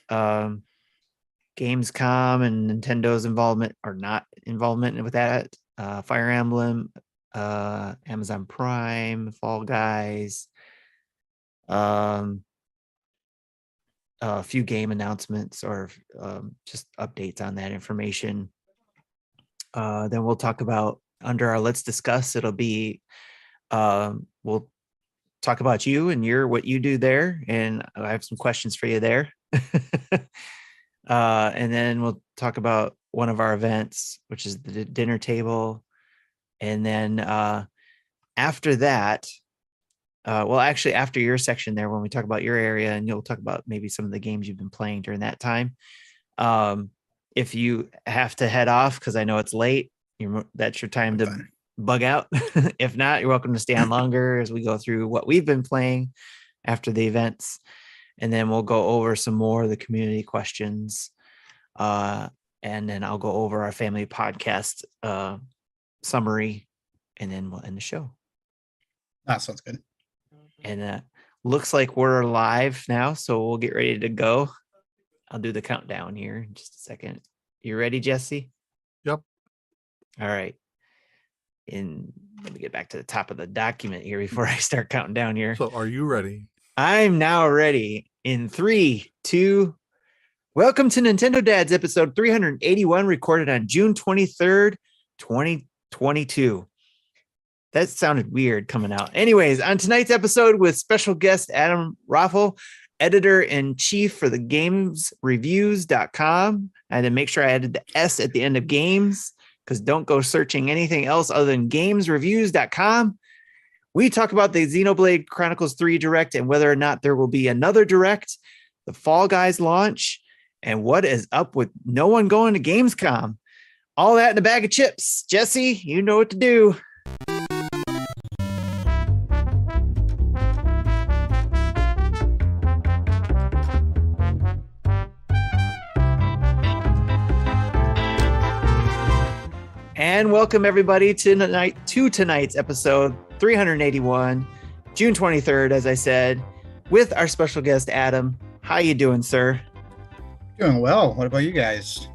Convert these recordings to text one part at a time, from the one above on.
um, Gamescom and Nintendo's involvement or not involvement with that, Fire Emblem, Amazon Prime, Fall Guys, a few game announcements or just updates on that information. Then we'll talk about under our Let's Discuss. It'll be we'll talk about you and what you do there, and I have some questions for you there. And then we'll talk about one of our events, which is the dinner table. And then after that, actually after your section there, when we talk about your area, and you'll talk about maybe some of the games you've been playing during that time. If you have to head off, because I know it's late, that's your time to bug out. If not, you're welcome to stay on longer as we go through what we've been playing after the events. And then we'll go over some more of the community questions. And then I'll go over our family podcast summary, and then we'll end the show. That sounds good. And looks like we're live now, so we'll get ready to go. I'll do the countdown here in just a second. You ready, Jesse? Yep. All right. And let me get back to the top of the document here before I start counting down here. So are you ready? I'm now ready. In 3, 2, welcome to Nintendo Dads episode 381, recorded on June 23rd, 2022. That sounded weird coming out. Anyways, on tonight's episode with special guest Adam Roffel, editor-in-chief for the gamesreviews.com. I had to make sure I added the S at the end of games, because don't go searching anything else other than gamesreviews.com. We talk about the Xenoblade Chronicles 3 Direct and whether or not there will be another Direct, the Fall Guys launch, and what is up with no one going to Gamescom. All that in a bag of chips. Jesse, you know what to do. And welcome everybody to tonight's episode 381, June 23rd, as I said, with our special guest Adam. How you doing, sir? Doing well. What about you guys?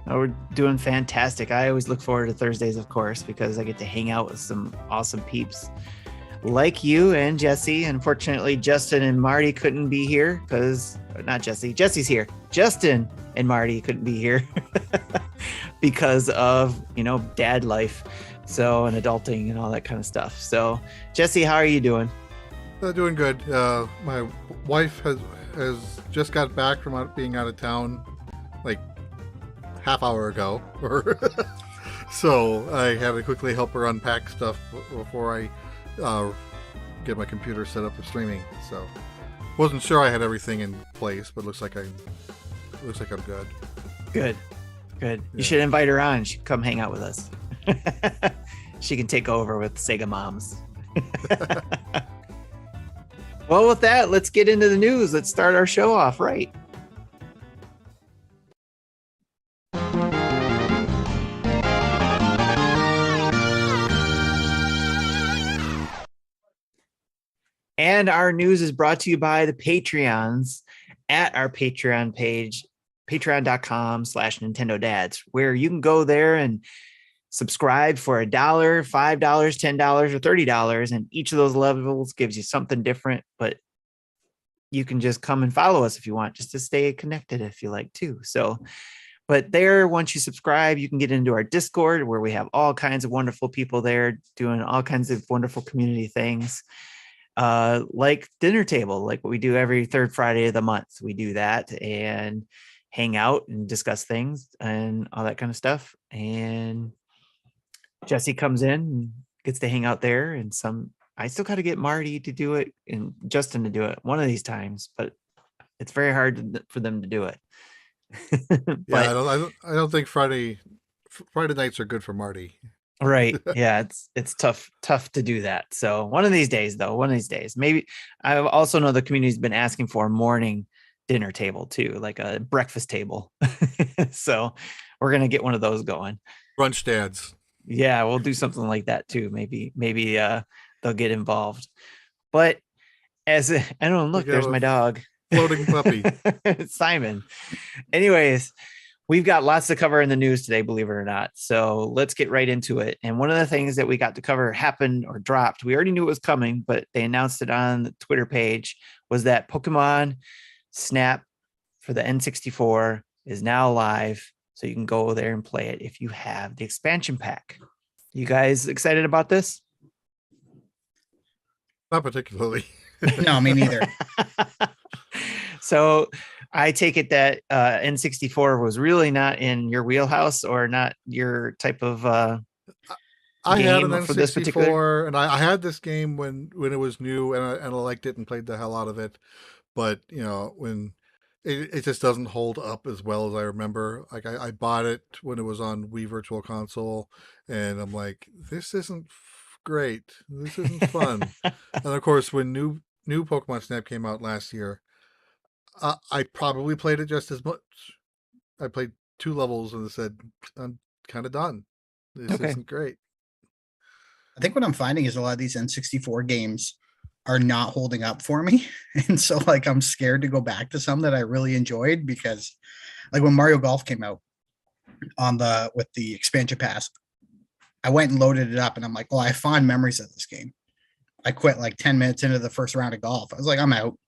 Oh, we're doing fantastic. I always look forward to Thursdays, of course, because I get to hang out with some awesome peeps like you and Jesse. Unfortunately, Justin and Marty couldn't be here because not Jesse. Jesse's here. Justin and Marty couldn't be here because of, dad life. So, and adulting and all that kind of stuff. So, Jesse, how are you doing? Doing good. My wife has just got back from being out of town like half hour ago. So I had to quickly help her unpack stuff before I get my computer set up for streaming. So wasn't sure I had everything in place, but looks like I'm good. Good. Yeah. You should invite her on. She can come hang out with us. She can take over with Sega Moms. Well, with that, let's get into the news. Let's start our show off right. And our news is brought to you by the Patreons at our Patreon page, patreon.com/Nintendo Dads, where you can go there and subscribe for $1, $5, $10, or $30. And each of those levels gives you something different, but you can just come and follow us if you want, just to stay connected if you like too. So, but there, once you subscribe, you can get into our Discord where we have all kinds of wonderful people there doing all kinds of wonderful community things. Like dinner table, like what we do every third Friday of the month. We do that and hang out and discuss things and all that kind of stuff. And Jesse comes in and gets to hang out there, and I still got to get Marty to do it and Justin to do it one of these times, but it's very hard for them to do it. Yeah, I don't think Friday nights are good for Marty. Right. Yeah, it's tough to do that. So one of these days, maybe. I also know the community's been asking for a morning dinner table too, like a breakfast table. So we're gonna get one of those going. Brunch dads. Yeah, we'll do something like that too. Maybe they'll get involved. But I don't look, there's my dog. floating puppy. Simon. Anyways, we've got lots to cover in the news today, believe it or not. So let's get right into it. And one of the things that we got to cover happened or dropped. We already knew it was coming, but they announced it on the Twitter page, was that Pokemon Snap for the N64 is now live. So you can go there and play it if you have the expansion pack. You guys excited about this? Not particularly. No, me neither. So I take it that N64 was really not in your wheelhouse or not your type of I had an game for this particular. N64, and I had this game when it was new, and I liked it and played the hell out of it. But when it just doesn't hold up as well as I remember. Like I bought it when it was on Wii Virtual Console, and I'm like, this isn't great. This isn't fun. And of course, when new Pokemon Snap came out last year, I probably played it just as much. I played 2 levels and said, I'm kind of done. This isn't great. I think what I'm finding is a lot of these N64 games are not holding up for me. And so like I'm scared to go back to some that I really enjoyed, because like when Mario Golf came out with the expansion pass, I went and loaded it up and I'm like, oh, I have fond memories of this game. I quit like 10 minutes into the first round of golf. I was like, I'm out.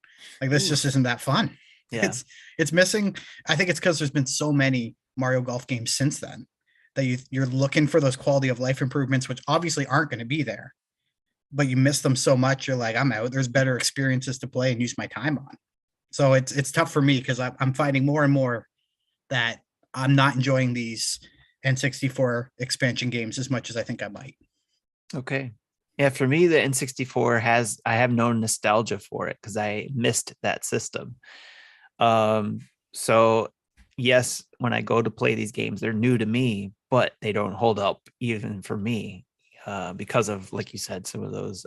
Like this just isn't that fun. Yeah. It's missing. I think it's because there's been so many Mario Golf games since then that you're looking for those quality of life improvements, which obviously aren't going to be there, but you miss them so much. You're like, I'm out. There's better experiences to play and use my time on. So it's tough for me because I'm finding more and more that I'm not enjoying these N64 expansion games as much as I think I might. Okay. Yeah, for me, the N64 I have no nostalgia for it because I missed that system. So yes, when I go to play these games, they're new to me, but they don't hold up even for me because of, like you said, some of those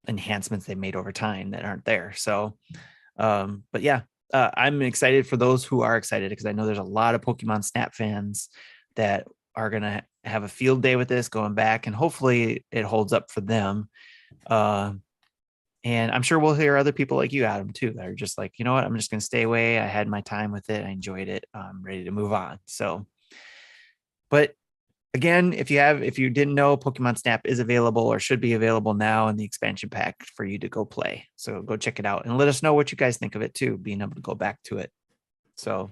enhancements they made over time that aren't there. So, but yeah, I'm excited for those who are excited because I know there's a lot of Pokemon Snap fans that are going to have a field day with this going back, and hopefully it holds up for them. And I'm sure we'll hear other people like you, Adam, too, that are just like, you know what, I'm just going to stay away. I had my time with it. I enjoyed it. I'm ready to move on. So, but again, if you didn't know, Pokemon Snap is available or should be available now in the expansion pack for you to go play. So go check it out and let us know what you guys think of it too, being able to go back to it. So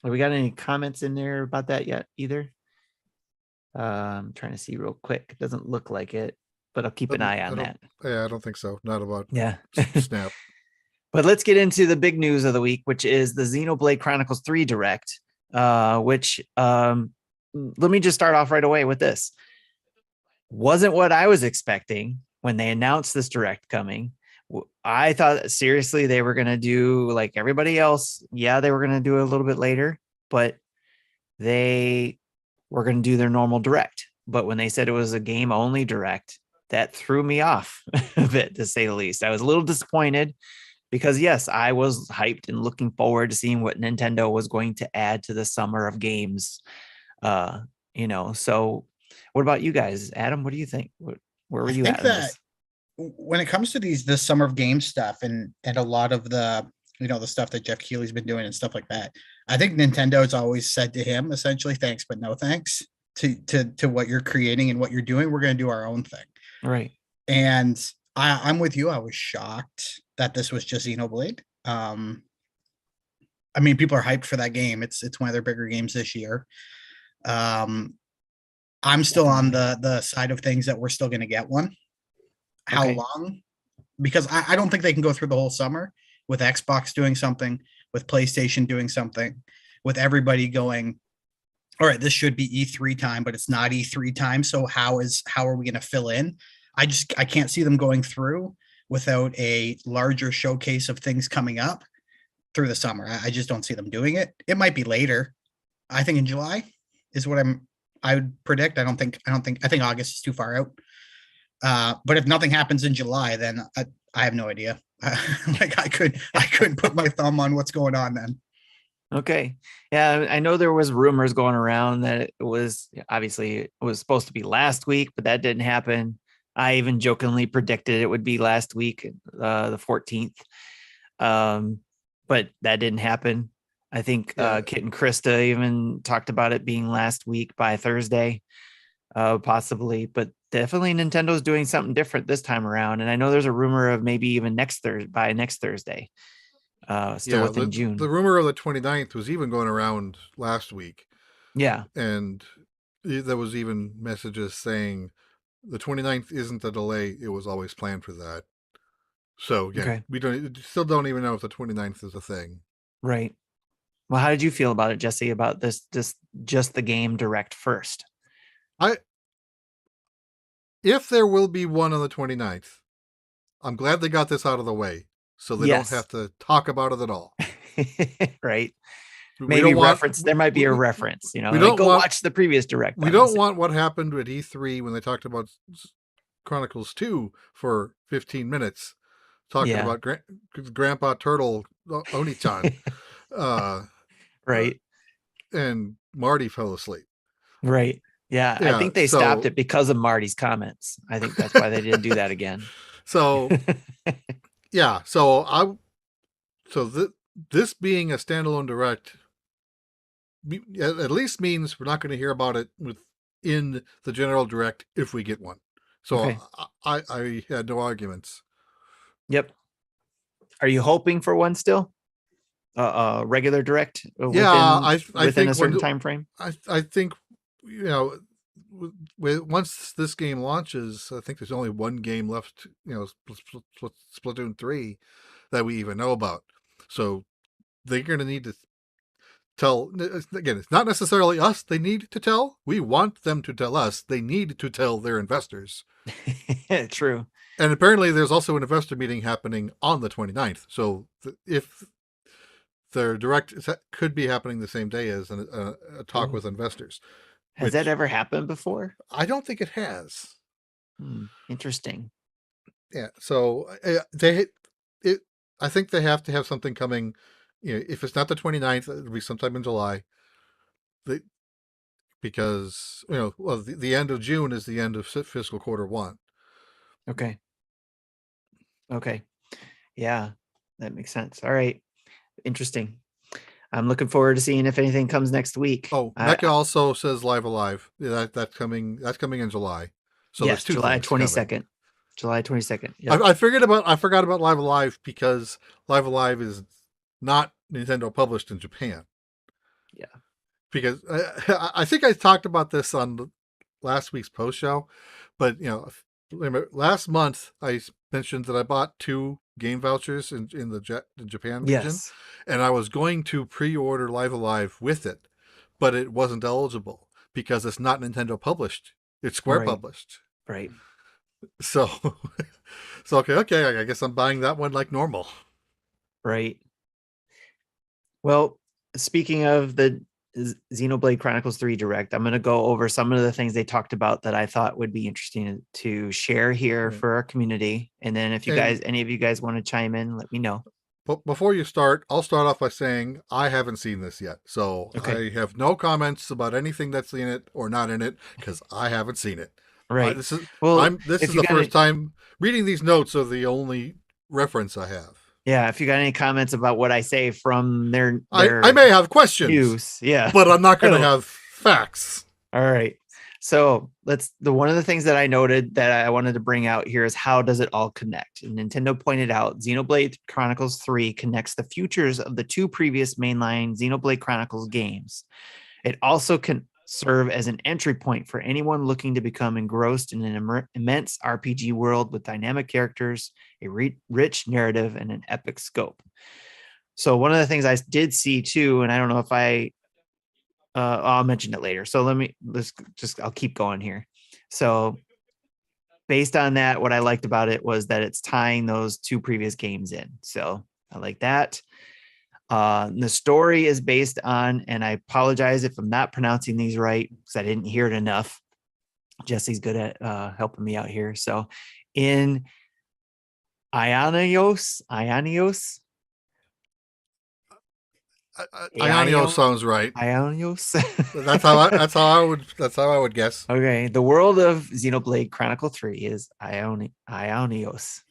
have we got any comments in there about that yet either? I'm trying to see real quick. It doesn't look like it, but I'll keep an eye on that. Yeah, I don't think so. Not about Snap. But let's get into the big news of the week, which is the Xenoblade Chronicles 3 Direct, which let me just start off right away with this. Wasn't what I was expecting when they announced this Direct coming. I thought seriously they were going to do like everybody else. Yeah, they were going to do it a little bit later, but they were going to do their normal Direct. But when they said it was a game only Direct, that threw me off a bit, to say the least. I was a little disappointed because yes, I was hyped and looking forward to seeing what Nintendo was going to add to the summer of games. So what about you guys? Adam, what do you think? Where were you at? This? When it comes to this summer of game stuff and a lot of the, the stuff that Jeff Keighley's been doing and stuff like that, I think Nintendo's always said to him, essentially, thanks, but no thanks to what you're creating and what you're doing. We're going to do our own thing. Right. And I'm with you. I was shocked that this was just Xenoblade. I mean, people are hyped for that game. It's one of their bigger games this year. I'm still on the side of things that we're still going to get one. How long? Because I don't think they can go through the whole summer with Xbox doing something, with PlayStation doing something, with everybody going, all right, this should be E3 time, but it's not E3 time. So how are we going to fill in? I can't see them going through without a larger showcase of things coming up through the summer. I just don't see them doing it. It might be later. I think in July is what I would predict. I think August is too far out. But if nothing happens in July, then I have no idea. Like I couldn't put my thumb on what's going on then. Okay. Yeah, I know there was rumors going around that it was supposed to be last week, but that didn't happen. I even jokingly predicted it would be last week, the 14th. But that didn't happen. I think Kit and Krista even talked about it being last week by Thursday, possibly. But definitely Nintendo's doing something different this time around. And I know there's a rumor of maybe even by next Thursday, still within June. The rumor of the 29th was even going around last week. Yeah. And there was even messages saying the 29th isn't a delay. It was always planned for that. So again, we still don't even know if the 29th is a thing. Right. Well, how did you feel about it, Jesse, about this just the game direct first? If there will be one on the 29th, I'm glad they got this out of the way so they don't have to talk about it at all. Right. Maybe there might be a reference, you know, watch the previous direct. We don't want what happened at E3 when they talked about Chronicles 2 for 15 minutes, talking about Grandpa Turtle Oni-chan. Right. And Marty fell asleep. Right. Yeah. I think they stopped it because of Marty's comments. I think that's why they didn't do that again. So, yeah. This being a standalone direct at least means we're not going to hear about it within the general direct if we get one. So I had no arguments. Yep. Are you hoping for one still? Regular direct? I within think a certain time frame. I think, you know, once this game launches, I think there's only one game left. You know, Splatoon 3 that we even know about. So they're going to need to tell. Again, it's not necessarily us they need to tell. We want them to tell us. They need to tell their investors. True. And apparently there's also an investor meeting happening on the 29th. So if their direct could be happening the same day as a talk with investors. Has that ever happened before? I don't think it has. Interesting. Yeah. So I think they have to have something coming. You know, if it's not the 29th, it'll be sometime in July. Because, you know, well, the end of June is the end of fiscal quarter 1. Okay. Yeah, that makes sense. All right. Interesting. I'm looking forward to seeing if anything comes next week. Oh, Mecca also says Live Alive. That's coming in July. So yes, there's 2 July 22nd. Coming. July 22nd. Yep. I forgot about Live Alive because Live Alive is not Nintendo published in Japan. Yeah. Because I think I talked about this on last week's post show, but you know, last month I mentioned that I bought 2 game vouchers in the Japan region, and I was going to pre-order Live Alive with it, but it wasn't eligible because it's not Nintendo published; it's Square published. Right. So okay, I guess I'm buying that one like normal. Right. Well, speaking of the Xenoblade Chronicles 3 Direct, I'm going to go over some of the things they talked about that I thought would be interesting to share here for our community. And then if any of you guys want to chime in, let me know. But before you start, I'll start off by saying I haven't seen this yet. So I have no comments about anything that's in it or not in it because I haven't seen it. Right. This is the first time reading these notes are the only reference I have. Yeah, if you got any comments about what I say from their I may have questions. News, yeah, but I'm not going to have facts. All right. So one of the things that I noted that I wanted to bring out here is how does it all connect? And Nintendo pointed out Xenoblade Chronicles 3 connects the futures of the 2 previous mainline Xenoblade Chronicles games. It also can serve as an entry point for anyone looking to become engrossed in an immense RPG world with dynamic characters, a rich narrative, and an epic scope. So one of the things I did see too, and I don't know if I'll mention it later. So I'll keep going here. So based on that, what I liked about it was that it's tying those 2 previous games in. So I like that. The story is based on, and I apologize if I'm not pronouncing these right because I didn't hear it enough. Jesse's good at helping me out here. So in Ionios. Ionio sounds right. Ionios. That's how I would guess. Okay, the world of Xenoblade Chronicle 3 is Ionios.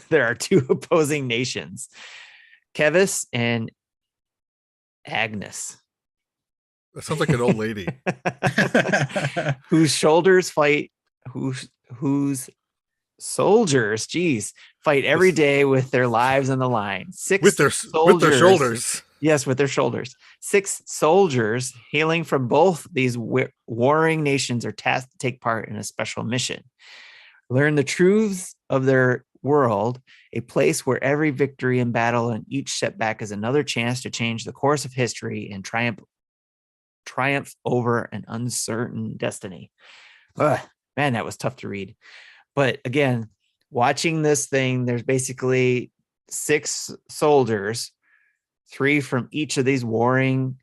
There are two opposing nations, Kevis and Agnes, That sounds like an old lady. whose shoulders fight, whose soldiers, fight every day with their lives on the line. With their shoulders. Yes, with their shoulders. 6 soldiers hailing from both these warring nations are tasked to take part in a special mission. Learn the truths of their world, a place where every victory in battle and each setback is another chance to change the course of history and triumph over an uncertain destiny. Ugh, man, that was tough to read. But again, watching this thing, there's basically 6 soldiers, 3 from each of these warring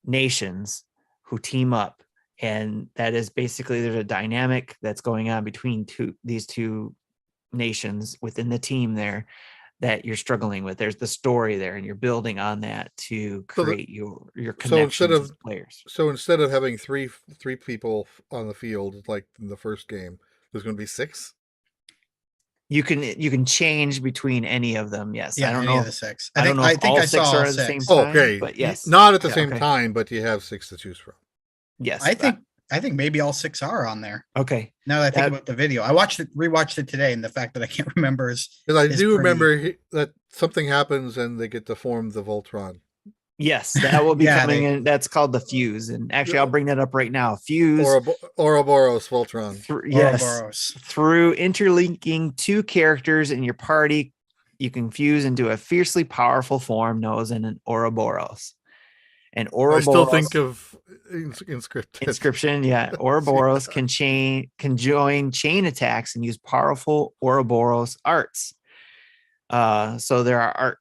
nations who team up. And that is basically, there's a dynamic that's going on between these two nations within the team there that you're struggling with. There's the story there, and you're building on that to create your connections as players. So instead of having three people on the field like in the first game, there's going to be 6. You can change between any of them. Yes, Yeah, I don't any know of the 6. I don't know if all 6 are at the same time. Okay, but yes, not at the same time, but you have 6 to choose from. Yes, I think maybe all 6 are on there. Okay. Now that I think about the video, I rewatched it today, and the fact that I can't remember is because I do remember that something happens and they get to form the Voltron. Yes, that will be coming in. That's called the Fuse, and actually, I'll bring that up right now. Fuse Ouroboros Voltron. Yes, through interlinking 2 characters in your party, you can fuse into a fiercely powerful form known as an Ouroboros. And Ouroboros, I still think of Inscription. Yeah, Ouroboros can join chain attacks and use powerful Ouroboros arts. So there are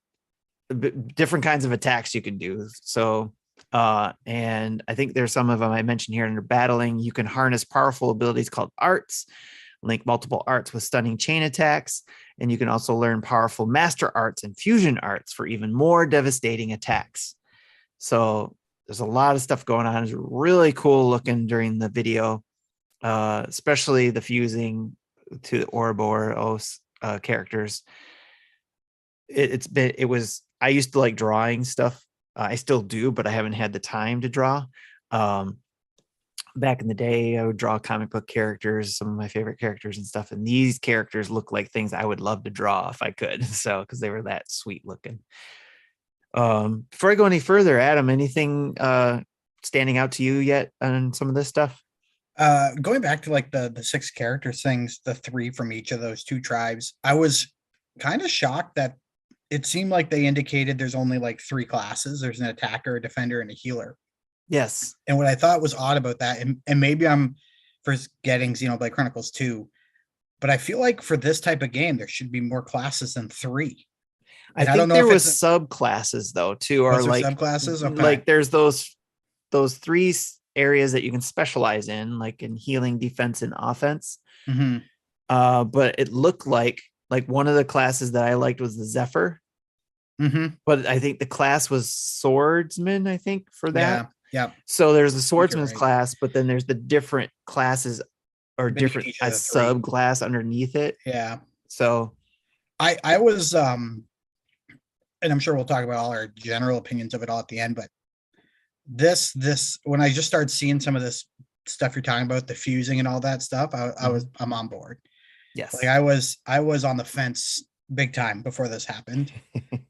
different kinds of attacks you can do. So, and I think there's some of them I mentioned here under battling. You can harness powerful abilities called arts, link multiple arts with stunning chain attacks, and you can also learn powerful master arts and fusion arts for even more devastating attacks. So there's a lot of stuff going on. It's really cool looking during the video, especially the fusing to the Ouroboros characters. I used to like drawing stuff. I still do, but I haven't had the time to draw. Back in the day, I would draw comic book characters, some of my favorite characters and stuff. And these characters look like things I would love to draw if I could. So, because they were that sweet looking. Before I go any further, Adam, anything standing out to you yet on some of this stuff? Going back to like the 6 characters things, the 3 from each of those 2 tribes, I was kind of shocked that it seemed like they indicated there's only like 3 classes. There's an attacker, a defender, and a healer. Yes. And what I thought was odd about that, and maybe I'm forgetting Xenoblade Chronicles 2, but I feel like for this type of game, there should be more classes than 3. I think there was subclasses though too, or like subclasses. Okay. Like there's those 3 areas that you can specialize in, like in healing, defense, and offense. Mm-hmm. But it looked like one of the classes that I liked was the Zephyr. Mm-hmm. But I think the class was swordsman. I think for that. Yeah. So there's the swordsman's class, but then there's the different classes or different subclass underneath it. Yeah. So I was and I'm sure we'll talk about all our general opinions of it all at the end, but this when I just started seeing some of this stuff you're talking about, the fusing and all that stuff, I'm on board. Yes. Like I was on the fence big time before this happened.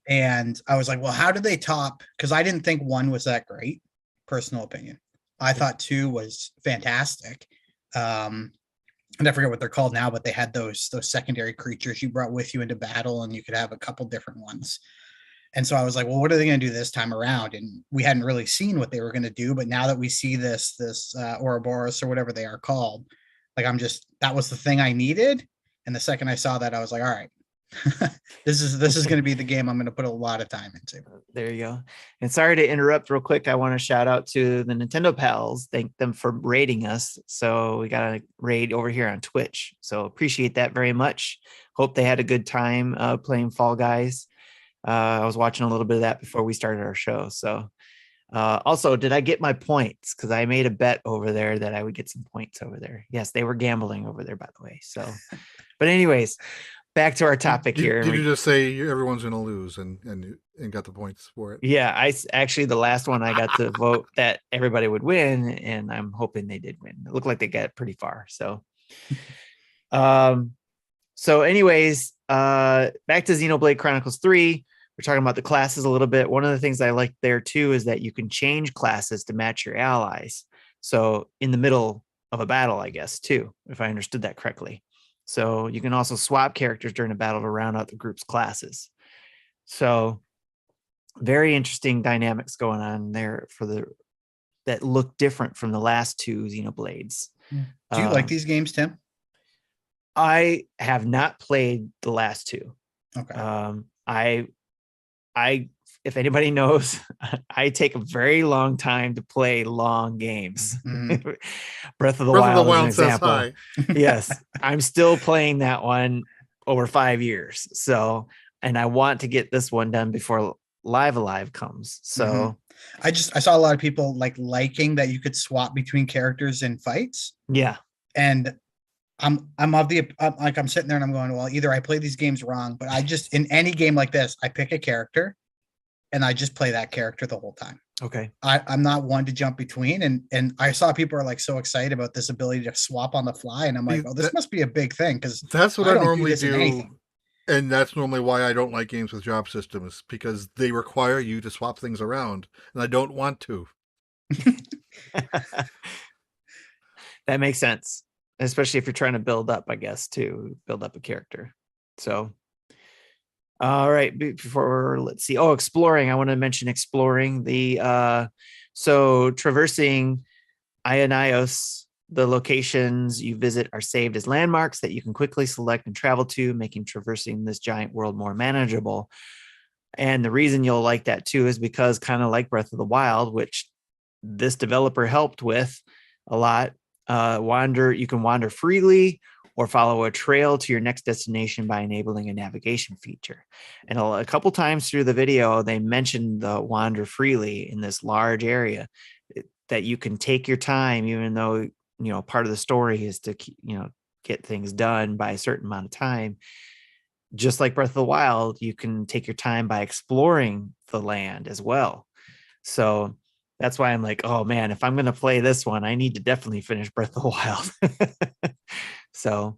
And I was like, well, how did they top? Because I didn't think 1 was that great, personal opinion. I thought 2 was fantastic. And I forget what they're called now, but they had those secondary creatures you brought with you into battle, and you could have a couple different ones. And so I was like, well, what are they going to do this time around? And we hadn't really seen what they were going to do, but now that we see this Ouroboros or whatever they are called, like that was the thing I needed. And the second I saw that, I was like, all right, this is going to be the game I'm going to put a lot of time into. There you go. And sorry to interrupt real quick. I want to shout out to the Nintendo pals. Thank them for raiding us. So we got a raid over here on Twitch. So appreciate that very much. Hope they had a good time playing Fall Guys. I was watching a little bit of that before we started our show. So also, did I get my points? Because I made a bet over there that I would get some points over there. Yes, they were gambling over there, by the way. So, but anyways, back to our topic here. Did you just say everyone's going to lose and got the points for it? Yeah, actually the last one I got to vote that everybody would win, and I'm hoping they did win. It looked like they got pretty far. So, so anyways, back to Xenoblade Chronicles 3. We're talking about the classes a little bit. One of the things I like there too is that you can change classes to match your allies. So in the middle of a battle, I guess, too, if I understood that correctly. So you can also swap characters during a battle to round out the group's classes. So very interesting dynamics going on there that look different from the last two Xenoblades. Do you like these games, Tim? I have not played the last two. Okay. I if anybody knows, I take a very long time to play long games. Mm-hmm. Breath of the Wild is an example. Yes, I'm still playing that one over 5 years. So, and I want to get this one done before Live Alive comes. So I saw a lot of people liking that you could swap between characters in fights. Yeah. And I'm sitting there and I'm going, well, either I play these games wrong, but I just, in any game like this, I pick a character and I just play that character the whole time. Okay. I'm not one to jump between. And I saw people are so excited about this ability to swap on the fly. And I'm like, oh, this must be a big thing. Cause that's what I normally do. And that's normally why I don't like games with job systems, because they require you to swap things around and I don't want to. That makes sense. Especially if you're trying to build up, I guess, to build up a character. So, all right, before let's see. Oh, exploring. I want to mention exploring so traversing Ionios, the locations you visit are saved as landmarks that you can quickly select and travel to, making traversing this giant world more manageable. And the reason you'll like that too is because, kind of like Breath of the Wild, which this developer helped with a lot, you can wander freely or follow a trail to your next destination by enabling a navigation feature. And a couple times through the video, they mentioned the wander freely in this large area, that you can take your time, even though, part of the story is to, get things done by a certain amount of time. Just like Breath of the Wild, you can take your time by exploring the land as well. So that's why I'm like, oh man, if I'm going to play this one, I need to definitely finish Breath of the Wild. So,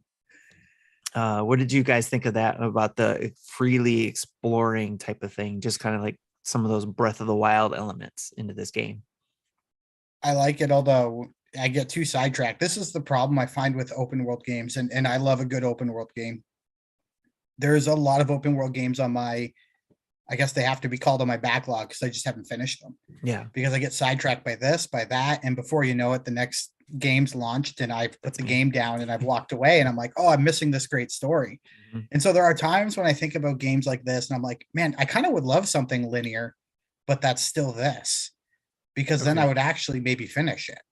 what did you guys think of that, about the freely exploring type of thing? Just kind of like some of those Breath of the Wild elements into this game. I like it, although I get too sidetracked. This is the problem I find with open world games, and I love a good open world game. There's a lot of open world games on I guess they have to be called on my backlog because I just haven't finished them. Yeah. Because I get sidetracked by this, by that. And before you know it, the next game's launched and I've put the game down and I've walked away and I'm like, oh, I'm missing this great story. Mm-hmm. And so there are times when I think about games like this and I'm like, man, I kind of would love something linear, but that's still this, because then I would actually maybe finish it.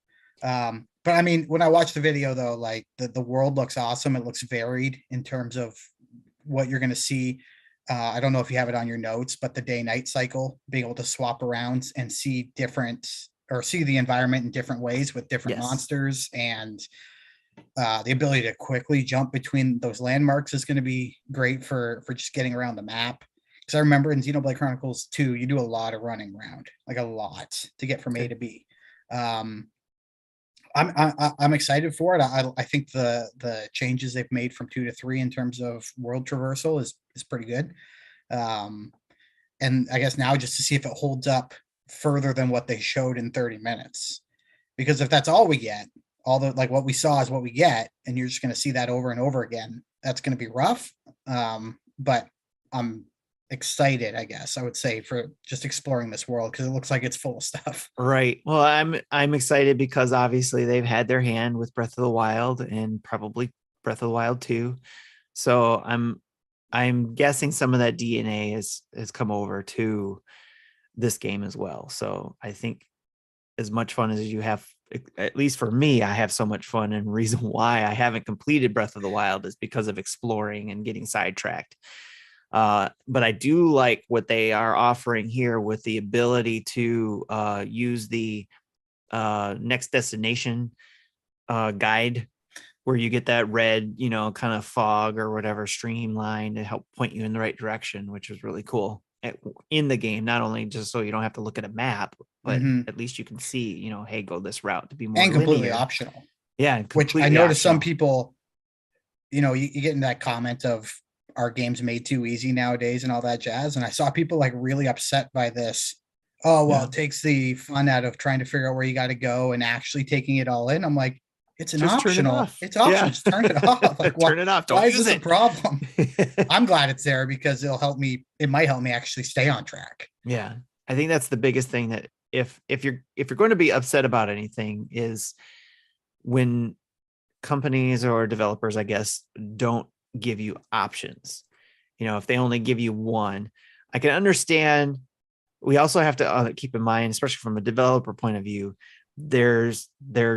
But I mean, when I watch the video though, the world looks awesome. It looks varied in terms of what you're going to see. I don't know if you have it on your notes, but the day-night cycle, being able to swap around and see the environment in different ways with different monsters, and the ability to quickly jump between those landmarks is going to be great for just getting around the map. Because I remember in Xenoblade Chronicles 2, you do a lot of running around, a lot to get from A to B. I'm excited for it. I think the changes they've made from 2 to 3 in terms of world traversal is pretty good. And I guess now just to see if it holds up further than what they showed in 30 minutes, because if that's all we get, what we saw is what we get, and you're just going to see that over and over again, that's going to be rough. But I'm excited, I guess I would say, for just exploring this world, because it looks like it's full of stuff. Right. Well, I'm excited because obviously they've had their hand with Breath of the Wild and probably Breath of the Wild 2. So I'm guessing some of that DNA has come over to this game as well. So I think as much fun as you have, at least for me, I have so much fun, and reason why I haven't completed Breath of the Wild is because of exploring and getting sidetracked. But I do like what they are offering here with the ability to use the next destination guide, where you get that red, kind of fog or whatever streamline to help point you in the right direction, which is really cool in the game. Not only just so you don't have to look at a map, but at least you can see, hey, go this route to be more and completely linear. optional. Yeah, which I noticed some people, you get in that comment of our games made too easy nowadays and all that jazz. And I saw people like really upset by this. Oh, well, It takes the fun out of trying to figure out where you got to go and actually taking it all in. I'm like, it's an optional. It's optional. Yeah. Just turn it off. Like, turn it off. Don't why use is this it. a problem? I'm glad it's there because it'll help me. It might help me actually stay on track. Yeah. I think that's the biggest thing, that if you're going to be upset about anything, is when companies or developers, I guess, don't give you options. If they only give you one, I can understand. We also have to keep in mind, especially from a developer point of view, they're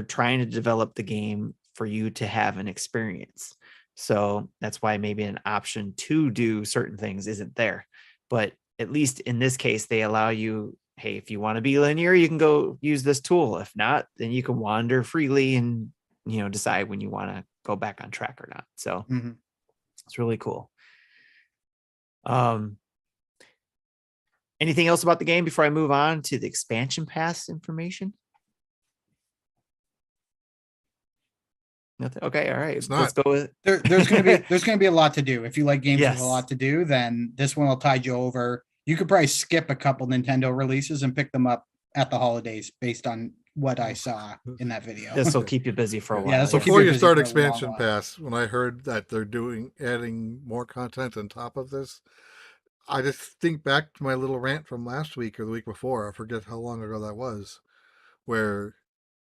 trying to develop the game for you to have an experience. So that's why maybe an option to do certain things isn't there. But at least in this case, they allow you, hey, if you want to be linear, you can go use this tool. If not, then you can wander freely and, decide when you want to go back on track or not. So it's really cool. Anything else about the game before I move on to the expansion pass information? Nothing. Okay, all right. Let's go with there's gonna be a lot to do. If you like games with a lot to do, then this one will tide you over. You could probably skip a couple Nintendo releases and pick them up at the holidays based on what I saw in that video. This will keep you busy for a while. Yeah, before you start expansion pass, when I heard that they're adding more content on top of this, I just think back to my little rant from last week or the week before. I forget how long ago that was, where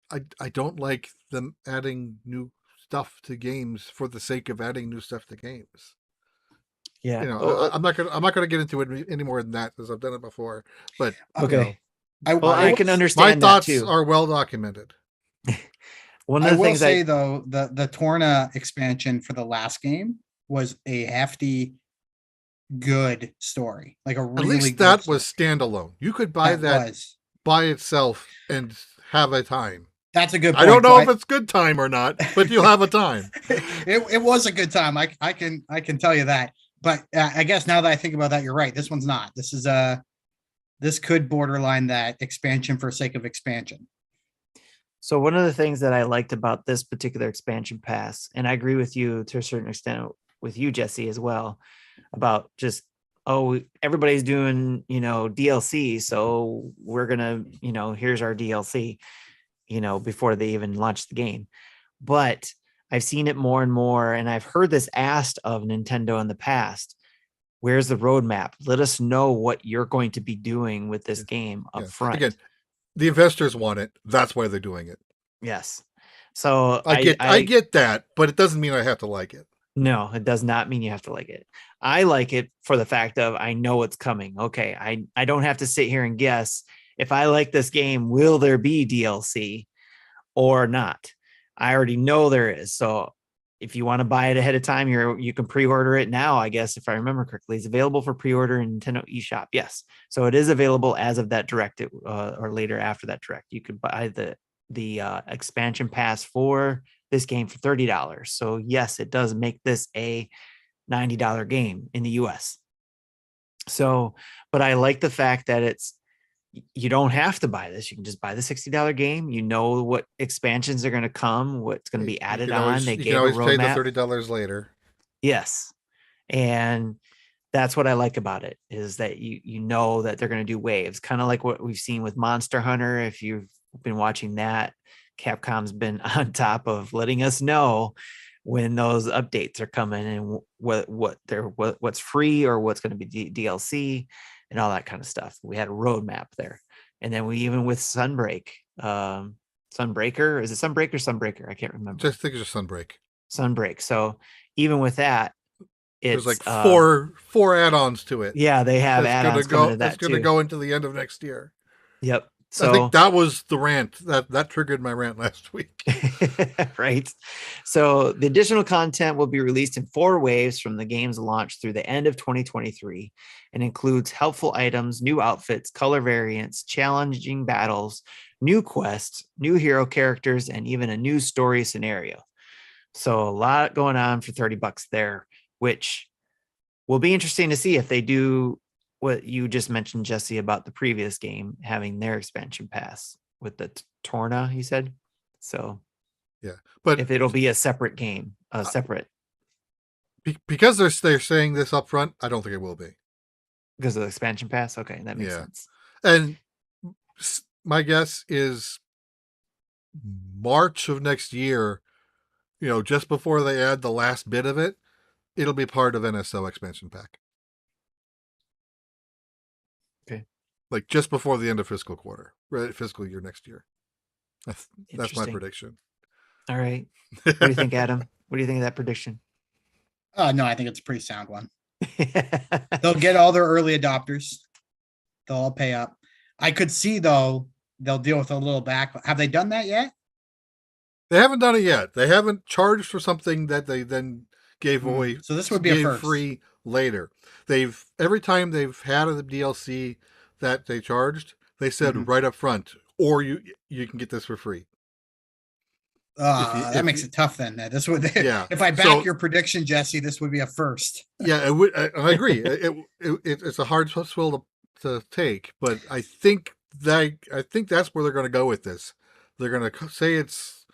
I don't like them adding new stuff to games for the sake of adding new stuff to games. Yeah, I'm not gonna get into it any more than that because I've done it before. But okay, I can understand. My thoughts too. are well documented. One of the things I will say though, the Torna expansion for the last game was a hefty, good story. Like a really, at least that was standalone. You could buy that by itself and have a time. That's a good point. I don't know if it's good time or not, but you'll have a time. It was a good time. I can tell you that. But I guess now that I think about that, you're right. This one's not. This could borderline that expansion for sake of expansion. So one of the things that I liked about this particular expansion pass, and I agree with you to a certain extent with you, Jesse, as well, about just, everybody's doing, DLC. So we're going to, here's our DLC, before they even launch the game. But I've seen it more and more, and I've heard this asked of Nintendo in the past. Where's the roadmap? Let us know what you're going to be doing with this game up front. Again, the investors want it. That's why they're doing it. Yes. So I get that, but it doesn't mean I have to like it. No, it does not mean you have to like it. I like it for the fact of I know it's coming. Okay, I don't have to sit here and guess. If I like this game, will there be DLC or not? I already know there is. So if you want to buy it ahead of time, you can pre-order it now, I guess, if I remember correctly. It's available for pre-order in Nintendo eShop. Yes. So it is available as of that direct or later after that direct. You could buy the expansion pass for this game for $30. So yes, it does make this a $90 game in the US. So, but I like the fact that you don't have to buy this. You can just buy the $60 game. You know what expansions are going to come, what's going to be added on. They gave a roadmap. Pay the $30 later. Yes. And that's what I like about it, is that you know that they're going to do waves, kind of like what we've seen with Monster Hunter. If you've been watching that, Capcom's been on top of letting us know when those updates are coming and what's free or what's going to be DLC and all that kind of stuff. We had a roadmap there. And then we even with Sunbreak, Sunbreaker, is it Sunbreak or Sunbreaker? I can't remember. I think it's just Sunbreak. So even with that, there's like four add-ons to it. Yeah, they have add-ons coming to that. It's going to go into the end of next year. Yep. So I think that was the rant that triggered my rant last week. right. So the additional content will be released in 4 waves from the game's launch through the end of 2023 and includes helpful items, new outfits, color variants, challenging battles, new quests, new hero characters, and even a new story scenario. So a lot going on for $30 there, which will be interesting to see if they do what you just mentioned, Jesse, about the previous game having their expansion pass with the Torna, he said. So yeah, but if it'll be a separate game, because they're saying this up front, I don't think it will be because of the expansion pass. Okay, that makes Yeah. sense. And my guess is March of next year, just before they add the last bit of it, it'll be part of NSO expansion pack. Okay. Like just before the end of fiscal year next year. That's my Interesting. prediction. All right. What do you think, Adam? What do you think of that prediction? No, I think it's a pretty sound one. They'll get all their early adopters. They'll all pay up. I could see, though, they'll deal with a little back. Have they done that yet? They haven't done it yet. They haven't charged for something that they then gave away. So this would be a first. Free later. Every time they've had a DLC that they charged, they said right up front, or you can get this for free. That makes it tough then. This would, if I back your prediction, Jesse, this would be a first. Yeah, it would. I agree. It's a hard swill to take, but I think that's where they're going to go with this. They're going to say it's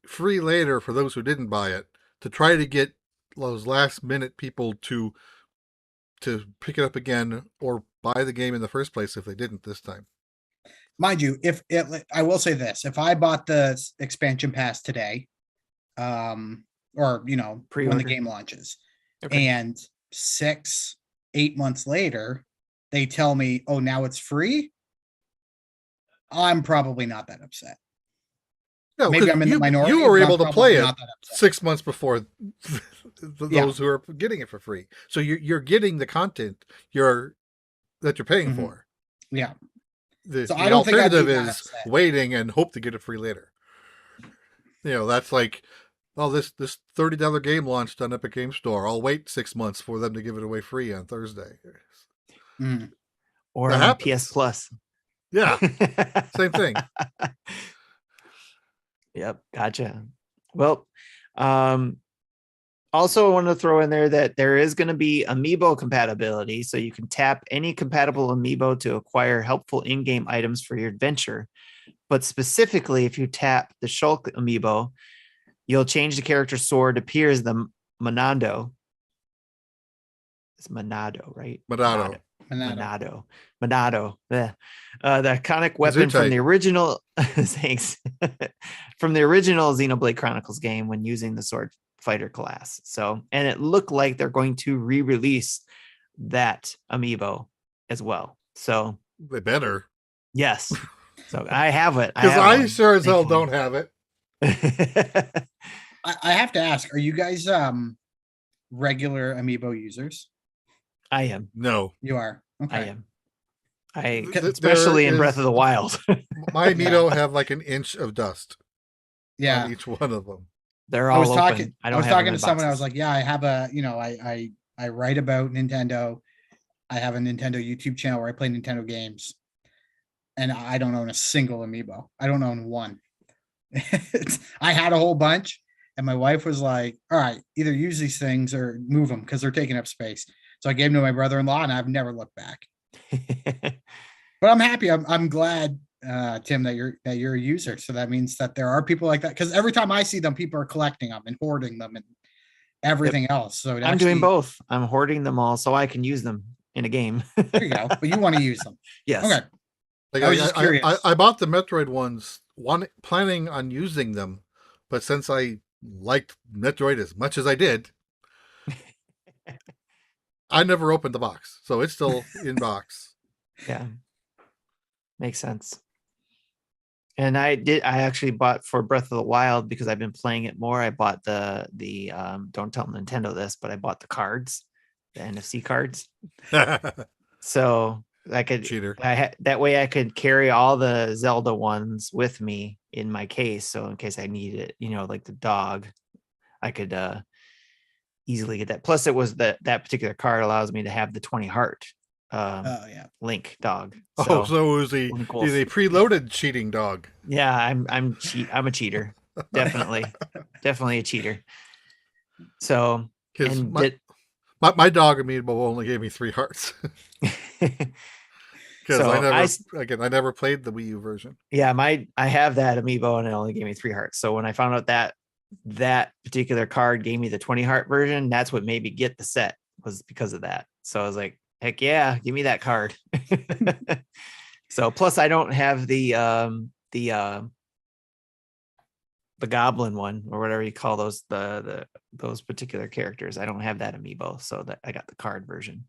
free later for those who didn't buy it to try to get those last minute people to pick it up again or buy the game in the first place if they didn't this time. Mind you, I will say this, if I bought the expansion pass today, or when the game launches, and 6-8 months later, they tell me, oh, now it's free, I'm probably not that upset. No, maybe I'm in the minority. You were able to play it 6 months before those who are getting it for free. So you're getting the content that you're paying for. Yeah. The alternative is waiting and hope to get it free later. That's like, oh, this $30 game launched on Epic Game Store. I'll wait 6 months for them to give it away free on Thursday. Or on PS Plus. Yeah, same thing. Yep, gotcha. Well, also I wanted to throw in there that there is going to be Amiibo compatibility, so you can tap any compatible Amiibo to acquire helpful in-game items for your adventure. But specifically, if you tap the Shulk Amiibo, you'll change the character's sword to appear as the Monado. It's Monado, right? Monado. The iconic weapon from the original thanks from the original Xenoblade Chronicles game when using the sword fighter class. So, and it looked like they're going to re-release that Amiibo as well. So they better. Yes. So I have it. Because I sure as hell don't have it. I have to ask, are you guys regular Amiibo users? I am. No. You are? Okay. I am. Especially in Breath of the Wild. My Amiibo have like an inch of dust. Yeah. On each one of them. They're all open. I was talking to someone. I was like, yeah, I have I write about Nintendo. I have a Nintendo YouTube channel where I play Nintendo games. And I don't own a single Amiibo. I don't own one. I had a whole bunch. And my wife was like, all right, either use these things or move them because they're taking up space. So I gave them to my brother-in-law and I've never looked back. But I'm happy. I'm glad, Tim, that you're a user. So that means that there are people like that. Because every time I see them, people are collecting them and hoarding them and everything else. So I'm doing both. I'm hoarding them all so I can use them in a game. There you go. But you want to use them. Yes. Okay. Like I was just curious. I bought the Metroid ones, planning on using them, but since I liked Metroid as much as I did, I never opened the box, so it's still in box. Yeah, makes sense. And I actually bought for Breath of the Wild because I've been playing it more. I bought the don't tell Nintendo this, but I bought the cards, the NFC cards. So I could Cheater. that way I could carry all the Zelda ones with me in my case. So in case I need it, like the dog, I could easily get that. Plus, it was that particular card allows me to have the 20 heart Link dog. So it was a preloaded cheating dog. Yeah, I'm a cheater. Definitely a cheater. So and my dog Amiibo only gave me 3 hearts. Because I never played the Wii U version. Yeah, I have that Amiibo and it only gave me 3 hearts. So when I found out that particular card gave me the 20 heart version, that's what made me get the set, was because of that. So I was like, heck yeah, give me that card. So plus I don't have the goblin one, or whatever you call those, those particular characters. I don't have that Amiibo, so that I got the card version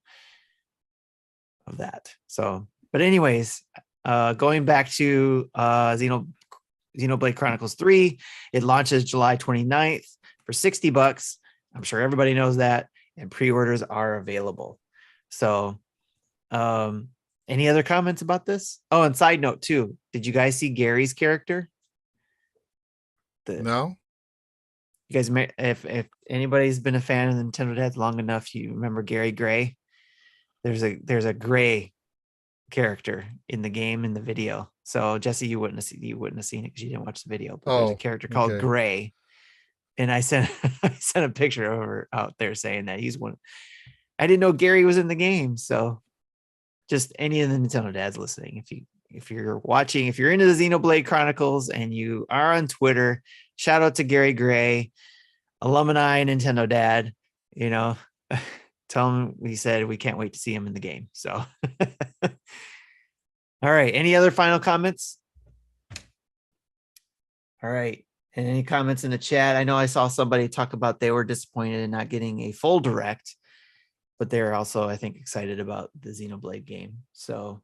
of that. So, but anyways, going back to Xenoblade Chronicles 3, it launches July 29th for $60. I'm sure everybody knows that, and pre-orders are available. So, any other comments about this? Oh, and side note too, did you guys see Gary's character? No. You guys, if anybody's been a fan of Nintendo Dads long enough, you remember Gary Gray. There's a Gray character in the game, in the video. So Jesse, you wouldn't have seen it because you didn't watch the video. But there's a character called Gray, and I sent a picture out there saying that he's one. I didn't know Gary was in the game. So just any of the Nintendo Dads listening, if you're watching, if you're into the Xenoblade Chronicles and you are on Twitter, shout out to Gary Gray, alumni Nintendo Dad. Tell him we said we can't wait to see him in the game. So, all right. Any other final comments? All right. And any comments in the chat? I know I saw somebody talk about they were disappointed in not getting a full direct, but they're also, I think, excited about the Xenoblade game. So,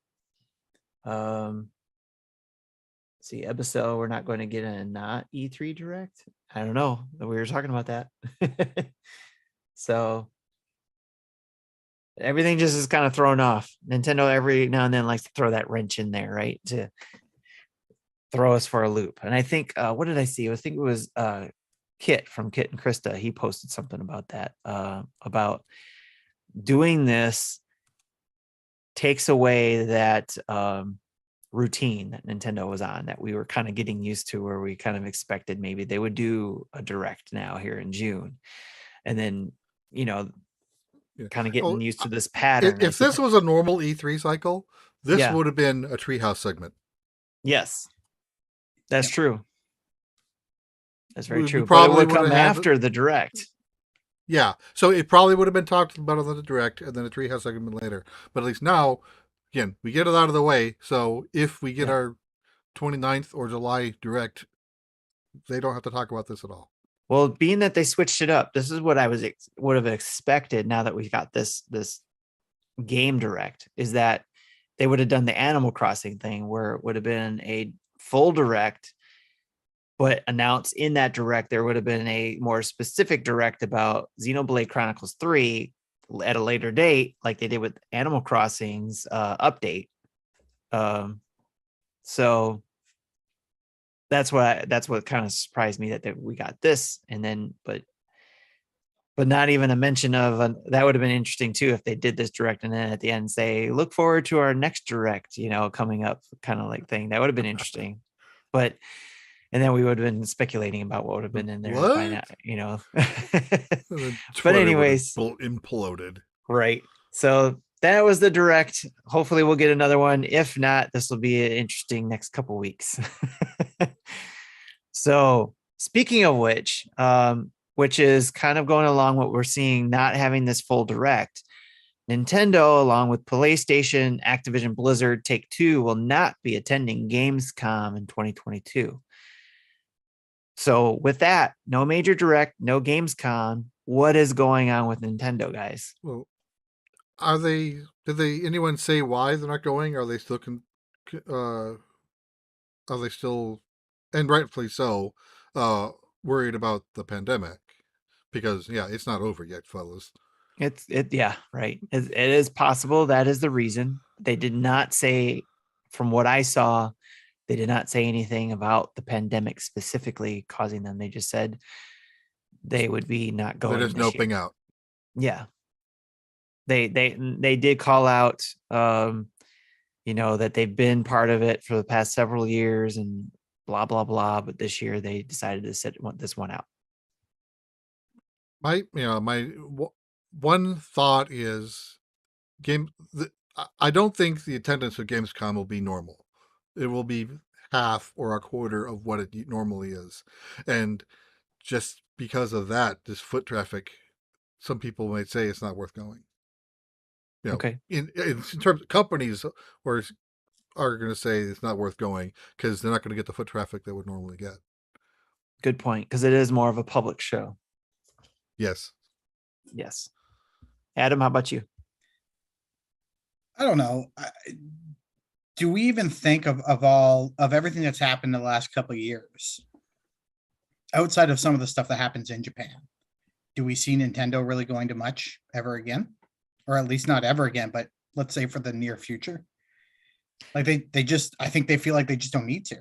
see, Ebiso, we're not going to get a not E3 direct. I don't know. We were talking about that. So everything just is kind of thrown off. Nintendo every now and then likes to throw that wrench in there, right? To throw us for a loop. And I think, what did I see? I think it was Kit from Kit and Krista. He posted something about that, about doing this takes away that routine that Nintendo was on, that we were kind of getting used to, where we kind of expected maybe they would do a direct now here in June. And then, kind of getting used to this pattern. If this was a normal E3 cycle, this would have been a Treehouse segment. Yes, that's true. That's very true. Probably but it would come after the direct. Yeah, so it probably would have been talked about on the direct and then a Treehouse segment later. But at least now, again, we get it out of the way. So if we get our 29th or July direct, they don't have to talk about this at all. Well, being that they switched it up, this is what I would have expected. Now that we've got this game direct, is that they would have done the Animal Crossing thing, where it would have been a full direct, but announced in that direct there would have been a more specific direct about Xenoblade Chronicles 3 at a later date, like they did with Animal Crossing's update. So that's what kind of surprised me, that we got this, and then but not even a mention of that would have been interesting too, if they did this direct and then at the end say, look forward to our next direct, coming up, kind of like thing. That would have been interesting. And then we would have been speculating about what would have been in there by now, But anyways, imploded. Right. So that was the direct. Hopefully we'll get another one. If not, this will be an interesting next couple weeks. So speaking of which is kind of going along what we're seeing, not having this full direct, Nintendo, along with PlayStation, Activision Blizzard, Take-Two, will not be attending Gamescom in 2022. So with that, no major direct, no Gamescom. What is going on with Nintendo, guys? Well, anyone say why they're not going? Are they still and rightfully so, worried about the pandemic? Because it's not over yet, fellas. Right. It is possible that is the reason. they did not say, from what I saw, they did not say anything about the pandemic specifically causing them. They just said they would be not They're going just this year. noping out. Yeah. They did call out, that they've been part of it for the past several years and blah, blah, blah. But this year they decided to sit this one out. One thought is I don't think the attendance at Gamescom will be normal. It will be half or a quarter of what it normally is. And just because of that, this foot traffic, some people might say it's not worth going. Okay. In terms of companies are going to say it's not worth going because they're not going to get the foot traffic they would normally get. Good point, because it is more of a public show. Yes. Adam, how about you? I don't know. Do we even think of everything that's happened in the last couple of years, outside of some of the stuff that happens in Japan? Do we see Nintendo really going to much ever again? Or at least not ever again, but let's say for the near future. Like I think they feel like they just don't need to.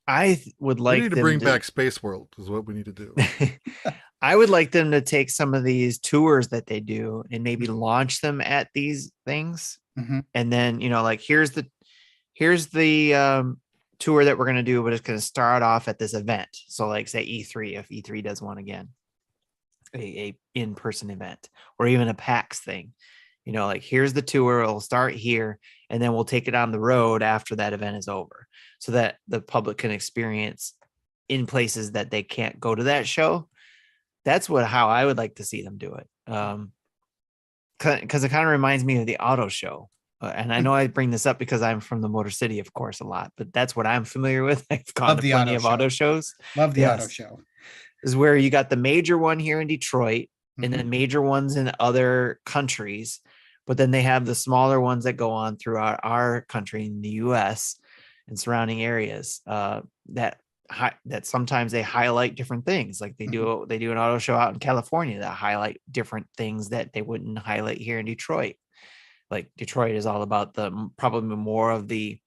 I would like we need to bring back Space World is what we need to do. I would like them to take some of these tours that they do and maybe launch them at these things. Mm-hmm. And then, like, here's the tour that we're going to do, but it's going to start off at this event. So like say E3, if E3 does one again, a in-person event, or even a PAX thing, like here's the tour, it'll start here, and then we'll take it on the road after that event is over, so that the public can experience in places that they can't go to that show. That's how I would like to see them do it. Because it kind of reminds me of the auto show. And I know I bring this up because I'm from the Motor City, of course, a lot, but that's what I'm familiar with. I've gone to plenty of auto shows. Love the auto show. Is where you got the major one here in Detroit, and then major ones in other countries, but then they have the smaller ones that go on throughout our country in the US and surrounding areas, that sometimes they highlight different things. Like they do an auto show out in California that highlight different things that they wouldn't highlight here in Detroit. Like Detroit is all about probably more of the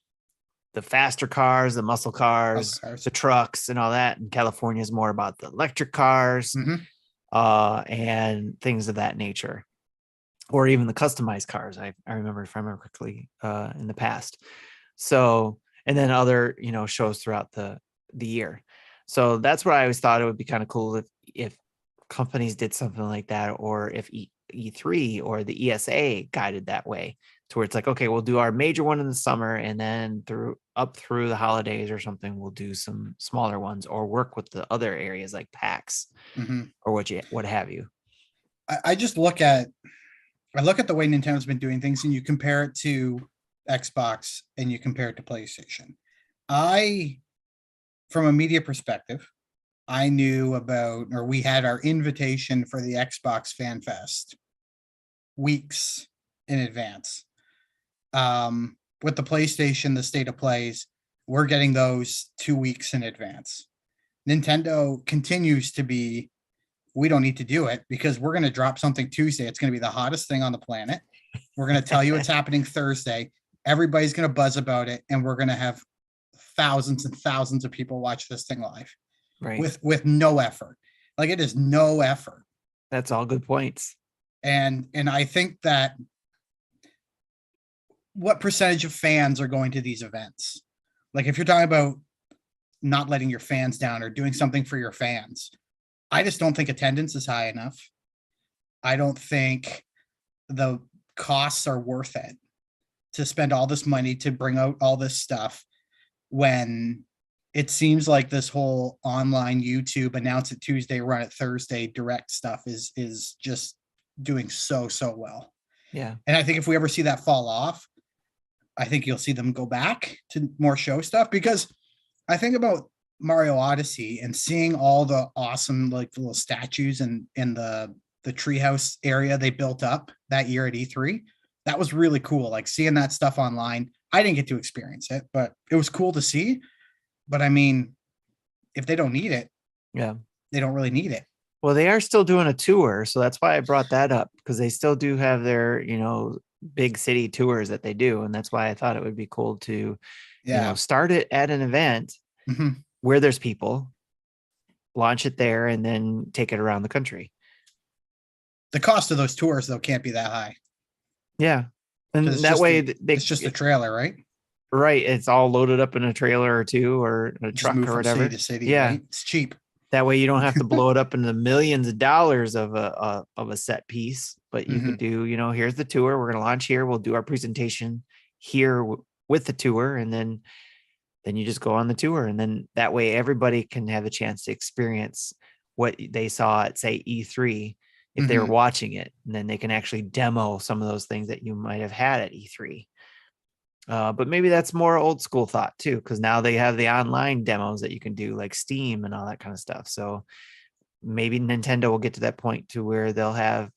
faster cars, the muscle cars, the trucks and all that. And California is more about the electric cars, and things of that nature, or even the customized cars. I remember, if I remember correctly, in the past. So, and then other, shows throughout the year. So that's what I always thought it would be kind of cool if companies did something like that, or if E3 or the ESA guided that way, to where it's like, okay, we'll do our major one in the summer, and then through the holidays or something, we'll do some smaller ones, or work with the other areas like PAX or what have you. I just look at the way Nintendo's been doing things, and you compare it to Xbox and you compare it to PlayStation. From a media perspective, I knew about, or we had our invitation for the Xbox Fan Fest weeks in advance. With the PlayStation, the state of plays, we're getting those 2 weeks in advance. Nintendo continues to be, we don't need to do it because we're going to drop something Tuesday. It's going to be the hottest thing on the planet. We're going to tell you it's happening Thursday. Everybody's going to buzz about it, and we're going to have thousands and thousands of people watch this thing live. Right. With no effort. Like, it is no effort. That's all good points. And I think that what percentage of fans are going to these events? Like, if you're talking about not letting your fans down or doing something for your fans, I just don't think attendance is high enough. I don't think the costs are worth it to spend all this money to bring out all this stuff, when it seems like this whole online YouTube announce it Tuesday, run it Thursday direct stuff is just doing so well. Yeah. And I think if we ever see that fall off, I think you'll see them go back to more show stuff, because I think about Mario Odyssey and seeing all the awesome, like, little statues in the treehouse area they built up that year at E3. That was really cool. Like, seeing that stuff online. I didn't get to experience it, but it was cool to see. But I mean, if they don't need it, they don't really need it. Well, they are still doing a tour, so that's why I brought that up, because they still do have their, big city tours that they do. And that's why I thought it would be cool to, Yeah. start it at an event Mhm. where there's people, launch it there, and then take it around the country. The cost of those tours though can't be that high. Yeah. And 'Cause it's that just way it's just a trailer, right? right. It's all loaded up in a trailer or two or a Just truck move or from whatever. city to city, Yeah. right? It's cheap. That way you don't have to blow it up into the millions of dollars of a set piece, but you could do, here's the tour. We're going to launch here. We'll do our presentation here with the tour. And then you just go on the tour. And then that way everybody can have a chance to experience what they saw at, say, E3 if they were watching it. And then they can actually demo some of those things that you might have had at E3. But maybe that's more old school thought too, because now they have the online demos that you can do, like Steam and all that kind of stuff. So maybe Nintendo will get to that point to where they'll have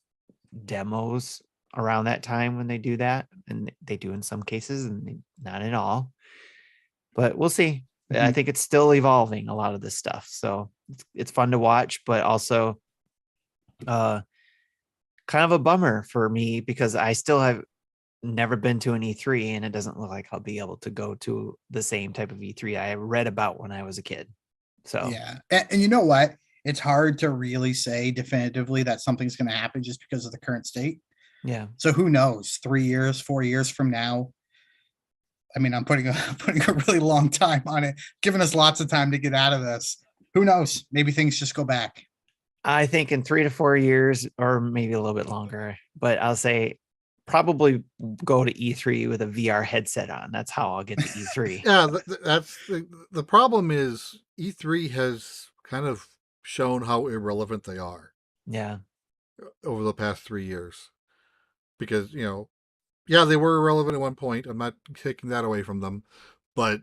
demos around that time when they do that. And they do in some cases and not in all. But we'll see. I think it's still evolving, a lot of this stuff. So it's fun to watch, but also kind of a bummer for me because I still have never been to an E3 and it doesn't look like I'll be able to go to the same type of E3 I read about when I was a kid. So yeah. And you know what? It's hard to really say definitively that something's going to happen just because of the current state. Yeah. So who knows? 3 years, 4 years from now. I mean, I'm putting a really long time on it, giving us lots of time to get out of this. Who knows? Maybe things just go back. I think in 3 to 4 years, or maybe a little bit longer, but I'll say probably go to E3 with a VR headset on. That's how I'll get to E3. Yeah, that's the problem is E3 has kind of shown how irrelevant they are. Yeah. Over the past 3 years. Because, yeah, they were irrelevant at one point. I'm not taking that away from them. But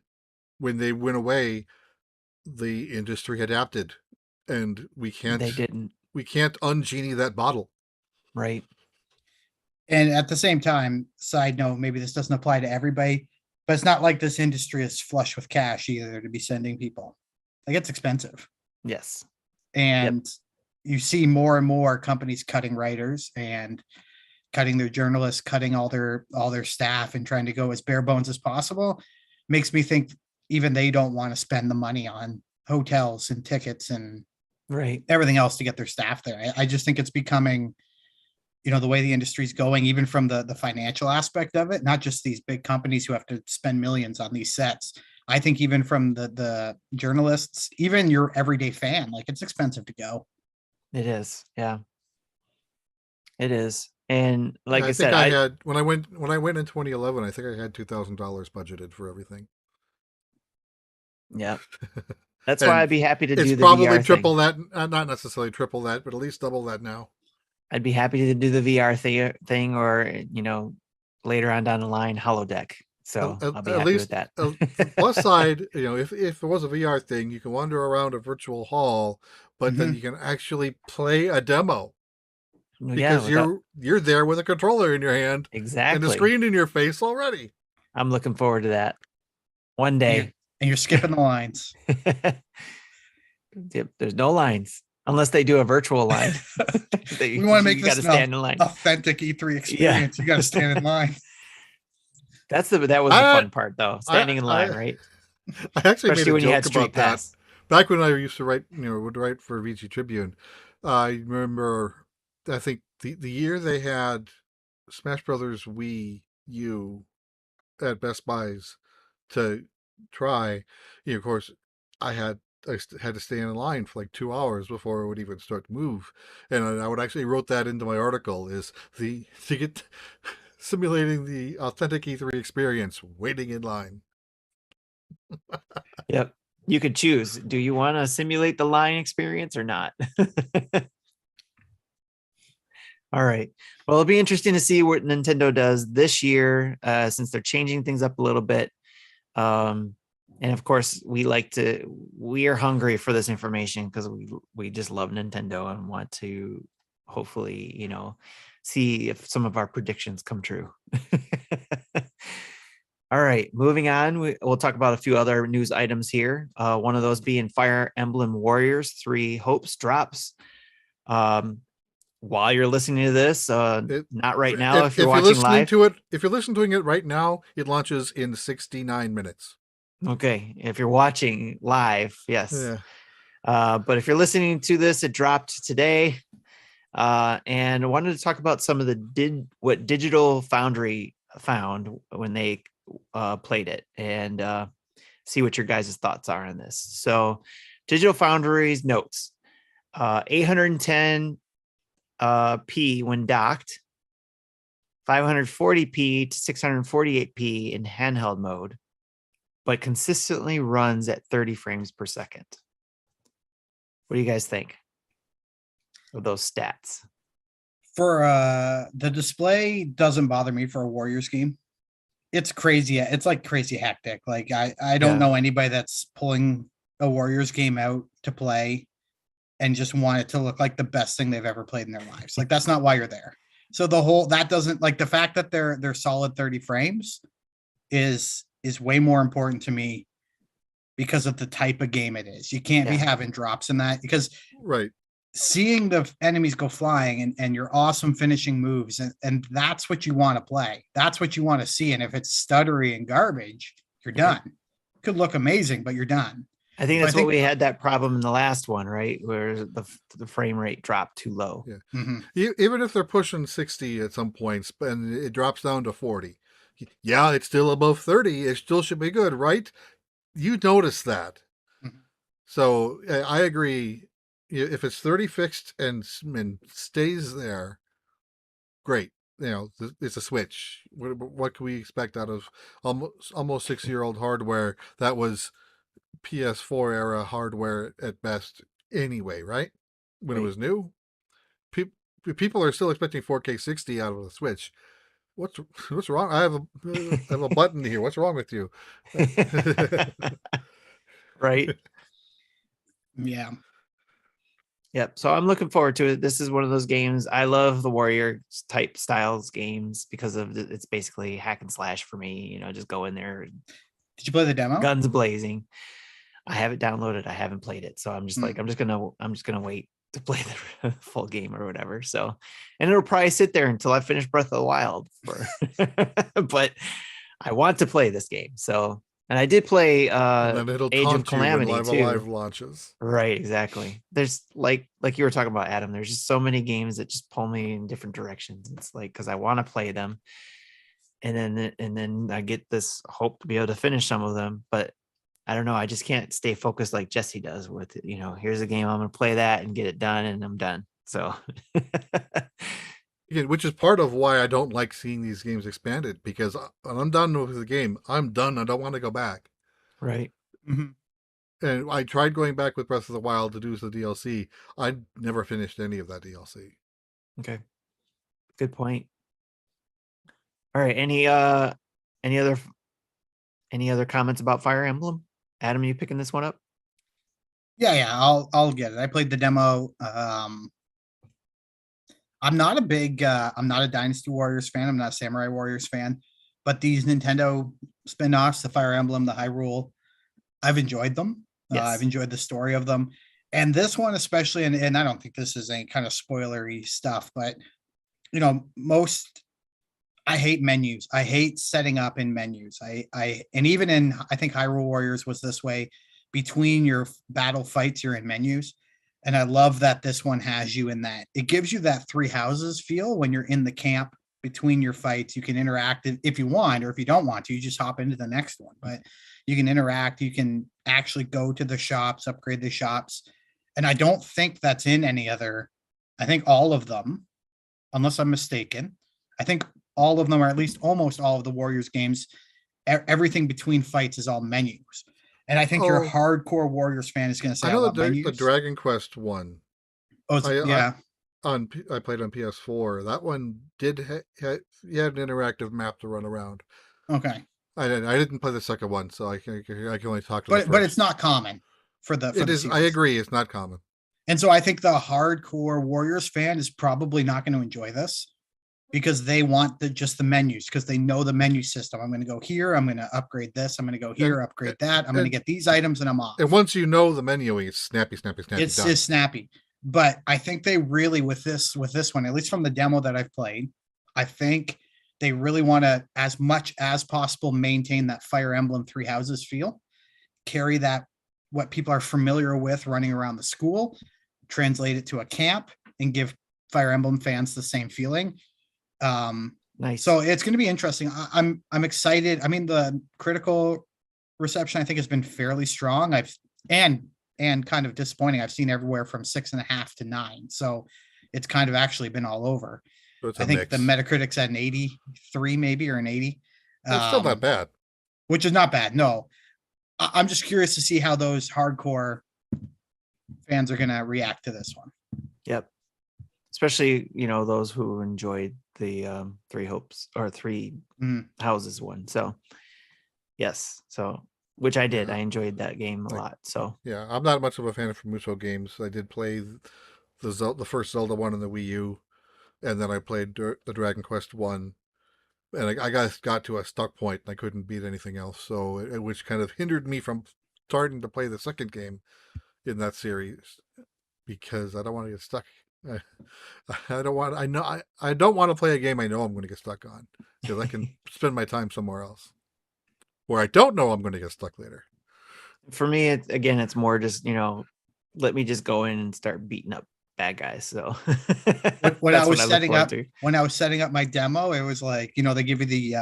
when they went away, the industry adapted. And we can't ungenie that bottle. Right. And at the same time, side note, maybe this doesn't apply to everybody, but it's not like this industry is flush with cash either to be sending people. Like, it's expensive. Yes. And you see more and more companies cutting writers and cutting their journalists, cutting all their staff and trying to go as bare bones as possible. Makes me think even they don't want to spend the money on hotels and tickets and everything else to get their staff there. I just think it's becoming, the way the industry's going, even from the financial aspect of it, not just these big companies who have to spend millions on these sets. I think even from the journalists, even your everyday fan, like, it's expensive to go. It is. Yeah. It is. And like I said, I had when I went in 2011, I think I had $2,000 budgeted for everything. Yeah. That's why I'd be happy to do the VR It's probably triple that, not necessarily triple that, but at least double that now. I'd be happy to do the VR thing or, later on down the line, holodeck. So I'll be happy with that. Plus side, if there was a VR thing, you can wander around a virtual hall, but then you can actually play a demo. Because you're there with a controller in your hand. Exactly. And a screen in your face already. I'm looking forward to that. One day. And you're skipping the lines. Yep, there's no lines. Unless they do a virtual line. We want to make this stand in line. Authentic E3 experience. You got to stand in line. That was the fun part, though. Standing in line, right? I actually especially made a joke about that. Back when I used to write, would write for VG Tribune, I remember, I think the year they had Smash Brothers Wii U at Best Buys to try, of course, I had to stay in line for like 2 hours before it would even start to move. And I would actually wrote that into my article is to get simulating the authentic E3 experience, waiting in line. Yep. You could choose. Do you want to simulate the line experience or not? All right. Well, it'll be interesting to see what Nintendo does this year, since they're changing things up a little bit. And of course, we are hungry for this information because we just love Nintendo and want to hopefully, see if some of our predictions come true. All right, moving on. We'll talk about a few other news items here. One of those being Fire Emblem Warriors 3 Hopes drops. while you're listening to this, not right now. If you're you're watching listening live, to it, if you're listening to it right now, it launches in 69 minutes. okay. If you're watching live, yes. Yeah. But if you're listening to this, it dropped today. And I wanted to talk about some of what Digital Foundry found when they played it, and see what your guys' thoughts are on this. So Digital Foundry's notes, 810 p when docked, 540p to 648p in handheld mode, but consistently runs at 30 frames per second. What do you guys think of those stats? For the display doesn't bother me for a Warriors game. It's crazy. It's like crazy hectic. Like I don't know anybody that's pulling a Warriors game out to play and just want it to look like the best thing they've ever played in their lives. Like that's not why you're there. So that doesn't, like, the fact that they're solid 30 frames is way more important to me because of the type of game it is. You can't be having drops in that, because seeing the enemies go flying and your awesome finishing moves, and that's what you want to play. That's what you want to see. And if it's stuttery and garbage, you're done. Could look amazing, but you're done. I think that's what we had that problem in the last one, right? Where the frame rate dropped too low. Yeah. Mm-hmm. Even if they're pushing 60 at some points and it drops down to 40. Yeah, it's still above 30. It still should be good, right? You notice that. Mm-hmm. So I agree. If it's 30 fixed and stays there, great. It's a Switch. What can we expect out of almost 6-year-old hardware that was PS4 era hardware at best anyway, right? When it was new, people are still expecting 4K 60 out of the Switch. What's wrong? I have a button here. What's wrong with you? Right. Yeah. Yep. So I'm looking forward to it. This is one of those games. I love the Warrior type styles games because of it's basically hack and slash for me. Just go in there. Did you play the demo? Guns blazing. I have it downloaded. I haven't played it, so I'm just like, I'm just gonna wait to play the full game or whatever. So, and it'll probably sit there until I finish Breath of the Wild. But I want to play this game. So, and I did play Age of Calamity too. Live launches. Right, exactly. There's like you were talking about, Adam. There's just so many games that just pull me in different directions. It's like because I want to play them, and then I get this hope to be able to finish some of them, but I don't know. I just can't stay focused like Jesse does with, here's a game. I'm going to play that and get it done, and I'm done. So, which is part of why I don't like seeing these games expanded, because when I'm done with the game, I'm done. I don't want to go back. Right. Mm-hmm. And I tried going back with Breath of the Wild to do the DLC. I never finished any of that DLC. Okay. Good point. All right. Any other comments about Fire Emblem? Adam, are you picking this one up? Yeah, I'll get it. I played the demo. I'm not a Dynasty Warriors fan. I'm not a Samurai Warriors fan, but these Nintendo spin-offs, the Fire Emblem, the Hyrule, I've enjoyed them. Yes. I've enjoyed the story of them. And this one especially, and I don't think this is any kind of spoilery stuff, but I hate menus. I hate setting up in menus. And even in, I think Hyrule Warriors was this way. Between your battle fights, you're in menus. And I love that this one has you in that. It gives you that Three Houses feel when you're in the camp between your fights. You can interact if you want, or if you don't want to, you just hop into the next one. But you can interact. You can actually go to the shops, upgrade the shops. And I don't think that's in any other. I think all of them, unless I'm mistaken, I think all of them, or at least almost all of the Warriors games, everything between fights is all menus. And I think your hardcore Warriors fan is going to say, I know the Dragon Quest one. Oh, yeah. I played on PS4. That one did you had an interactive map to run around. Okay. I didn't play the second one, so I can only talk to the first. But it's not common for the. It is. Series. I agree. It's not common. And so I think the hardcore Warriors fan is probably not going to enjoy this, because they want just the menus, because they know the menu system. I'm going to go here. I'm going to upgrade this. I'm going to go here, upgrade that. I'm going to get these items, and I'm off. And once you know the menuing, it's snappy. It's snappy. but I think they really with this one, at least from the demo that I've played, I think they really want to, as much as possible, maintain that Fire Emblem Three Houses feel, carry that what people are familiar with running around the school, translate it to a camp, and give Fire Emblem fans the same feeling. Nice. So it's going to be interesting. I'm excited. I mean, the critical reception I think has been fairly strong. And kind of disappointing. I've seen everywhere from 6.5 to 9. So it's kind of actually been all over. So it's I a think mix. the Metacritic's at an 83 maybe, or an 80. That's still not bad. Which is not bad. No, I'm just curious to see how those hardcore fans are going to react to this one. Yep. Especially, those who enjoyed the Three Houses one. So yes. So, which I did. I enjoyed that game a lot. So yeah, I'm not much of a fan of Famuso games. I did play the first Zelda one on the Wii U, and then I played the Dragon Quest one, and I got to a stuck point and I couldn't beat anything else. So which kind of hindered me from starting to play the second game in that series, because I don't want to get stuck. I don't want to play a game I know I'm going to get stuck on, because I can spend my time somewhere else where I don't know I'm going to get stuck later. for me, it's more just, let me just go in and start beating up bad guys. So when I was setting up my demo, it was like, they give you the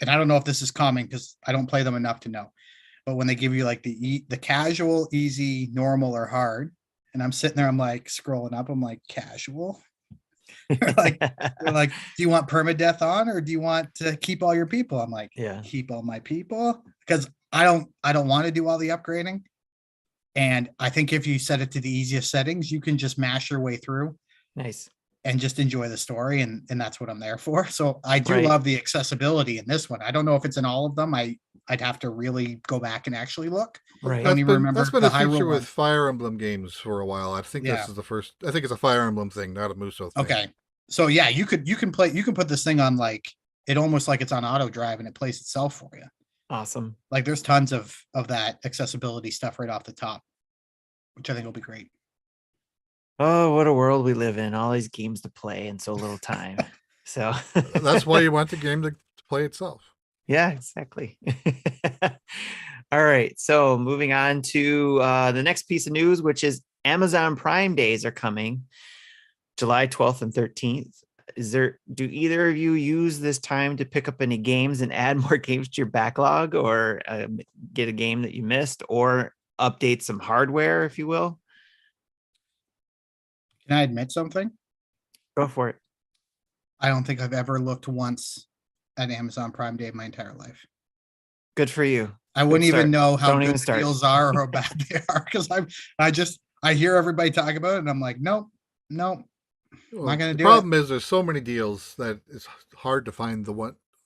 and I don't know if this is common because I don't play them enough to know, but when they give you like the casual, easy, normal, or hard, and I'm sitting there, I'm like scrolling up, I'm like, casual. they're like, do you want permadeath on, or do you want to keep all your people? I'm like, yeah, keep all my people, because I don't want to do all the upgrading. And I think if you set it to the easiest settings, you can just mash your way through. Nice. And just enjoy the story, and that's what I'm there for. So I do Right. love the accessibility in this one. I don't know if it's in all of them. I'd have to really go back and actually look. Right. I don't even remember. That's been the a feature Hyrule with one. Fire Emblem games for a while. I think this is the first. I think it's a Fire Emblem thing, not a Muso thing. Okay. So yeah, you can put this thing on, like, it almost like it's on auto drive and it plays itself for you. Awesome. Like there's tons of that accessibility stuff right off the top, which I think will be great. Oh, what a world we live in. All these games to play in so little time. So that's why you want the game to play itself. Yeah, exactly. All right. So moving on to the next piece of news, which is Amazon Prime Days are coming July 12th and 13th. Do either of you use this time to pick up any games and add more games to your backlog, or get a game that you missed, or update some hardware, if you will? Can I admit something? Go for it. I don't think I've ever looked once at Amazon Prime Day in my entire life. Good for you. I wouldn't even know how Don't good even the start. deals are or how bad they are, because I hear everybody talk about it and I'm like, nope. Well, Not gonna the do problem is there's so many deals that it's hard to find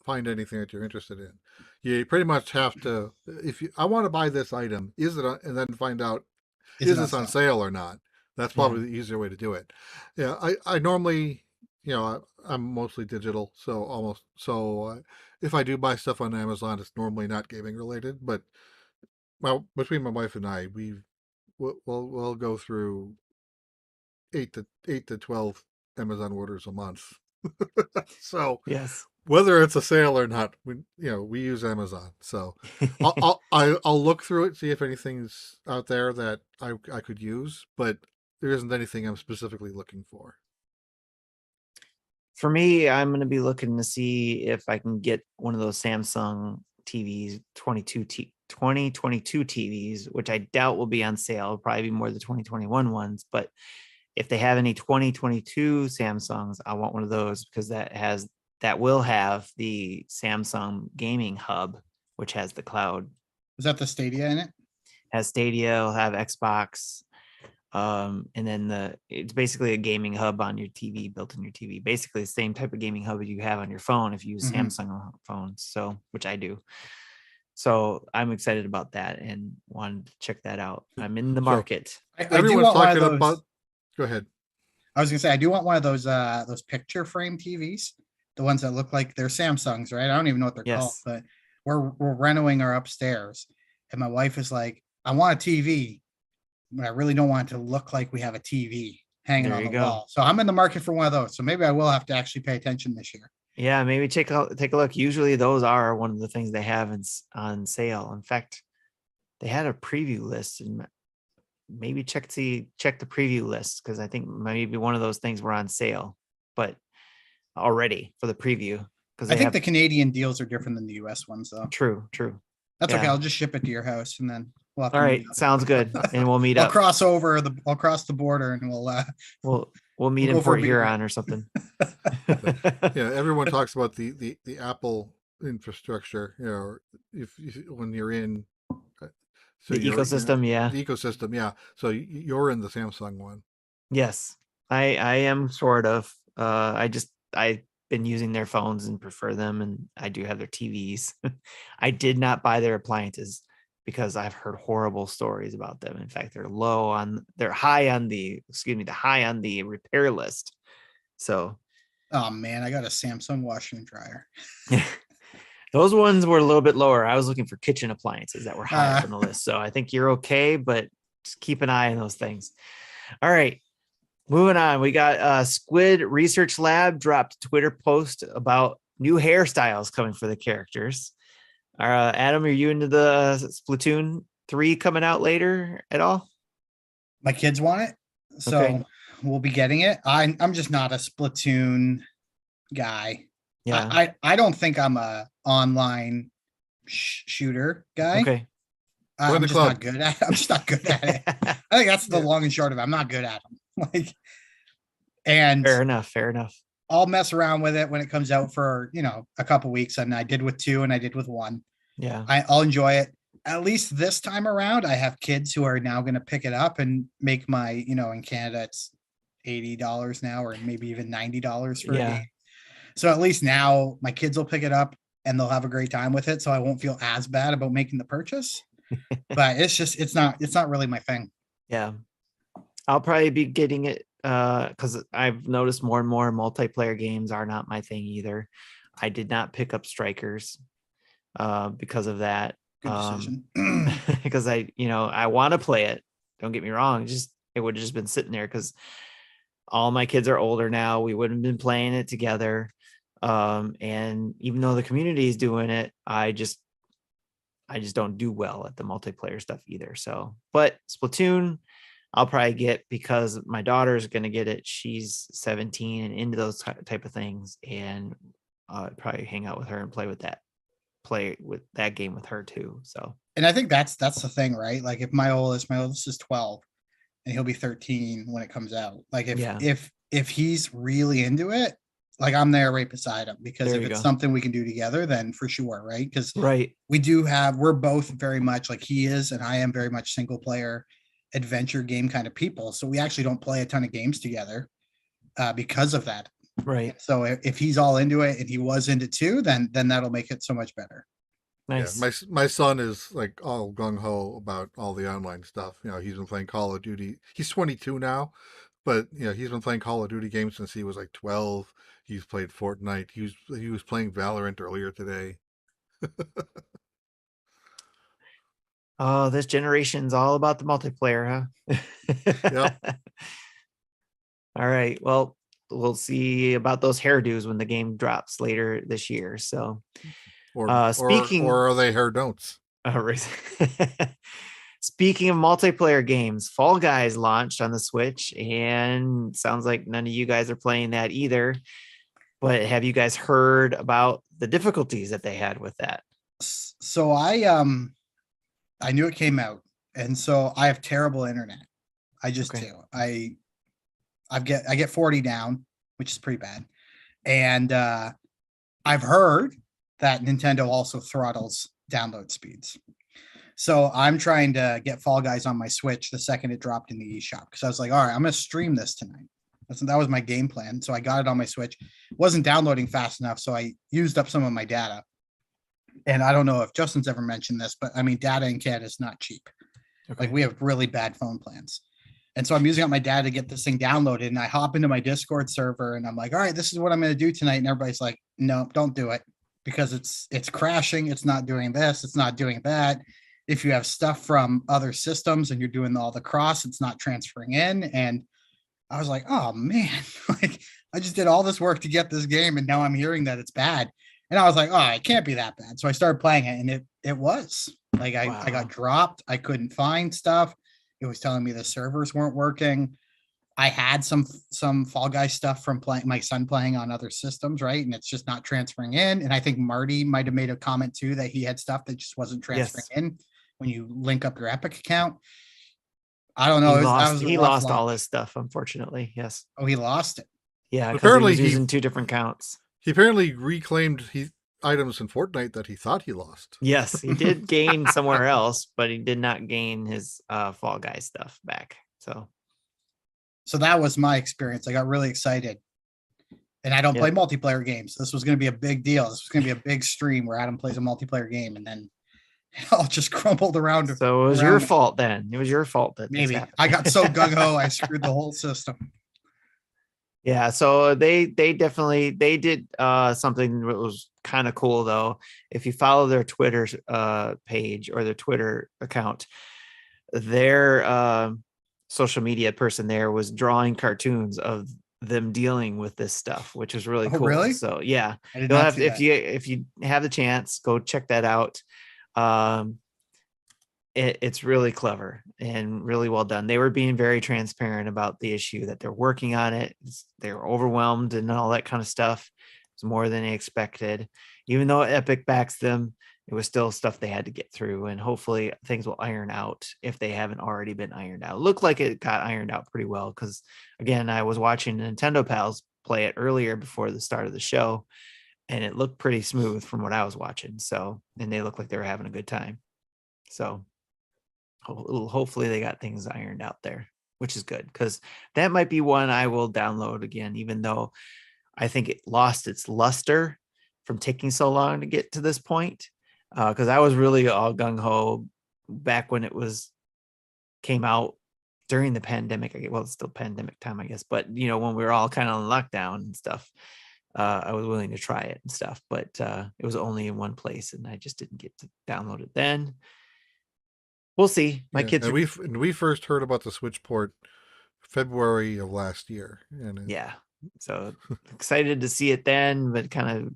anything that you're interested in. You pretty much have to, I want to buy this item, and then find out, is this on sale or not? That's probably the easier way to do it. Yeah, I normally, I'm mostly digital, so if I do buy stuff on Amazon, it's normally not gaming related. But between my wife and I, we'll go through 8 to 12 Amazon orders a month. So yes, whether it's a sale or not, we use Amazon. So I'll look through it, see if anything's out there that I could use, but there isn't anything I'm specifically looking for. For me, I'm going to be looking to see if I can get one of those Samsung TVs, 2022 TVs, which I doubt will be on sale. It'll probably be more the 2021 ones. But if they have any 2022 Samsungs, I want one of those, because that will have the Samsung gaming hub, which has the cloud. Is that the Stadia in it? Has Stadia, it'll have Xbox. And then it's basically a gaming hub on your TV, built in your TV. Basically the same type of gaming hub you have on your phone if you use Samsung phones. So, which I do. So I'm excited about that and wanted to check that out. I'm in the market. Everyone's talking about. Go ahead. I was gonna say, I do want one of those picture frame TVs, the ones that look like they're Samsungs, right? I don't even know what they're called, but we're renovating our upstairs, and my wife is like, I want a TV, but I really don't want it to look like we have a TV. hanging There on you the go. wall. So I'm in the market for one of those. So maybe I will have to actually pay attention this year. Yeah, maybe take a look. Usually those are one of the things they have on sale. In fact, they had a preview list, and maybe check the preview list, because I think maybe one of those things were on sale, but already for the preview. Because I think the Canadian deals are different than the US ones, though. True. That's okay. Yeah. I'll just ship it to your house, and then we'll have to All meet right, up. sounds good, and we'll meet I'll up. cross the border, and We'll meet we'll in go for a Port beer. Huron or something. Yeah, everyone talks about the Apple infrastructure, if when you're in The ecosystem, yeah. the ecosystem, yeah. So you're in the Samsung one. Yes, I am sort of. I've been using their phones and prefer them, and I do have their TVs. I did not buy their appliances because I've heard horrible stories about them. In fact, they're high on the repair list. So, Oh man, I got a Samsung washer and dryer. those ones were a little bit lower. I was looking for kitchen appliances that were higher on the list. So I think you're okay, but just keep an eye on those things. All right. Moving on. We got Squid Research Lab dropped a Twitter post about new hairstyles coming for the characters. Adam, are you into the Splatoon 3 coming out later at all? My kids want it, so Okay. we'll be getting it. I'm just not a Splatoon guy. Yeah. I don't think I'm a online shooter guy. Okay. I'm just not good at it. I'm just not good at it. I think that's the long and short of it. I'm not good at them. And Fair enough. I'll mess around with it when it comes out for, a couple weeks. And I did with 2 and I did with 1. Yeah. I'll enjoy it. At least this time around, I have kids who are now going to pick it up and make my, in Canada, it's $80 now, or maybe even $90 for a game. So at least now my kids will pick it up and they'll have a great time with it. So I won't feel as bad about making the purchase, but it's not really my thing. Yeah. I'll probably be getting it because I've noticed more and more multiplayer games are not my thing either. I did not pick up Strikers because of that. Good decision. Because I want to play it. Don't get me wrong. It would have just been sitting there because all my kids are older now. We wouldn't have been playing it together. And even though the community is doing it, I just don't do well at the multiplayer stuff either. So, but Splatoon, I'll probably get because my daughter's going to get it. She's 17 and into those type of things. And I'll probably hang out with her and play with that game with her too. So, and I think that's the thing, right? Like if my oldest is 12 and he'll be 13 when it comes out. Like if he's really into it, like I'm there right beside him, because if it's something we can do together, then for sure. Right. Because we're both very much like he is, and I am very much single player adventure game kind of people. So we actually don't play a ton of games together because of that. Right. So if he's all into it and he was into 2, then that'll make it so much better. Nice. Yeah, my son is like all gung-ho about all the online stuff. He's been playing Call of Duty. He's 22 now, but he's been playing Call of Duty games since he was like 12. He's played Fortnite. He was playing Valorant earlier today. Oh, this generation's all about the multiplayer, huh? Yep. All right. Well, we'll see about those hairdos when the game drops later this year. So, or are they hair don'ts? Speaking of multiplayer games, Fall Guys launched on the Switch, and sounds like none of you guys are playing that either. But have you guys heard about the difficulties that they had with that? So I knew it came out, and so I have terrible internet. I just do. I get 40 down, which is pretty bad. And I've heard that Nintendo also throttles download speeds. So I'm trying to get Fall Guys on my Switch the second it dropped in the eShop, because I was like, all right, I'm going to stream this tonight. That was my game plan. So I got it on my Switch. It wasn't downloading fast enough, so I used up some of my data. And I don't know if Justin's ever mentioned this, but I mean, data in Canada is not cheap. Okay. Like we have really bad phone plans. And so I'm using up my data to get this thing downloaded, and I hop into my Discord server and I'm like, all right, this is what I'm going to do tonight. And everybody's like, no, don't do it, because it's crashing. It's not doing this. It's not doing that. If you have stuff from other systems and you're doing all the cross, it's not transferring in. And I was like, oh man, like I just did all this work to get this game, and now I'm hearing that it's bad. And I was like, oh, it can't be that bad. So I started playing it, and it was like I Wow. got dropped. I couldn't find stuff. It was telling me the servers weren't working. I had some Fall Guys stuff from playing my son playing on other systems, right? And it's just not transferring in. And I think Marty might have made a comment too that he had stuff that just wasn't transferring Yes. in when you link up your Epic account. I don't know. He That lost. was a He rough lost all launch. his stuff, unfortunately. Yes. Oh, he lost it. Yeah, because he Apparently was he- using 2 different counts. He apparently reclaimed items in Fortnite that he thought he lost. Yes, he did gain somewhere else, but he did not gain his Fall Guy stuff back. So that was my experience. I got really excited. And I don't play multiplayer games. This was going to be a big deal. This was going to be a big stream where Adam plays a multiplayer game, and then it all just crumbled around. So it was your fault then. It was your fault that this Maybe happened. I got so gung ho, I screwed the whole system. Yeah, so they definitely did something that was kind of cool though. If you follow their Twitter page or their Twitter account, their social media person there was drawing cartoons of them dealing with this stuff, which was really Oh, cool. really? So yeah, I did you'll not have see that. if you have the chance, go check that out. It's really clever and really well done. They were being very transparent about the issue that they're working on it. They were overwhelmed and all that kind of stuff. It's more than they expected. Even though Epic backs them, it was still stuff they had to get through, and hopefully things will iron out if they haven't already been ironed out. Looked like it got ironed out pretty well because, again, I was watching Nintendo Pals play it earlier before the start of the show, and it looked pretty smooth from what I was watching. So, and they looked like they were having a good time. So hopefully they got things ironed out there, which is good because that might be one I will download again, even though I think it lost its luster from taking so long to get to this point. Because I was really all gung-ho back when it came out during the pandemic. Well, it's still pandemic time, I guess, but when we were all kind of in lockdown and stuff, I was willing to try it and stuff, but it was only in one place and I just didn't get to download it then. We'll see. My kids and we first heard about the Switch port February of last year. And yeah. So excited to see it then, but kind of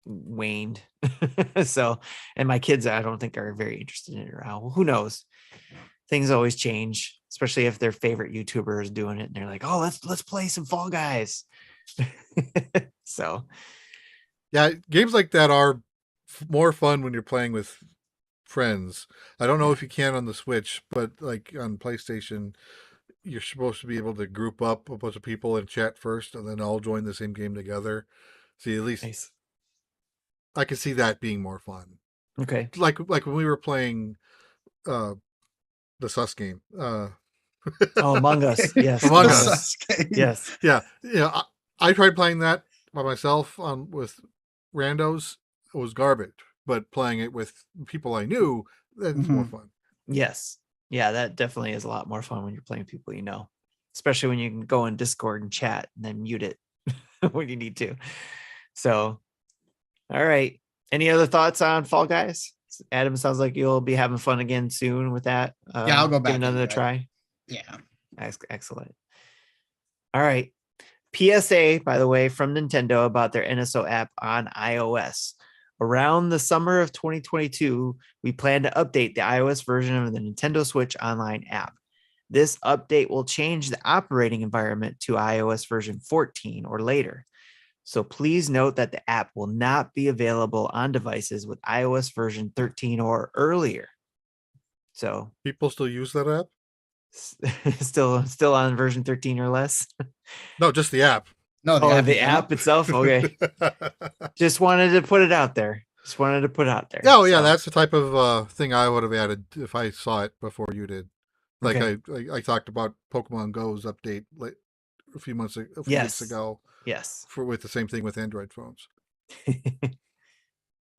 waned. So, and my kids, I don't think are very interested in it around. Well, who knows? Things always change, especially if their favorite YouTuber is doing it and they're like, oh, let's play some Fall Guys. So yeah, games like that are more fun when you're playing with friends. I don't know if you can on the Switch, but like on PlayStation, you're supposed to be able to group up a bunch of people and chat first and then all join the same game together. See, at least nice. I can see that being more fun. Okay. Like when we were playing the Sus game. Among Us. Yes. Among The Us. Sus game. Yes. Yeah. I tried playing that by myself with randos. It was garbage. But playing it with people I knew, that's more fun. Yes. Yeah, that definitely is a lot more fun when you're playing people you know, especially when you can go in Discord and chat and then mute it when you need to. So, all right. Any other thoughts on Fall Guys? Adam, sounds like you'll be having fun again soon with that. Yeah, I'll go back give another into it. try. Yeah. Excellent. All right. PSA, by the way, from Nintendo about their NSO app on iOS. Around the summer of 2022, we plan to update the iOS version of the Nintendo Switch Online app. This update will change the operating environment to iOS version 14 or later. So please note that the app will not be available on devices with iOS version 13 or earlier. So people still use that app? Still on version 13 or less? No, just the app. No, the app itself. Okay. Just wanted to put it out there. Oh yeah, that's the type of thing I would have added if I saw it before you did. Like okay. I talked about Pokemon Go's update a few weeks ago. Yes. With the same thing with Android phones.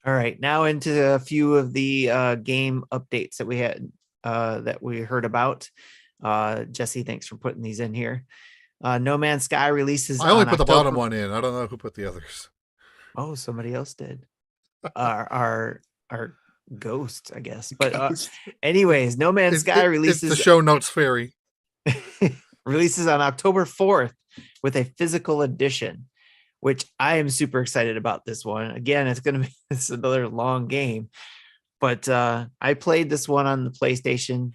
All right, now into a few of the game updates that we had that we heard about. Jesse, thanks for putting these in here. No Man's Sky releases. I only put the bottom one in. I don't know who put the others. Oh, somebody else did. our ghost, I guess. But anyways, No Man's Sky releases. It's the show notes fairy. releases on October 4th with a physical edition, which I am super excited about this one. Again, it's going to be it's another long game, but I played this one on the PlayStation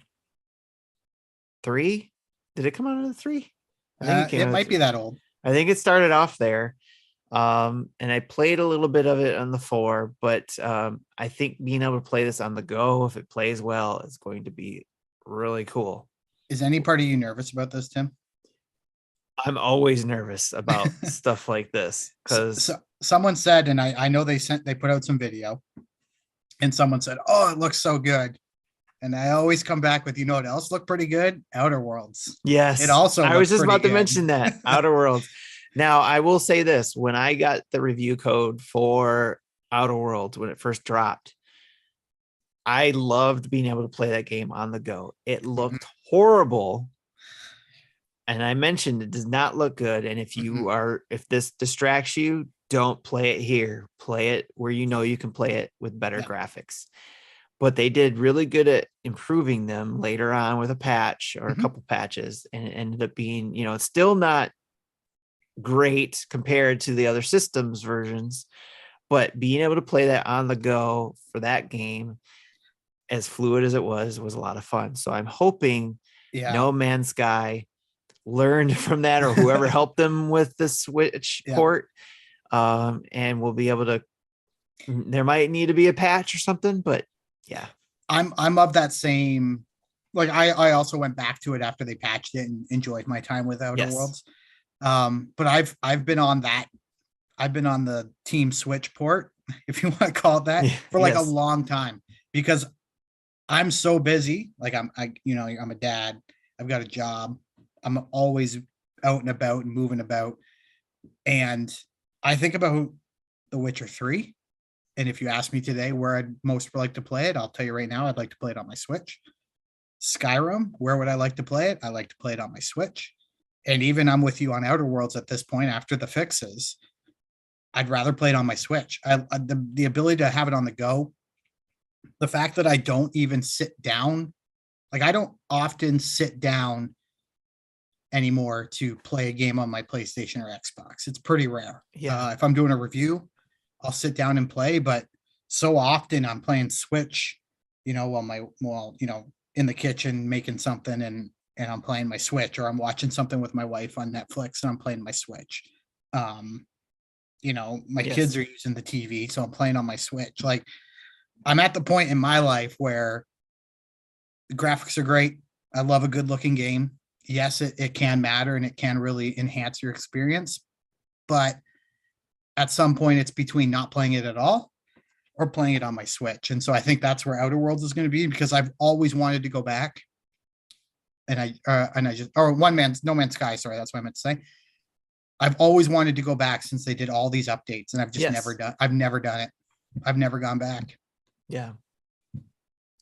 3. Did it come out on the 3? I think It might be that old. I think it started off there. And I played a little bit of it on the 4, but I think being able to play this on the go, if it plays well, is going to be really cool. Is any part of you nervous about this, Tim? I'm always nervous about stuff like this because so someone said, and I know they put out some video, and someone said, "Oh, it looks so good." And I always come back with, you know what else looked pretty good? Outer Worlds. Yes. It also I was just about good. to mention that. Outer Worlds. Now, I will say this. When I got the review code for Outer Worlds, when it first dropped, I loved being able to play that game on the go. It looked horrible. And I mentioned it does not look good. And if you if this distracts you, don't play it here. Play it where you know you can play it with better graphics. But they did really good at improving them later on with a patch or a couple patches. And it ended up being, you know, it's still not great compared to the other systems versions, but being able to play that on the go for that game, as fluid as it was a lot of fun. So I'm hoping No Man's Sky learned from that, or whoever helped them with the Switch port, and we'll be able to. There might need to be a patch or something, but yeah, I'm of that same. Like I also went back to it after they patched it and enjoyed my time with Outer Worlds. But I've been on that. I've been on the Team Switch port, if you want to call it that, for like a long time, because I'm so busy. Like I'm a dad. I've got a job. I'm always out and about and moving about. And I think about The Witcher 3. And if you ask me today where I'd most like to play it, I'll tell you right now, I'd like to play it on my Switch. Skyrim, where would I like to play it? I like to play it on my Switch. And even I'm with you on Outer Worlds at this point after the fixes. I'd rather play it on my Switch. The ability to have it on the go, the fact that I don't even sit down, like I don't often sit down anymore to play a game on my PlayStation or Xbox. It's pretty rare. If I'm doing a review, I'll sit down and play, but so often I'm playing Switch, you know, while in the kitchen making something and I'm playing my Switch, or I'm watching something with my wife on Netflix and I'm playing my Switch. My kids are using the TV, so I'm playing on my Switch. Like I'm at the point in my life where the graphics are great. I love a good looking game. Yes, it can matter and it can really enhance your experience, but at some point it's between not playing it at all or playing it on my Switch. And so I think that's where Outer Worlds is going to be, because I've always wanted to go back. And No Man's Sky. Sorry, that's what I meant to say. I've always wanted to go back since they did all these updates, and I've just never done it. I've never gone back. Yeah.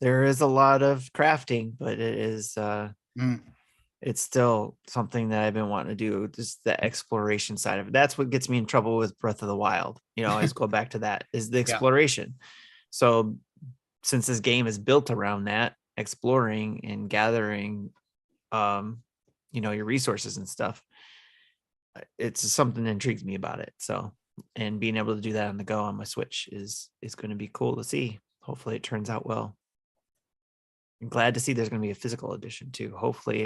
There is a lot of crafting, but it is, it's still something that I've been wanting to do. Just the exploration side of it. That's what gets me in trouble with Breath of the Wild. You know, I always go back to that, is the exploration. So since this game is built around that, exploring and gathering, your resources and stuff, it's something that intrigues me about it. So, and being able to do that on the go on my Switch is going to be cool to see. Hopefully it turns out well. I'm glad to see there's going to be a physical edition too. Hopefully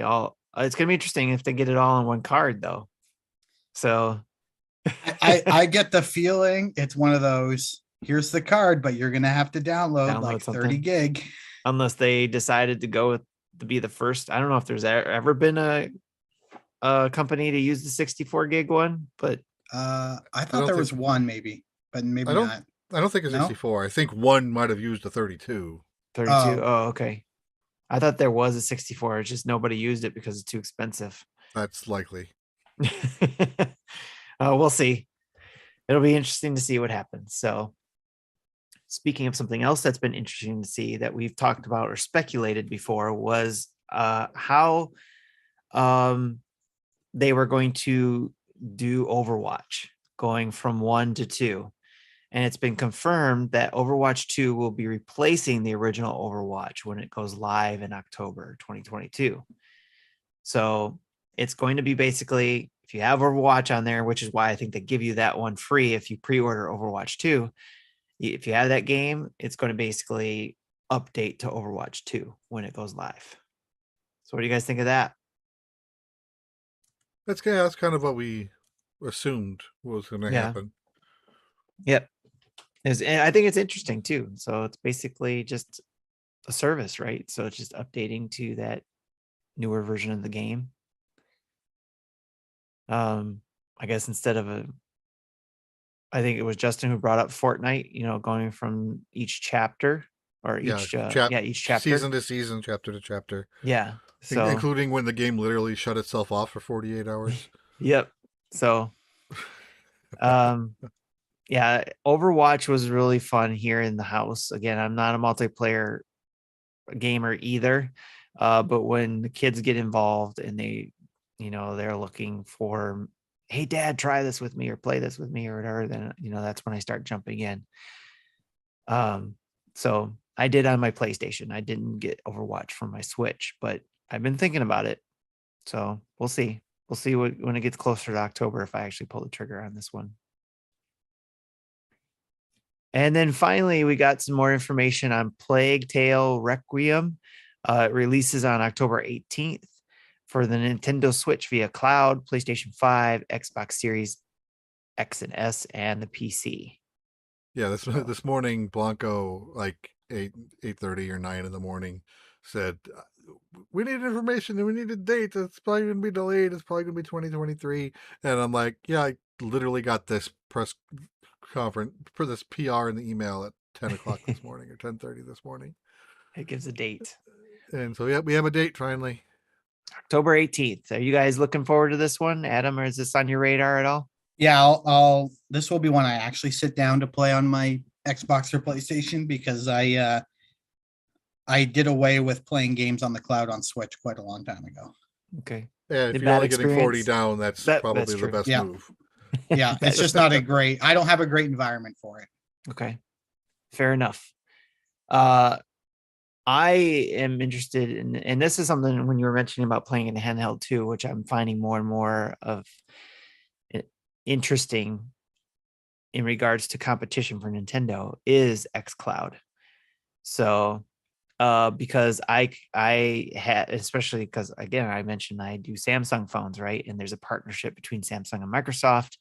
it's going to be interesting if they get it all on one card though. So I get the feeling it's one of those, here's the card, but you're going to have to download like 30 gig. Unless they decided to go to be the first. I don't know if there's ever been a company to use the 64 gig one, but I thought there was one maybe, but maybe not. I don't think it's 64. I think one might have used a 32. 32. Oh, okay. I thought there was a 64. It's just nobody used it because it's too expensive. That's likely. We'll see. It'll be interesting to see what happens. So, speaking of something else that's been interesting to see that we've talked about or speculated before was how they were going to do Overwatch, going from 1 to 2. And it's been confirmed that Overwatch 2 will be replacing the original Overwatch when it goes live in October 2022. So it's going to be basically, if you have Overwatch on there, which is why I think they give you that one free if you pre-order Overwatch 2. If you have that game, it's going to basically update to Overwatch 2 when it goes live. So what do you guys think of that? That's kind of what we assumed was going to happen. Yep. And I think it's interesting too. So it's basically just a service, right? So it's just updating to that newer version of the game. I guess instead of I think it was Justin who brought up Fortnite, going from each chapter or each chapter, season to season, chapter to chapter. Yeah. So including when the game literally shut itself off for 48 hours. Yep. So yeah, Overwatch was really fun here in the house. Again, I'm not a multiplayer gamer either. But when the kids get involved and they're looking for, hey, Dad, try this with me or play this with me or whatever, then, that's when I start jumping in. So I did on my PlayStation. I didn't get Overwatch for my Switch, but I've been thinking about it. So we'll see. We'll see when it gets closer to October if I actually pull the trigger on this one. And then finally, we got some more information on Plague Tale Requiem. It releases on October 18th for the Nintendo Switch via cloud, PlayStation 5, Xbox Series X and S, and the PC. Yeah, this morning, Blanco, like 8:30 or 9 in the morning, said, we need information and we need a date. It's probably going to be delayed. It's probably going to be 2023. And I'm like, yeah, I literally got this press conference for this PR in the email at 10 o'clock this morning or 10:30 this morning. It gives a date. And so, yeah, we have a date finally. October 18th. Are you guys looking forward to this one, Adam, or is this on your radar at all? Yeah, this will be one I actually sit down to play on my Xbox or PlayStation, because I did away with playing games on the cloud on Switch quite a long time ago. Okay. Yeah, if you're only getting 40 down, that's probably the best move. Yeah, it's just not I don't have a great environment for it. Okay. Fair enough. I am interested in, and this is something when you were mentioning about playing in handheld too, which I'm finding more and more of interesting in regards to competition for Nintendo, is xCloud. So, because I had, especially because again, I mentioned I do Samsung phones, right? And there's a partnership between Samsung and Microsoft.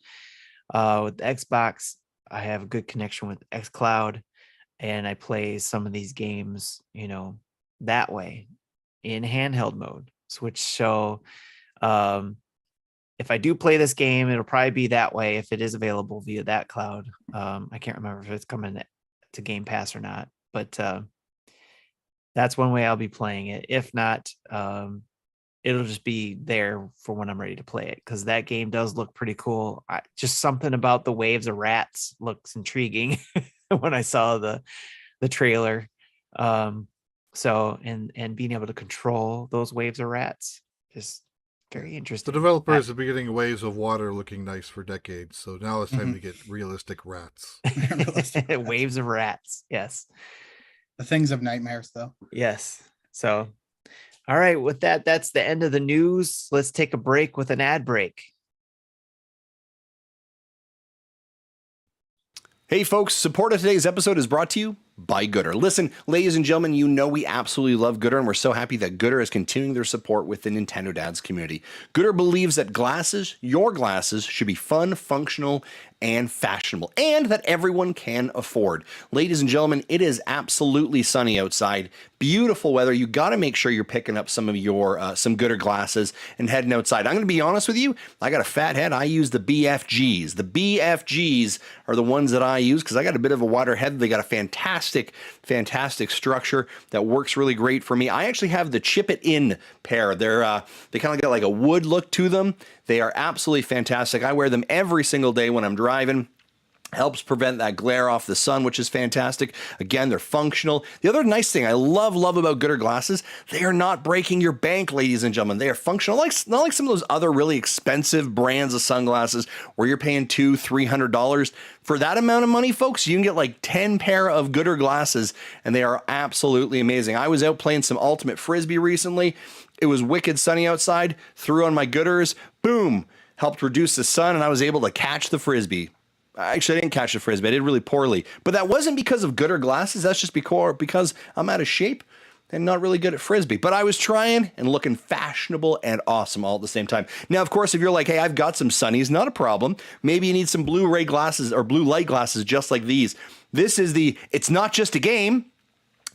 With the Xbox, I have a good connection with xCloud. And I play some of these games, that way in handheld mode. So if I do play this game, it'll probably be that way if it is available via that cloud. I can't remember if it's coming to Game Pass or not, but that's one way I'll be playing it. If not, it'll just be there for when I'm ready to play it, because that game does look pretty cool. Just something about the waves of rats looks intriguing when I saw the trailer. So and being able to control those waves of rats, just very interesting. The developers have been getting waves of water looking nice for decades, so now it's time to get realistic rats. Waves of rats, yes. The things of nightmares, though. Yes. So, all right, with that, that's the end of the news. Let's take a break with an ad break. Hey folks, support of today's episode is brought to you by Gooder. Listen, ladies and gentlemen, we absolutely love Gooder, and we're so happy that Gooder is continuing their support with the Nintendo Dads community. Gooder believes that your glasses, should be fun, functional, and fashionable, and that everyone can afford. Ladies and gentlemen, it is absolutely sunny outside. Beautiful weather. You got to make sure you're picking up some of your some Gooder glasses and heading outside. I'm going to be honest with you. I got a fat head. I use the BFGs. The BFGs are the ones that I use because I got a bit of a wider head. They got a fantastic structure that works really great for me. I actually have the Chip It In pair. They kind of got like a wood look to them. They are absolutely fantastic. I wear them every single day when I'm driving. Helps prevent that glare off the sun, which is fantastic. Again, they're functional. The other nice thing I love about Gooder glasses, they are not breaking your bank, ladies and gentlemen. They are functional, not like some of those other really expensive brands of sunglasses where you're paying $200-$300. For that amount of money, folks, you can get like 10 pair of Gooder glasses, and they are absolutely amazing. I was out playing some Ultimate Frisbee recently. It was wicked sunny outside. Threw on my Gooders, boom, helped reduce the sun, and I was able to catch the Frisbee. Actually, I didn't catch the Frisbee. I did really poorly. But that wasn't because of Gooder glasses. That's just because I'm out of shape and not really good at Frisbee. But I was trying and looking fashionable and awesome all at the same time. Now, of course, if you're like, hey, I've got some sunnies, not a problem. Maybe you need some Blu-ray glasses or blue light glasses just like these. This is it's not just a game.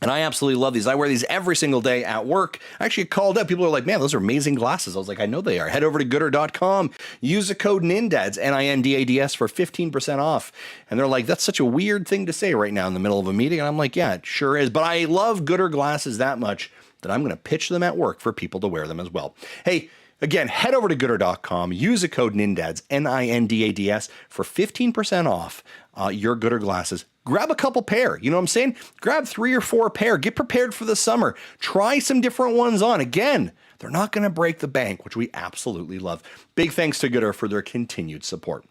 And I absolutely love these. I wear these every single day at work. I actually called up. People are like, man, those are amazing glasses. I was like, I know they are. Head over to gooder.com. Use the code NINDADS, NINDADS, for 15% off. And they're like, that's such a weird thing to say right now in the middle of a meeting. And I'm like, yeah, it sure is. But I love Gooder glasses that much that I'm going to pitch them at work for people to wear them as well. Hey, again, head over to gooder.com. Use the code NINDADS, NINDADS, for 15% off your Gooder glasses. Grab a couple pair. You know what I'm saying? Grab 3 or 4 pair. Get prepared for the summer. Try some different ones on. Again, they're not going to break the bank, which we absolutely love. Big thanks to Gooder for their continued support.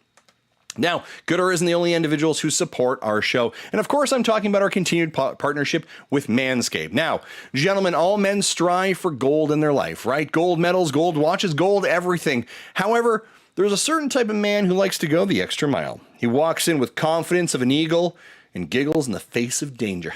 Now, Gooder isn't the only individuals who support our show. And of course, I'm talking about our continued partnership with Manscaped. Now, gentlemen, all men strive for gold in their life, right? Gold medals, gold watches, gold everything. However, there's a certain type of man who likes to go the extra mile. He walks in with confidence of an eagle and giggles in the face of danger.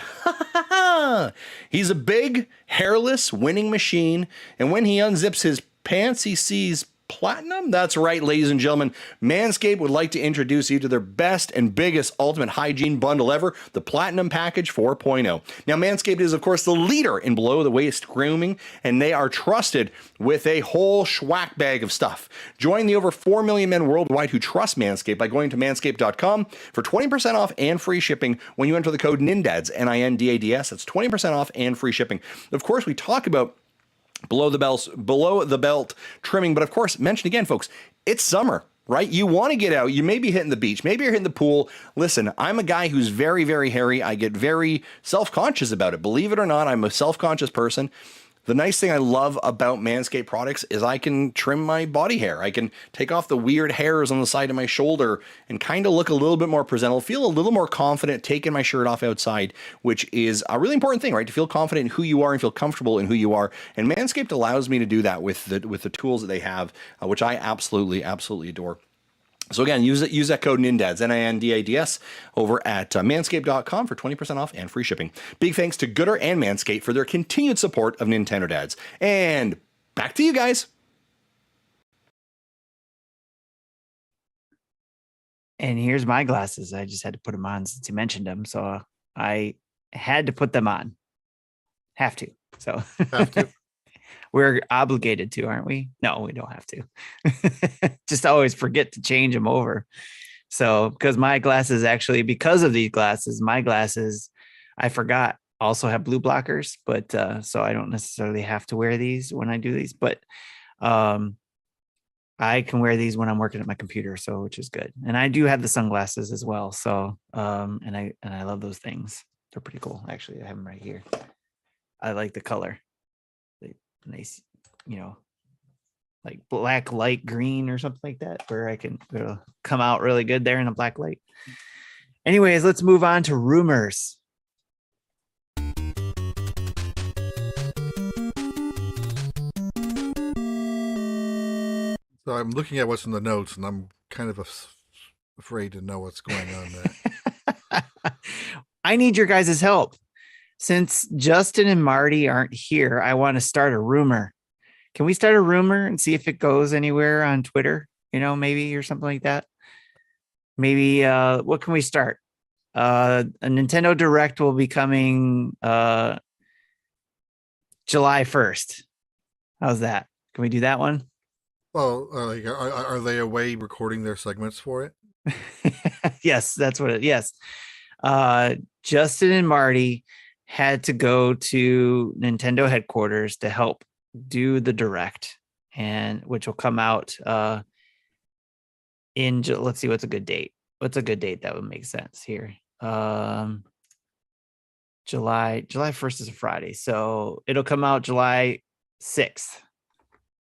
He's a big, hairless, winning machine, and when he unzips his pants, he sees platinum. That's right, ladies and gentlemen. Manscaped would like to introduce you to their best and biggest ultimate hygiene bundle ever, the Platinum Package 4.0. Now, Manscaped is, of course, the leader in below-the-waist grooming, and they are trusted with a whole schwack bag of stuff. Join the over 4 million men worldwide who trust Manscaped by going to manscaped.com for 20% off and free shipping when you enter the code NINDADS, NINDADS. That's 20% off and free shipping. Of course, we talk about below the belt trimming, but of course, mention again, folks, it's summer, right? You want to get out. You may be hitting the beach, maybe you're hitting the pool. Listen, I'm a guy who's very, very hairy. I get very self-conscious about it. Believe it or not, I'm a self-conscious person. The nice thing I love about Manscaped products is I can trim my body hair. I can take off the weird hairs on the side of my shoulder and kind of look a little bit more presentable, feel a little more confident taking my shirt off outside, which is a really important thing, right? To feel confident in who you are and feel comfortable in who you are. And Manscaped allows me to do that with the tools that they have, which I absolutely adore. So again, use that code NINDADS, NINDADS, over at manscaped.com for 20% off and free shipping. Big thanks to Gooder and Manscaped for their continued support of Nintendo Dads. And back to you guys. And here's my glasses. I just had to put them on since you mentioned them. So I had to put them on. Have to. So Have to. We're obligated to, aren't we? No, we don't have to. Just always forget to change them over. So because my glasses actually, because of these glasses, my glasses, I forgot, also have blue blockers, but so I don't necessarily have to wear these when I do these, but I can wear these when I'm working at my computer, so which is good. And I do have the sunglasses as well. So and I love those things. They're pretty cool. Actually, I have them right here. I like the color. Nice, like black light green or something like that, where it'll come out really good there in a black light. Anyways, let's move on to rumors. So I'm looking at what's in the notes, and I'm kind of afraid to know what's going on there. I need your guys' help. Since Justin and Marty aren't here, I want to start a rumor. Can we start a rumor and see if it goes anywhere on Twitter, maybe, or something like that? Maybe, what can we start? A Nintendo Direct will be coming July 1st. How's that? Can we do that one? Well, are they away recording their segments for it? Yes, that's what yes. Justin and Marty had to go to Nintendo headquarters to help do the Direct, and which will come out let's see, what's a good date. what's a good date that would make sense here? July 1st is a Friday, so it'll come out July 6th,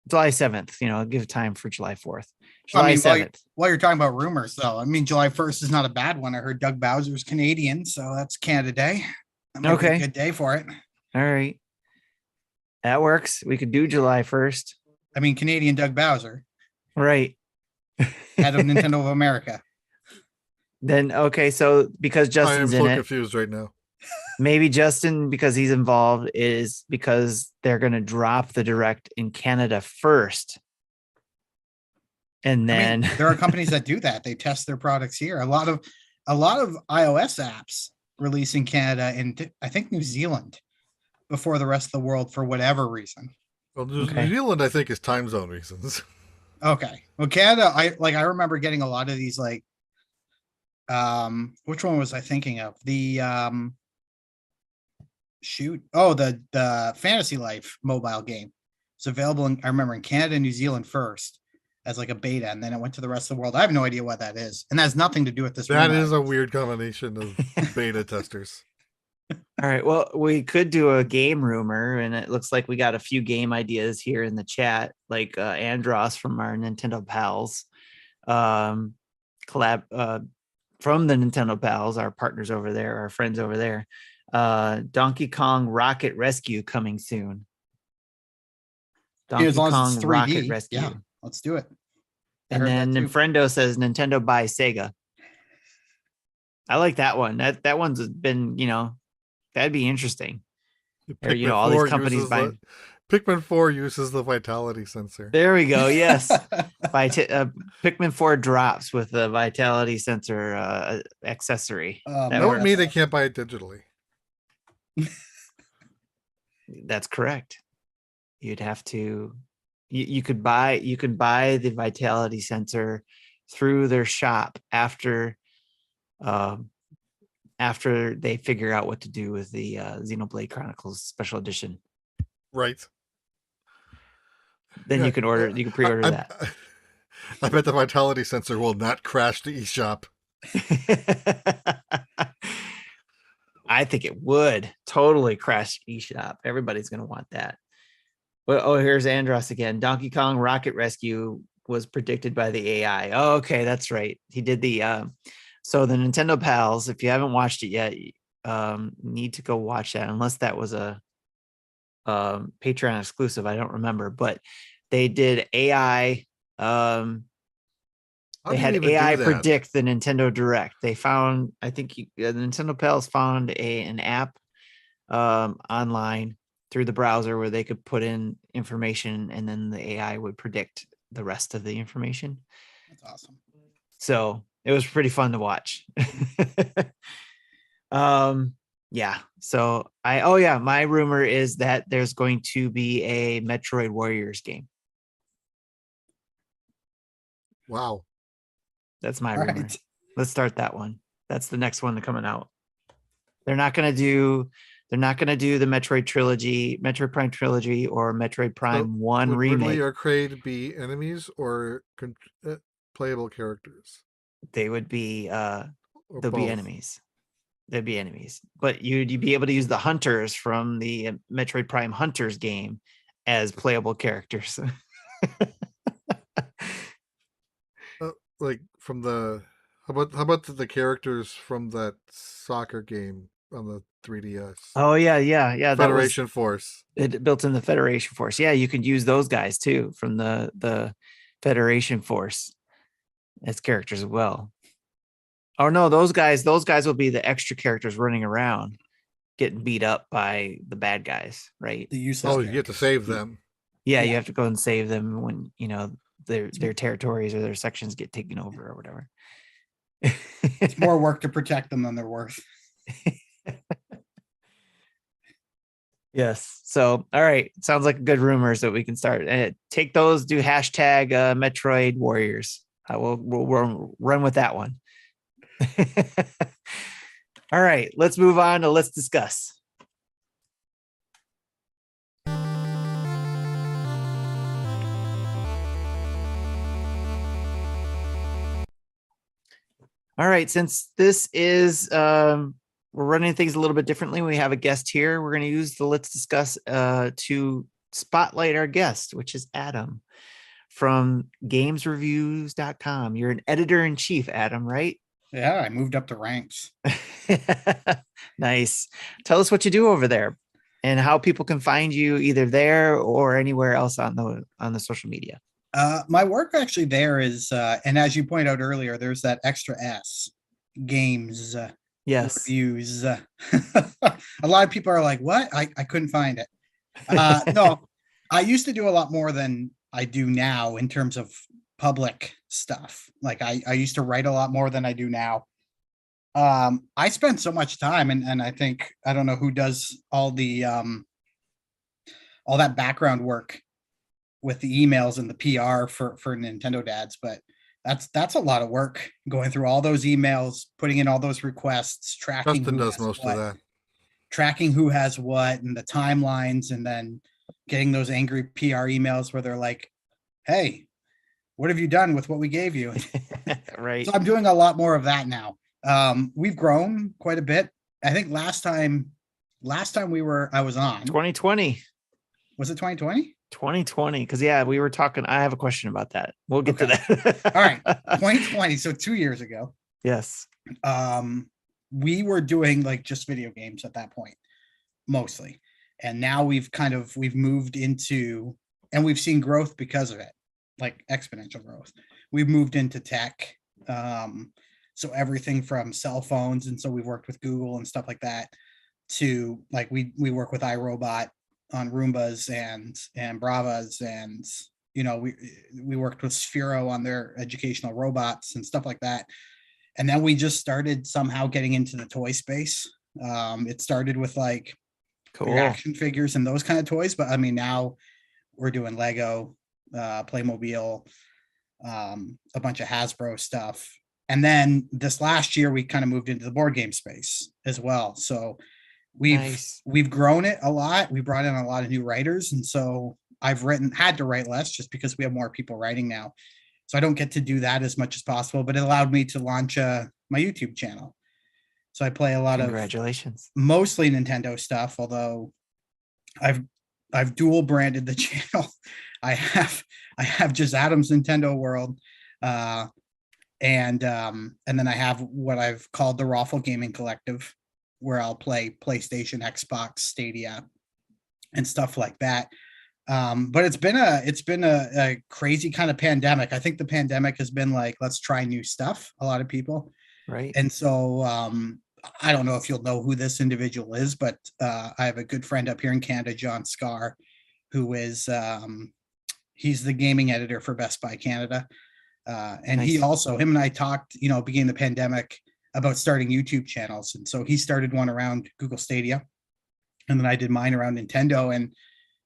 July 7th. Give time for July 4th, July 7th. While you're talking about rumors, though, I mean, July 1st is not a bad one. I heard Doug Bowser's Canadian, so that's Canada Day. That might be a good day for it. All right, that works. We could do July 1st. I mean, Canadian Doug Bowser, right? Head of Nintendo of America. Then because Justin's I am in so it, confused right now. maybe Justin, because he's involved, is because they're going to drop the Direct in Canada first. And then there are companies that do that. They test their products here. A lot of iOS apps release in Canada and I think New Zealand before the rest of the world for whatever reason. Well, New Zealand, I think, is time zone reasons. Okay. Well, Canada, I remember getting a lot of these, like, which one was I thinking of? The the Fantasy Life mobile game. It's available I remember in Canada and New Zealand first as like a beta, and then it went to the rest of the world. I have no idea what that is, and that has nothing to do with this. That is a weird combination of beta testers. All right. Well, we could do a game rumor, and it looks like we got a few game ideas here in the chat, like Andros from our Nintendo Pals, from the Nintendo Pals, our partners over there, our friends over there. Donkey Kong Rocket Rescue coming soon. Donkey Kong Rocket Rescue. Yeah, let's do it. And then Ninfrendo says Nintendo buy Sega. I like that one. That one's been, that'd be interesting. Or, all these companies buying. Pikmin 4 uses the vitality sensor. There we go. Yes. Pikmin 4 drops with the vitality sensor accessory. That would mean they can't buy it digitally. That's correct. You'd have to. You could buy the vitality sensor through their shop after they figure out what to do with the Xenoblade Chronicles Special Edition. Right. Then you can pre-order that. I bet the vitality sensor will not crash the eShop. I think it would totally crash eShop. Everybody's going to want that. Well, here's Andros again. Donkey Kong Rocket Rescue was predicted by the AI. Oh, okay, that's right. He did the so the Nintendo Pals, if you haven't watched it yet, need to go watch that, unless that was a Patreon exclusive. I don't remember, but they did AI. They had AI predict the Nintendo Direct. They found, I think the Nintendo Pals found an app online through the browser where they could put in information, and then the AI would predict the rest of the information. That's awesome. So it was pretty fun to watch. Yeah. So my rumor is that there's going to be a Metroid Warriors game. Wow. That's my rumor. Right. Let's start that one. That's the next one coming out. They're not going to do the Metroid trilogy, Metroid Prime trilogy, or Metroid Prime 1 remake. Would Ridley or Kraid be enemies or playable characters? They would be be enemies. They'd be enemies. But you'd be able to use the hunters from the Metroid Prime Hunters game as playable characters. Like from the how about the characters from that soccer game on the 3DS? Oh yeah. Federation Force. It built in the Federation Force. Yeah, you could use those guys too from the Federation Force as characters as well. Oh no, those guys will be the extra characters running around getting beat up by the bad guys, right? You get to save them. Yeah, you have to go and save them when their territories or their sections get taken over or whatever. It's more work to protect them than they're worth. Yes. So, all right. Sounds like good rumors that we can start. Take those, do hashtag Metroid Warriors. We'll run with that one. All right. Let's move on to let's discuss. All right. Since this is, we're running things a little bit differently. We have a guest here. We're going to use the Let's Discuss to spotlight our guest, which is Adam from gamesreviews.com. You're an editor in chief, Adam, right? Yeah, I moved up the ranks. Nice. Tell us what you do over there and how people can find you either there or anywhere else on the social media. My work actually there is, and as you pointed out earlier, there's that extra S, games, Yes. reviews. A lot of people are like, what? I couldn't find it. No, I used to do a lot more than I do now in terms of public stuff. Like I used to write a lot more than I do now. I spend so much time and I think, I don't know who does all that background work with the emails and the PR for Nintendo dads, but that's a lot of work going through all those emails, putting in all those requests, tracking Justin does most of that. Tracking who has what and the timelines, and then getting those angry PR emails where they're like, hey, what have you done with what we gave you? Right. So I'm doing a lot more of that now. We've grown quite a bit. I think last time I was on 2020. Was it 2020? 2020. Because we were talking. I have a question about that. We'll get to that. All right. 2020. So 2 years ago. Yes. We were doing like just video games at that point, mostly. And now we've moved into, and we've seen growth because of it, like exponential growth. We've moved into tech. So everything from cell phones. And so we've worked with Google and stuff like that to like, we work with iRobot on Roombas and Bravas. And, you know, we worked with Sphero on their educational robots and stuff like that. And then we just started somehow getting into the toy space. It started with like cool action figures and those kind of toys. But I mean, now we're doing Lego, Playmobil, a bunch of Hasbro stuff. And then this last year, we kind of moved into the board game space as well. So we've grown it a lot. We brought in a lot of new writers. And so I've had to write less just because we have more people writing now. So I don't get to do that as much as possible, but it allowed me to launch my YouTube channel. So I play a lot Congratulations. Mostly Nintendo stuff, although I've dual branded the channel. I have just Adam's Nintendo World. And then I have what I've called the Roffel Gaming Collective, where I'll play PlayStation, Xbox, Stadia, and stuff like that. But it's been a crazy kind of pandemic. I think the pandemic has been like, let's try new stuff. A lot of people. Right. And so I don't know if you'll know who this individual is, but I have a good friend up here in Canada, John Scar, who is he's the gaming editor for Best Buy Canada. And nice. Him and I talked, beginning of the pandemic about starting YouTube channels. And so he started one around Google Stadia. And then I did mine around Nintendo, and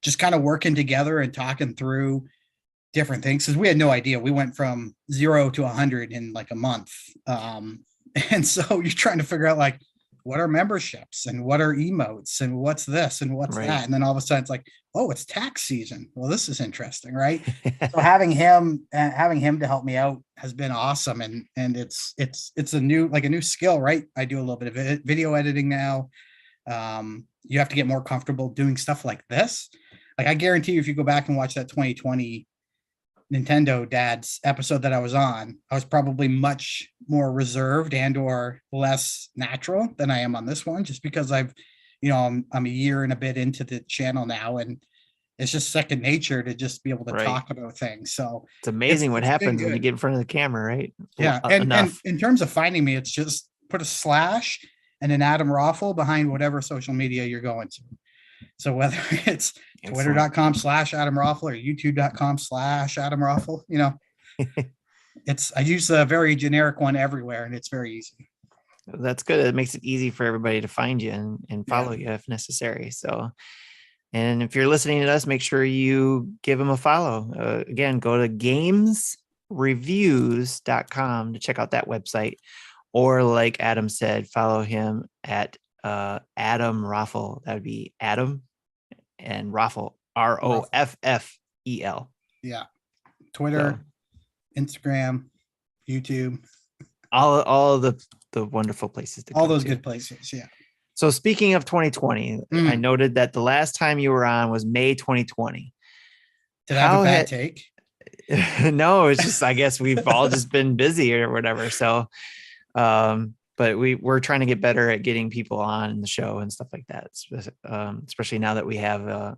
just kind of working together and talking through different things, because we had no idea. We went from 0 to 100 in like a month. And so you're trying to figure out like, what are memberships and what are emotes and what's this and what's that? And then all of a sudden it's like, oh, it's tax season. Well, this is interesting, right? So having him to help me out has been awesome. And it's a new skill, right? I do a little bit of video editing now. You have to get more comfortable doing stuff like this. Like I guarantee you, if you go back and watch that 2020 Nintendo Dads episode that I was on, I was probably much more reserved and or less natural than I am on this one, just because I'm a year and a bit into the channel now, and it's just second nature to just be able to talk about things. So it's amazing what happens when you get in front of the camera, right? Yeah. And in terms of finding me, it's just put a / and an Adam Roffel behind whatever social media you're going to. So whether it's twitter.com/Adam Roffel or youtube.com/Adam Roffel, I use a very generic one everywhere, and it's very easy. That's good. It makes it easy for everybody to find you and follow you if necessary. So, and if you're listening to us, make sure you give them a follow. Again, go to gamesreviews.com to check out that website. Or like Adam said, follow him at Adam Roffel. That would be Adam and Roffel, ROFFEL. Yeah. Twitter, Instagram, YouTube. all the wonderful places to All go those to. good places. Yeah. So speaking of 2020, I noted that the last time you were on was May 2020. Did I have a bad take? No, it's just, I guess we've all just been busy or whatever. So, but we're trying to get better at getting people on the show and stuff like that. Especially now that we have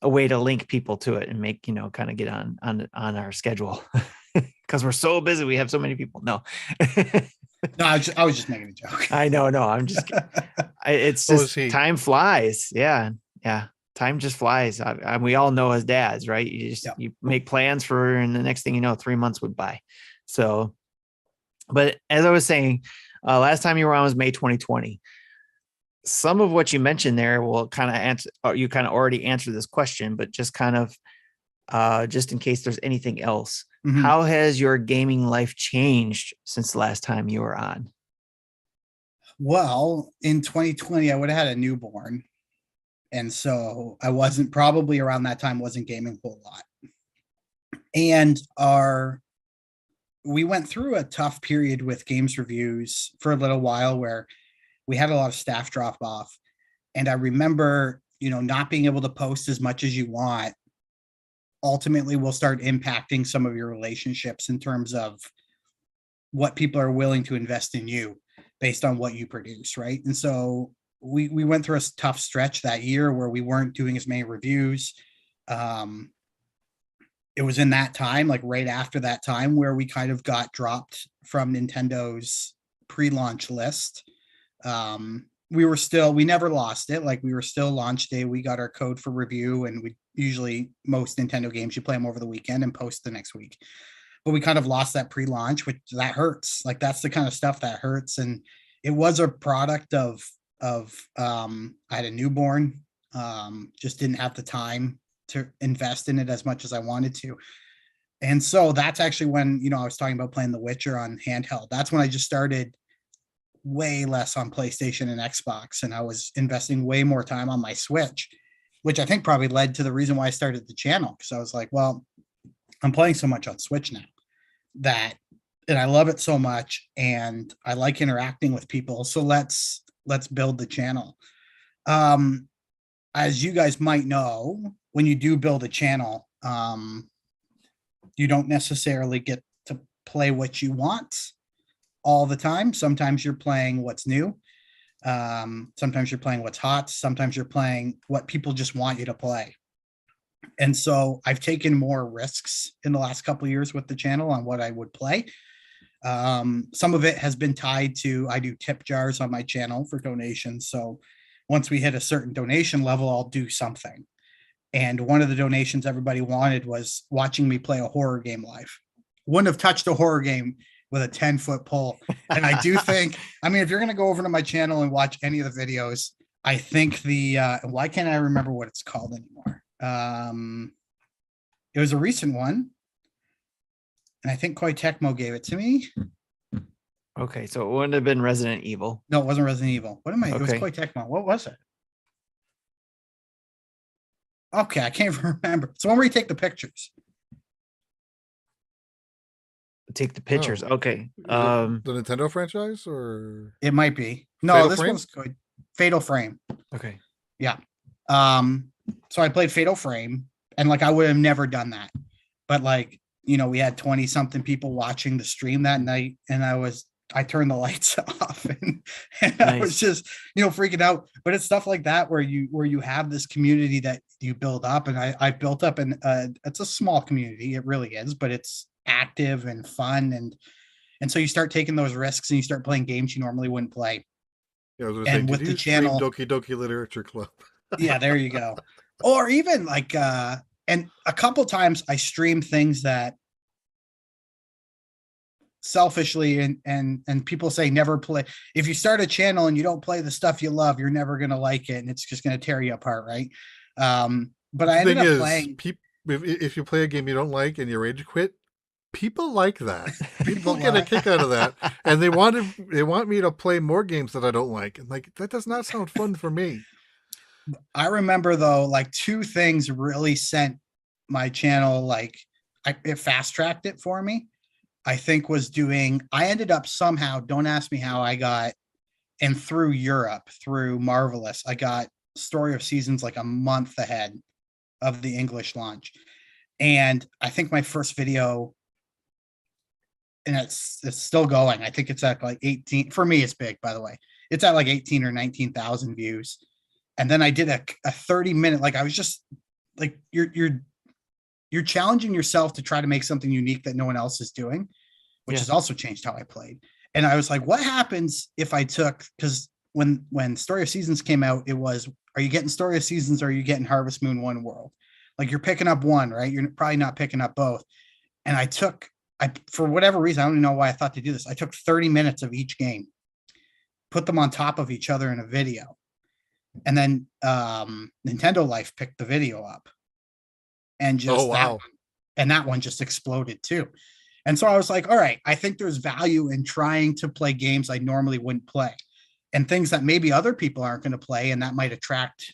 a way to link people to it and make, kind of get on our schedule because we're so busy. We have so many people. No, No, I was just making a joke. I know. No, I'm just, it's just time flies. Yeah. Yeah. Time just flies. We all know as dads, right? You make plans for, and the next thing you know, 3 months would by. So, but as I was saying, last time you were on was May 2020. Some of what you mentioned there will kind of answer, you kind of already answered this question, but just kind of, just in case there's anything else, how has your gaming life changed since the last time you were on? Well, in 2020, I would have had a newborn. And so I wasn't probably around that time, wasn't gaming a whole lot. And we went through a tough period with games reviews for a little while where we had a lot of staff drop off. And I remember, not being able to post as much as you want ultimately will start impacting some of your relationships in terms of what people are willing to invest in you based on what you produce, right? And so we went through a tough stretch that year where we weren't doing as many reviews. It was in that time, like right after that time, where we kind of got dropped from Nintendo's pre-launch list. We never lost it. Like we were still launch day. We got our code for review, and we usually, most Nintendo games, you play them over the weekend and post the next week. But we kind of lost that pre-launch, which that hurts. Like that's the kind of stuff that hurts. And it was a product of I had a newborn, just didn't have the time to invest in it as much as I wanted to. And so that's actually when, I was talking about playing The Witcher on handheld. That's when I just started way less on PlayStation and Xbox. And I was investing way more time on my Switch, which I think probably led to the reason why I started the channel. Cause I was like, well, I'm playing so much on Switch now and I love it so much. And I like interacting with people. So let's build the channel. As you guys might know, when you do build a channel, you don't necessarily get to play what you want all the time. Sometimes you're playing what's new. Sometimes you're playing what's hot. Sometimes you're playing what people just want you to play. And so I've taken more risks in the last couple of years with the channel on what I would play. Some of it has been tied to, I do tip jars on my channel for donations. So once we hit a certain donation level, I'll do something. And one of the donations everybody wanted was watching me play a horror game live. Wouldn't have touched a horror game with a 10-foot pole. And I do think, if you're going to go over to my channel and watch any of the videos, I think why can't I remember what it's called anymore? It was a recent one. And I think Koei Tecmo gave it to me. Okay, so it wouldn't have been Resident Evil. No, it wasn't Resident Evil. What am I? Okay. It was Koei Tecmo. What was it? Okay, I can't even remember. It's the one where you take the pictures. Take the pictures. Oh. Okay. The Nintendo franchise, or it might be. No, Fatal this Frame? one's good. Fatal Frame. Okay. Yeah. So I played Fatal Frame, and I would have never done that. But we had 20 something people watching the stream that night, and I turned the lights off and nice. I was just, freaking out. But it's stuff like that where you have this community that you build up, and I built up, and it's a small community. It really is, but it's active and fun. And so you start taking those risks and you start playing games you normally wouldn't play. Yeah, I was gonna and say, with did the you stream channel, Doki Doki Literature Club? Yeah, there you go. Or even and a couple times I stream things that selfishly and people say never play. If you start a channel and you don't play the stuff you love, you're never going to like it, and it's just going to tear you apart, right? But I ended up playing. If you play a game you don't like and you rage quit, people like that. People get a kick out of that, and they want me to play more games that I don't like. And that does not sound fun for me. I remember though, two things really sent my channel, it fast tracked it for me. I think I ended up somehow, don't ask me how I got, and through Europe, through Marvelous, I got Story of Seasons like a month ahead of the English launch. And I think my first video, and it's still going. I think it's at like 18. For me, it's big, by the way. It's at like 18 or 19,000 views. And then I did a 30-minute, like I was just like, you're challenging yourself to try to make something unique that no one else is doing, which has also changed how I played. And I was like, what happens if I took, because when Story of Seasons came out, it was, are you getting Story of Seasons or are you getting Harvest Moon One World? Like you're picking up one, right? You're probably not picking up both. And I for whatever reason, I don't even know why I thought to do this. I took 30 minutes of each game, put them on top of each other in a video. And then Nintendo Life picked the video up. And just that one just exploded too. And so I was like, all right, I think there's value in trying to play games I normally wouldn't play and things that maybe other people aren't going to play. And that might attract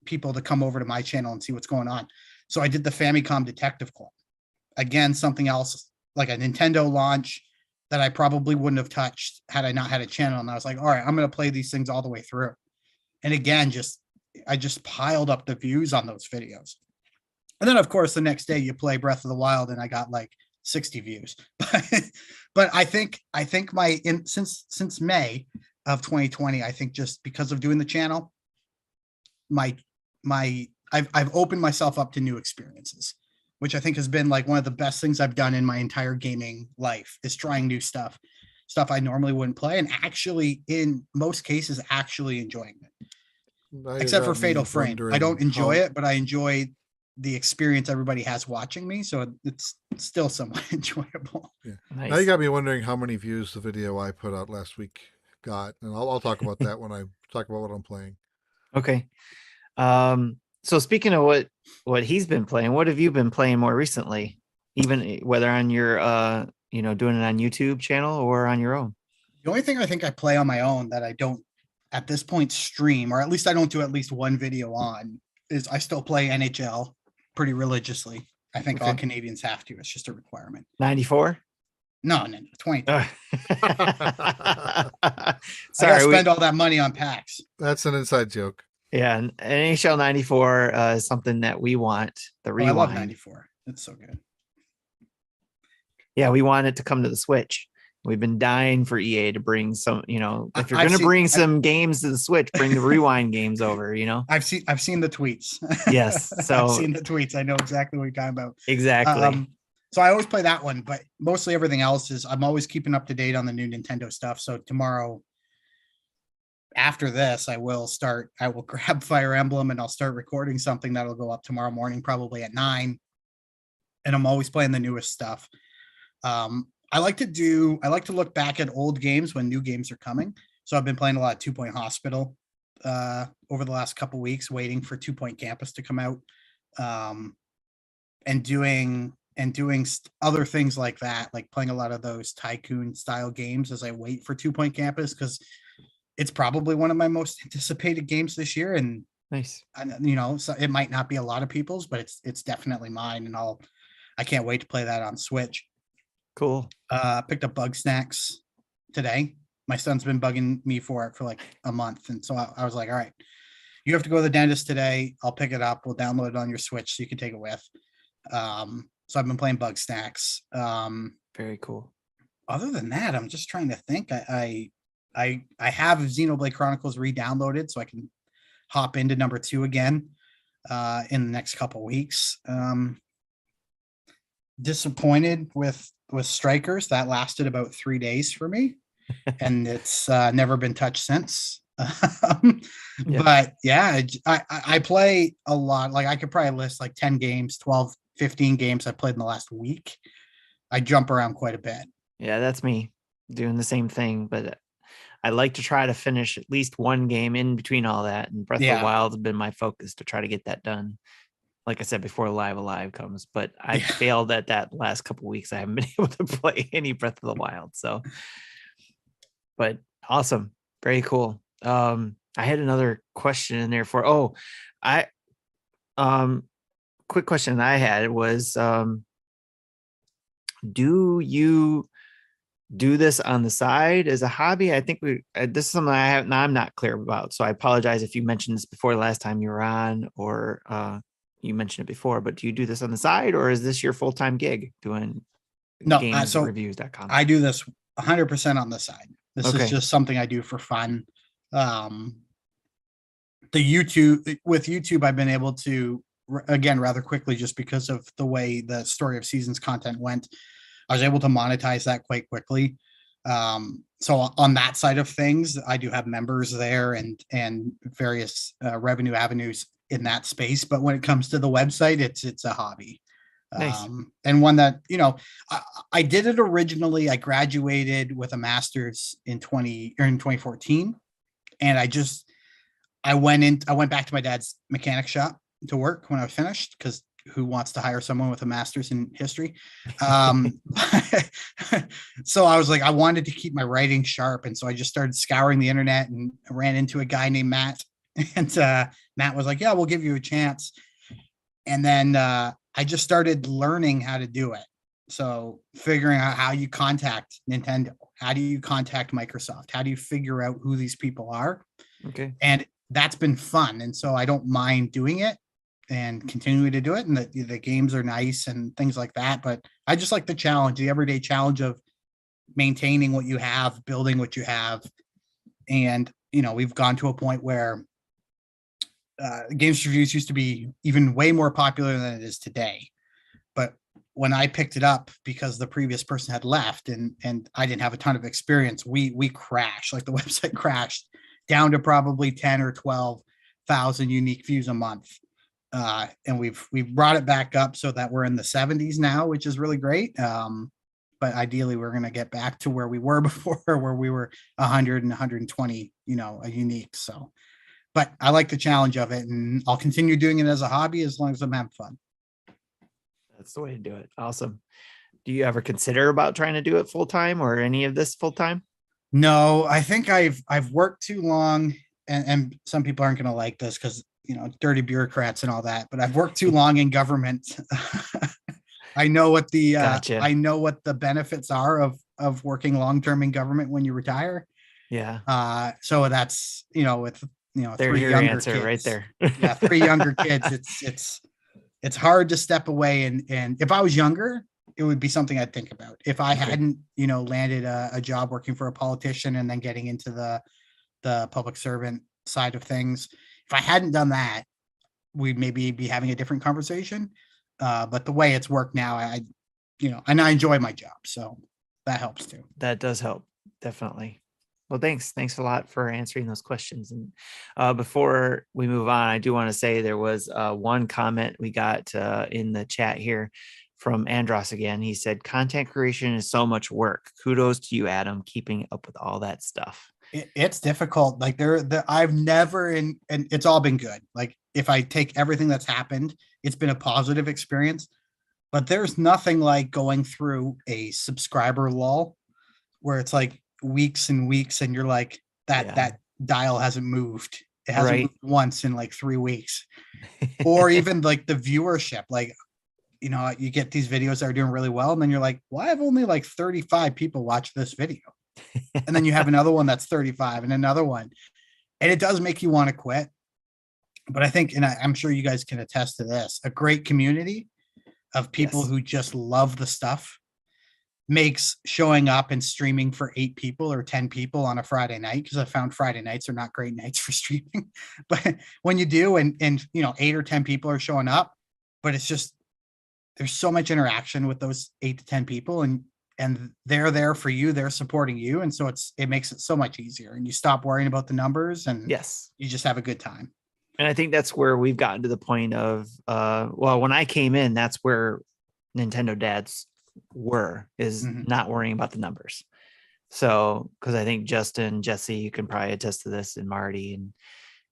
people to come over to my channel and see what's going on. So I did the Famicom Detective Club. Again, something else like a Nintendo launch that I probably wouldn't have touched had I not had a channel. And I was like, all right, I'm going to play these things all the way through. And again, I just piled up the views on those videos. And then of course, the next day you play Breath of the Wild and I got like 60 views. But I think since May of 2020, I think just because of doing the channel, I've opened myself up to new experiences, which I think has been like one of the best things I've done in my entire gaming life is trying new stuff I normally wouldn't play, and actually in most cases actually enjoying it. Except for Fatal Frame. I don't enjoy it, but I enjoy the experience everybody has watching me, so it's still somewhat enjoyable. Yeah. Nice. Now you got me wondering how many views the video I put out last week got, and I'll talk about that when I talk about what I'm playing. Okay. So speaking of what he's been playing, what have you been playing more recently? Even whether on your doing it on YouTube channel or on your own? The only thing I think I play on my own that I don't at this point stream, or at least I don't do at least one video on, is I still play NHL pretty religiously. I think all Canadians have to. It's just a requirement. 94? No, 20. Sorry, I gotta spend all that money on packs. That's an inside joke. Yeah, and NHL 94 is something that we want. The rewind. I love 94. It's so good. Yeah, we want it to come to the Switch. We've been dying for EA to bring some, if you're going to bring some games to the Switch, bring the rewind games over, I've seen the tweets. Yes. So I've seen the tweets. I know exactly what you're talking about. Exactly. So I always play that one, but mostly everything else is I'm always keeping up to date on the new Nintendo stuff. So tomorrow, after this, I will grab Fire Emblem and I'll start recording something that'll go up tomorrow morning, probably at 9. And I'm always playing the newest stuff. I like to look back at old games when new games are coming. So I've been playing a lot of 2 Point Hospital over the last couple weeks, waiting for 2 Point Campus to come out, and doing other things like that, like playing a lot of those tycoon style games as I wait for 2 Point Campus, because it's probably one of my most anticipated games this year. And nice, so it might not be a lot of people's, but it's definitely mine, and I can't wait to play that on Switch. Cool. Picked up Bug Snacks today. My son's been bugging me for it for like a month. And so I was like, all right, you have to go to the dentist today. I'll pick it up. We'll download it on your Switch so you can take it with. So I've been playing Bug Snacks. Very cool. Other than that, I'm just trying to think. I have Xenoblade Chronicles re-downloaded so I can hop into number 2 again in the next couple weeks. Disappointed with Strikers. That lasted about 3 days for me, and it's never been touched since. But yeah, I play a lot. Like I could probably list like 10 games, 12, 15 games I played in the last week. I jump around quite a bit. Yeah, that's me doing the same thing, but I like to try to finish at least one game in between all that. And Breath of the Wild has been my focus to try to get that done. Like I said before, Live Alive comes, but I failed at that last couple of weeks. I haven't been able to play any Breath of the Wild. So, but awesome. Very cool. I had another question in there quick question I had was, do you do this on the side as a hobby? I think this is something I'm not clear about. So I apologize if you mentioned this before the last time you were on, or you mentioned it before, but do you do this on the side, or is this your full-time gig doing gamesreviews.com? I do this 100% on the side. This is Okay. just something I do for fun. With YouTube, I've been able to, again, rather quickly, just because of the way the Story of Seasons content went, I was able to monetize that quite quickly. So on that side of things, I do have members there and various revenue avenues in that space. But when it comes to the website, it's a hobby. Nice. And one that, I did it originally. I graduated with a master's in 2014. And I went back to my dad's mechanic shop to work when I was finished, because who wants to hire someone with a master's in history? So I was like, I wanted to keep my writing sharp. And so I just started scouring the internet and ran into a guy named Matt. And Matt was like, yeah, we'll give you a chance. And then I just started learning how to do it. So figuring out how you contact Nintendo, how do you contact Microsoft? How do you figure out who these people are? Okay. And that's been fun. And so I don't mind doing it and continuing to do it. And the games are nice and things like that. But I just like the challenge, the everyday challenge of maintaining what you have, building what you have. And, we've gone to a point where games reviews used to be even way more popular than it is today. But when I picked it up, because the previous person had left and I didn't have a ton of experience, we crashed, like the website crashed down to probably 10 or 12,000 unique views a month. And we've brought it back up so that we're in the 70s now, which is really great. But ideally we're going to get back to where we were before, where we were 100 and 120, a unique. So, but I like the challenge of it, and I'll continue doing it as a hobby as long as I'm having fun. That's the way to do it. Awesome. Do you ever consider about trying to do it full time, or any of this full time? No, I think I've worked too long, and some people aren't going to like this because, dirty bureaucrats and all that, but I've worked too long in government. I know what the Gotcha. I know what the benefits are of working long term in government when you retire. Yeah. So that's, with There's 3 your younger answer kids right there. Yeah, 3 younger kids. It's hard to step away, and if I was younger, it would be something I'd think about. If I hadn't, landed a job working for a politician and then getting into the public servant side of things, if I hadn't done that, we'd maybe be having a different conversation. But the way it's worked now, and I enjoy my job, so that helps too. That does help, definitely. Well, thanks a lot for answering those questions. And before we move on, I do want to say there was one comment we got in the chat here from Andros again. He said, content creation is so much work. Kudos to you, Adam, keeping up with all that stuff. It's difficult. Like I've never, and it's all been good. Like if I take everything that's happened, it's been a positive experience, but there's nothing like going through a subscriber lull where it's like weeks and weeks and you're like, that dial hasn't moved. It hasn't moved once in like 3 weeks. Or even like the viewership, like, you get these videos that are doing really well, and then you're like, well, I have only like 35 people watch this video. And then you have another one that's 35 and another one. And it does make you want to quit. But I think, and I'm sure you guys can attest to this, a great community of people who just love the stuff makes showing up and streaming for 8 people or 10 people on a Friday night, because I found Friday nights are not great nights for streaming. But when you do, and 8 or 10 people are showing up, but it's just, there's so much interaction with those 8 to 10 people, and they're there for you, they're supporting you. And so it makes it so much easier, and you stop worrying about the numbers, and you just have a good time. And I think that's where we've gotten to the point of, when I came in, that's where Nintendo dads is not worrying about the numbers. So, because I think Justin, Jesse, you can probably attest to this, and Marty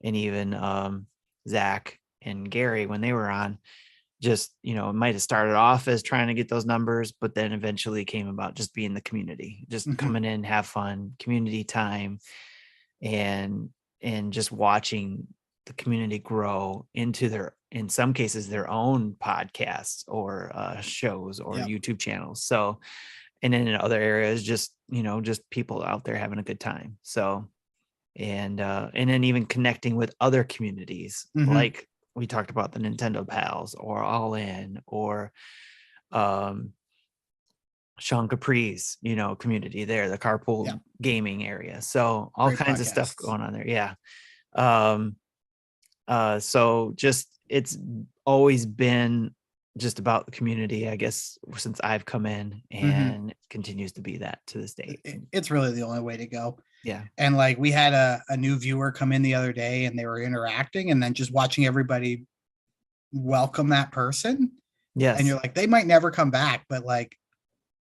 and even Zach and Gary, when they were on, just, it might have started off as trying to get those numbers, but then eventually came about just being the community, just coming in, have fun, community time, and just watching the community grow into in some cases, their own podcasts or shows or YouTube channels. So, and then in other areas, just people out there having a good time. So, and then even connecting with other communities, like we talked about the Nintendo Pals or All In or Sean Capri's, community there, the carpool gaming area. So all kinds of stuff going on there. Yeah. So just, it's always been just about the community, I guess, since I've come in, and it continues to be that to this day. It's really the only way to go. Yeah. And like we had a new viewer come in the other day and they were interacting, and then just watching everybody welcome that person. Yes. And you're like, they might never come back, but like,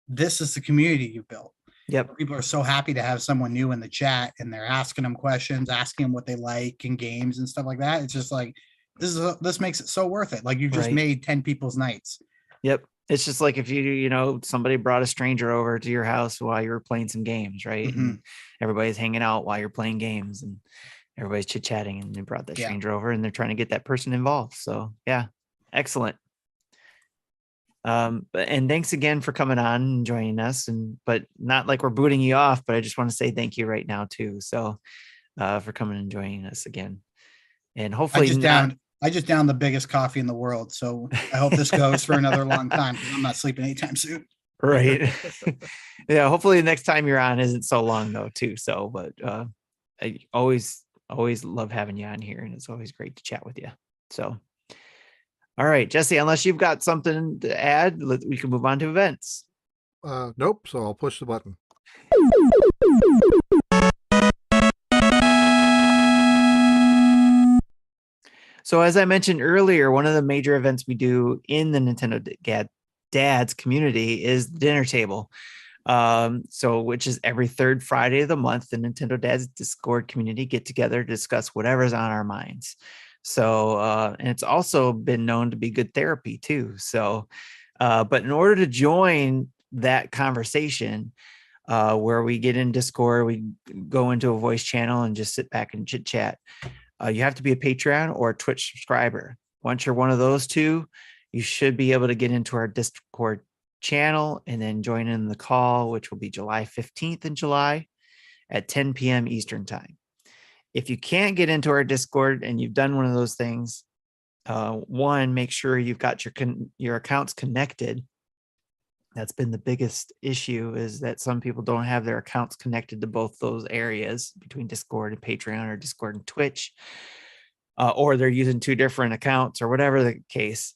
this is the community you built. Yep. People are so happy to have someone new in the chat, and they're asking them questions, asking them what they like in games and stuff like that. It's just like, this makes it so worth it. Like you just made 10 people's nights. Yep. It's just like if somebody brought a stranger over to your house while you were playing some games, right? And everybody's hanging out while you're playing games, and everybody's chit-chatting, and they brought that stranger over, and they're trying to get that person involved. So yeah, excellent. And thanks again for coming on and joining us, but not like we're booting you off, but I just want to say thank you right now too. So for coming and joining us again, and hopefully I just downed the biggest coffee in the world. So I hope this goes for another long time, because I'm not sleeping anytime soon. Right. Yeah. Hopefully the next time you're on isn't so long though too. So, but I always love having you on here, and it's always great to chat with you. So, all right, Jesse, unless you've got something to add, we can move on to events. Nope. So I'll push the button. So as I mentioned earlier, one of the major events we do in the Nintendo Dads community is the dinner table. Which is every third Friday of the month, the Nintendo Dads Discord community get together to discuss whatever's on our minds. So, and it's also been known to be good therapy too. So, but in order to join that conversation, where we get in Discord, we go into a voice channel and just sit back and chit chat. You have to be a Patreon or a Twitch subscriber. Once you're one of those two, you should be able to get into our Discord channel and then join in the call, which will be July 15th in July at 10 p.m. Eastern time. If you can't get into our Discord and you've done one of those things, one, make sure you've got your accounts connected. That's been the biggest issue, is that some people don't have their accounts connected to both those areas between Discord and Patreon, or Discord and Twitch, or they're using two different accounts or whatever the case.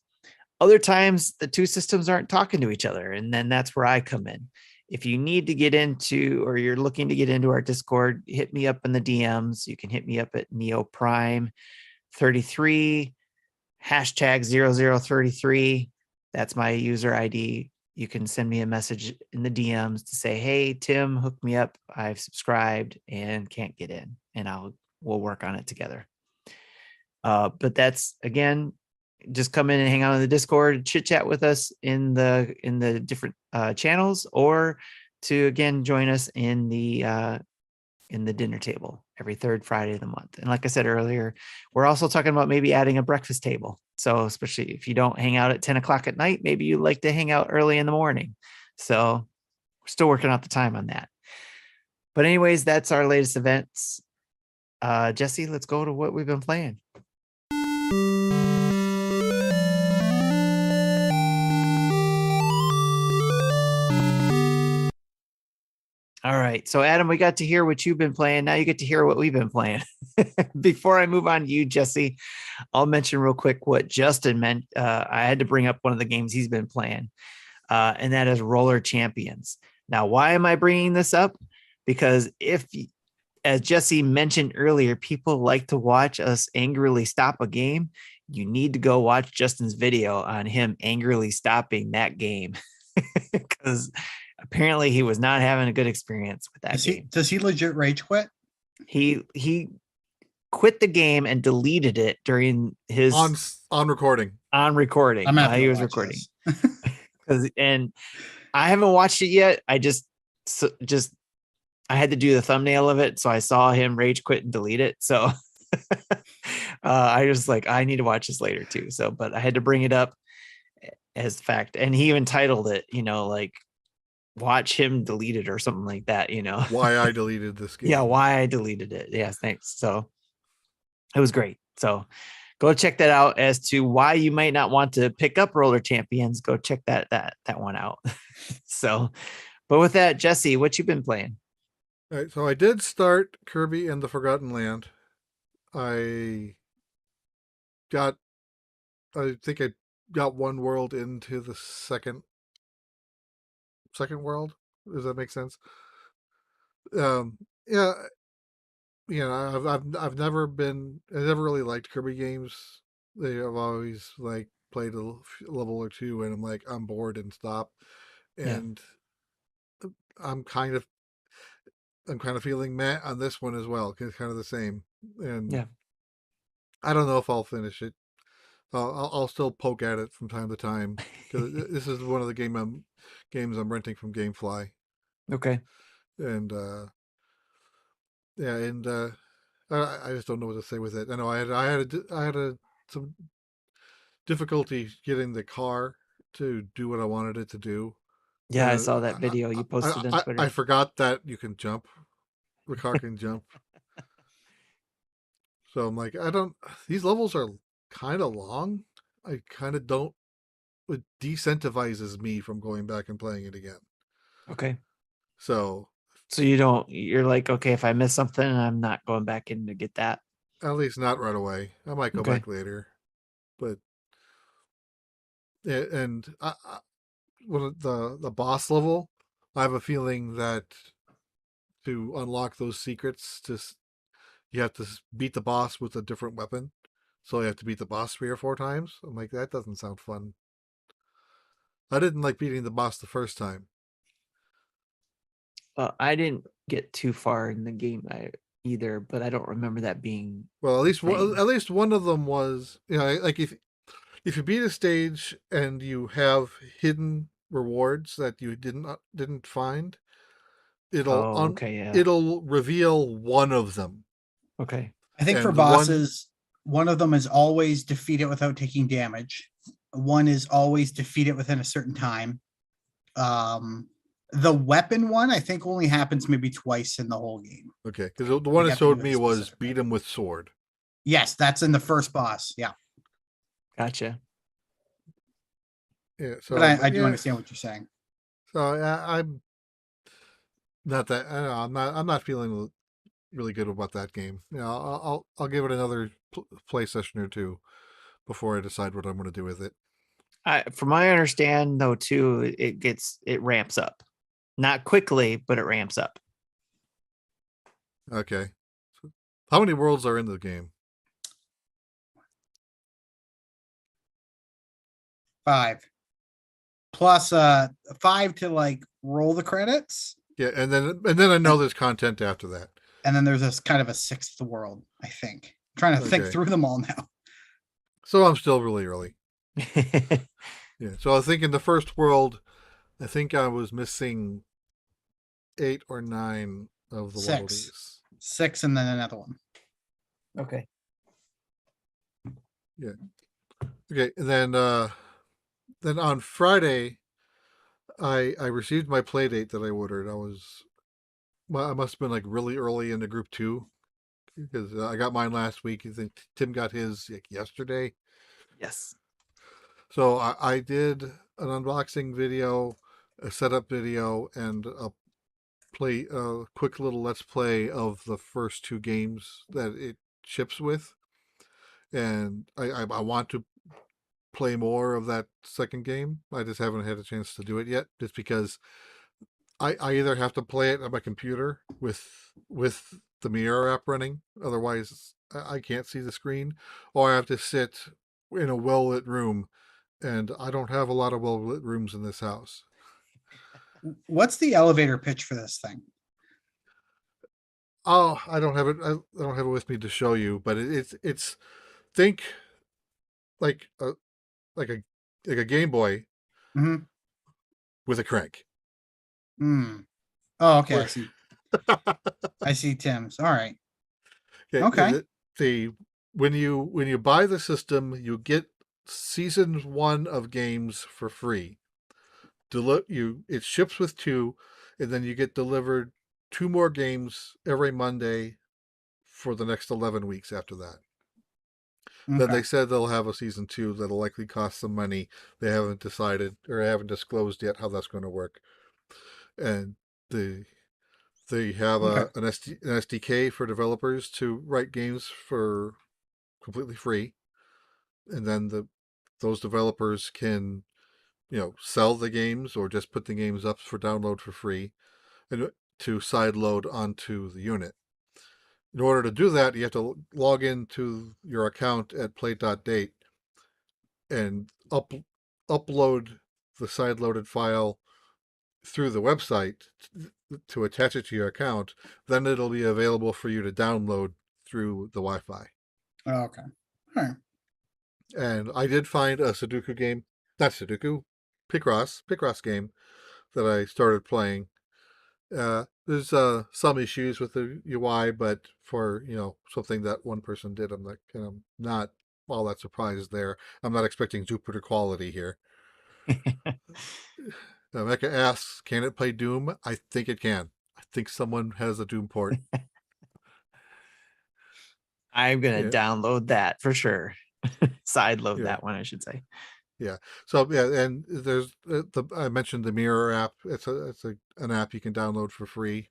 Other times the two systems aren't talking to each other. And then that's where I come in. If you need to get into, or you're looking to get into our Discord, hit me up in the DMs. You can hit me up at neoprime33, #0033. That's my user ID. You can send me a message in the DMs to say, hey, Tim, hook me up. I've subscribed and can't get in, and we'll work on it together. But that's, again, just come in and hang out in the Discord, chit chat with us in the different channels, or to, again, join us in the dinner table every third Friday of the month. And like I said earlier, we're also talking about maybe adding a breakfast table. So especially if you don't hang out at 10 o'clock at night, maybe you like to hang out early in the morning. So we're still working out the time on that. But anyways, that's our latest events. Jesse, let's go to what we've been playing. All right. So Adam, we got to hear what you've been playing. Now you get to hear what we've been playing. Before I move on to you, Jesse, I'll mention real quick what Justin meant. I had to bring up one of the games he's been playing, and that is Roller Champions. Now, why am I bringing this up? Because as Jesse mentioned earlier, people like to watch us angrily stop a game. You need to go watch Justin's video on him angrily stopping that game, because apparently he was not having a good experience with that game. Does he legit rage quit? He quit the game and deleted it during his on recording. On recording. He was recording. And I haven't watched it yet. I just I had to do the thumbnail of it, so I saw him rage quit and delete it. So I was like, I need to watch this later too. So, but I had to bring it up as fact. And he even titled it, like watch him delete it or something like that, Why I deleted this game. Yeah, why I deleted it. Yes, thanks. So it was great. So go check that out. As to why you might not want to pick up Roller Champions, go check that one out. So, but with that, Jesse, what you been playing? All right, so I did start Kirby and the Forgotten Land. I think I got one world into the second world. Does that make sense? Yeah, I've never really liked Kirby games. I've always like played a level or two, and I'm like, I'm bored and stop. And I'm kind of feeling meh on this one as well. It's kind of the same, and I don't know if I'll finish it. I'll still poke at it from time to time because this is one of the games I'm renting from GameFly. Okay. And I just don't know what to say with it. I know I had some difficulty getting the car to do what I wanted it to do. Yeah, I saw that video you posted on Twitter. I forgot that you can jump. The car can jump. So I'm like, these levels are kind of long. I kind of don't, it decentivizes me from going back and playing it again. Okay. So you're like, okay, if I miss something, I'm not going back in to get that. At least not right away. I might go back later. But, and the boss level, I have a feeling that to unlock those secrets, you have to beat the boss with a different weapon. So you have to beat the boss 3 or 4 times. I'm like, that doesn't sound fun. I didn't like beating the boss the first time. I didn't get too far in the game either, but I don't remember that being. Well, at least one of them was, like if you beat a stage and you have hidden rewards that you didn't find, it'll reveal one of them. Okay. I think for bosses, one of them is always defeat it without taking damage. One is always defeat it within a certain time. The weapon one, I think, only happens maybe twice in the whole game. Okay, because the one it showed me was beat him with sword. Yes, that's in the first boss. Yeah. Gotcha. Yeah, so but I do understand what you're saying. So I'm not that. I'm not feeling really good about that game. I'll give it another play session or two before I decide what I'm going to do with it. From my understand, though, too, it ramps up, not quickly, but it ramps up. Okay. So how many worlds are in the game? 5. Plus 5 to like roll the credits. Yeah, and then I know there's content after that. And then there's this kind of a 6th world, I think. I'm trying to think through them all now. So I'm still really early. Yeah. So I think in the first world, I think I was missing 8 or 9 of the 6. 6 and then another one. Okay. Yeah. Okay. And then on Friday, I received my Playdate that I ordered. I must have been like really early into group 2 because I got mine last week. I think Tim got his yesterday. Yes. So I did an unboxing video, a setup video, and a quick little let's play of the first 2 games that it ships with. And I want to play more of that second game. I just haven't had a chance to do it yet, just because I either have to play it on my computer with the Mirror app running, otherwise I can't see the screen, or I have to sit in a well-lit room, and I don't have a lot of well-lit rooms in this house. What's the elevator pitch for this thing? Oh, I don't have it. I don't have it with me to show you, but it's think like a Game Boy with a crank. Oh, okay. I see. I see Tim's. All right. Okay. when you buy the system, you get season 1 of games for free. It ships with 2, and then you get delivered 2 more games every Monday for the next 11 weeks after that. Then Okay. they said they'll have a season 2 that'll likely cost some money. They haven't decided or haven't disclosed yet how that's going to work. And they have Okay. an SDK for developers to write games for completely free, and then those developers can sell the games or just put the games up for download for free and to side load onto the unit. In order to do that, you have to log into your account at play.date and upload the side loaded file through the website to attach it to your account. Then it'll be available for you to download through the Wi-Fi. Okay. All right. And I did find a Sudoku game, not Sudoku, Picross game that I started playing. There's some issues with the UI, but for something that one person did, I'm like, not all that surprised there. I'm not expecting Jupiter quality here. Mecca asks, can it play Doom? I think it can. I think someone has a Doom port. I'm gonna download that for sure. Side load Yeah. that one, I should say. Yeah. So yeah, and there's I mentioned the Mirror app. It's an app you can download for free,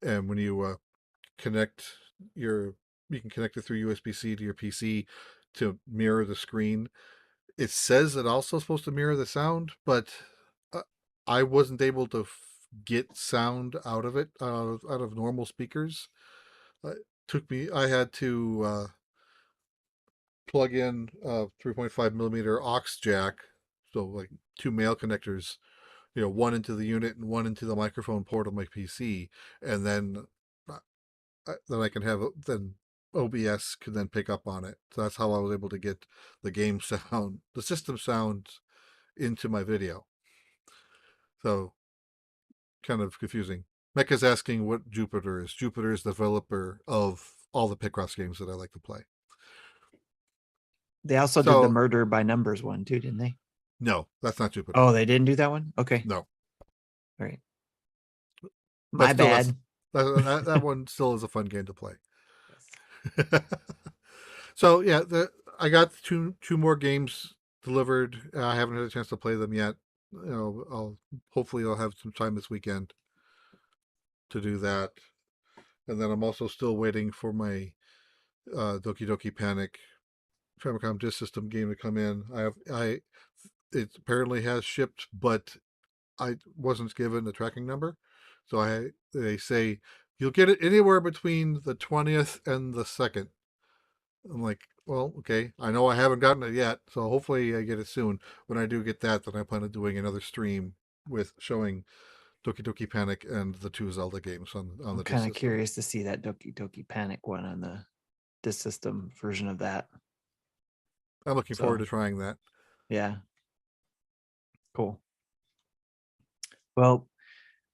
and when you connect you can connect it through USB-C to your PC to mirror the screen. It says it also supposed to mirror the sound, but I wasn't able to get sound out of it out of normal speakers. I had to plug in a 3.5 millimeter aux jack, so like 2 male connectors, one into the unit and one into the microphone port on my PC, and then I can have then OBS can then pick up on it. So that's how I was able to get the game sound, the system sound into my video. So kind of confusing. Mecca's asking what Jupiter is. Jupiter is the developer of all the Picross games that I like to play. They also did the Murder by Numbers one too, didn't they? No, that's not Jupiter. Oh, they didn't do that one? Okay. No. All right. My bad. That one still is a fun game to play. Yes. So yeah, I got two more games delivered. I haven't had a chance to play them yet. Hopefully I'll have some time this weekend to do that. And then I'm also still waiting for my Doki Doki Panic Famicom Disk System game to come in. It apparently has shipped, but I wasn't given the tracking number. So they say you'll get it anywhere between the 20th and the 2nd. I'm like, well, okay. I know I haven't gotten it yet, so hopefully I get it soon. When I do get that, then I plan on doing another stream with showing Doki Doki Panic and the 2 Zelda games on the. I'm kind of curious to see that Doki Doki Panic one on the Disk System version of that. I'm looking forward to trying that. Yeah. Cool. Well,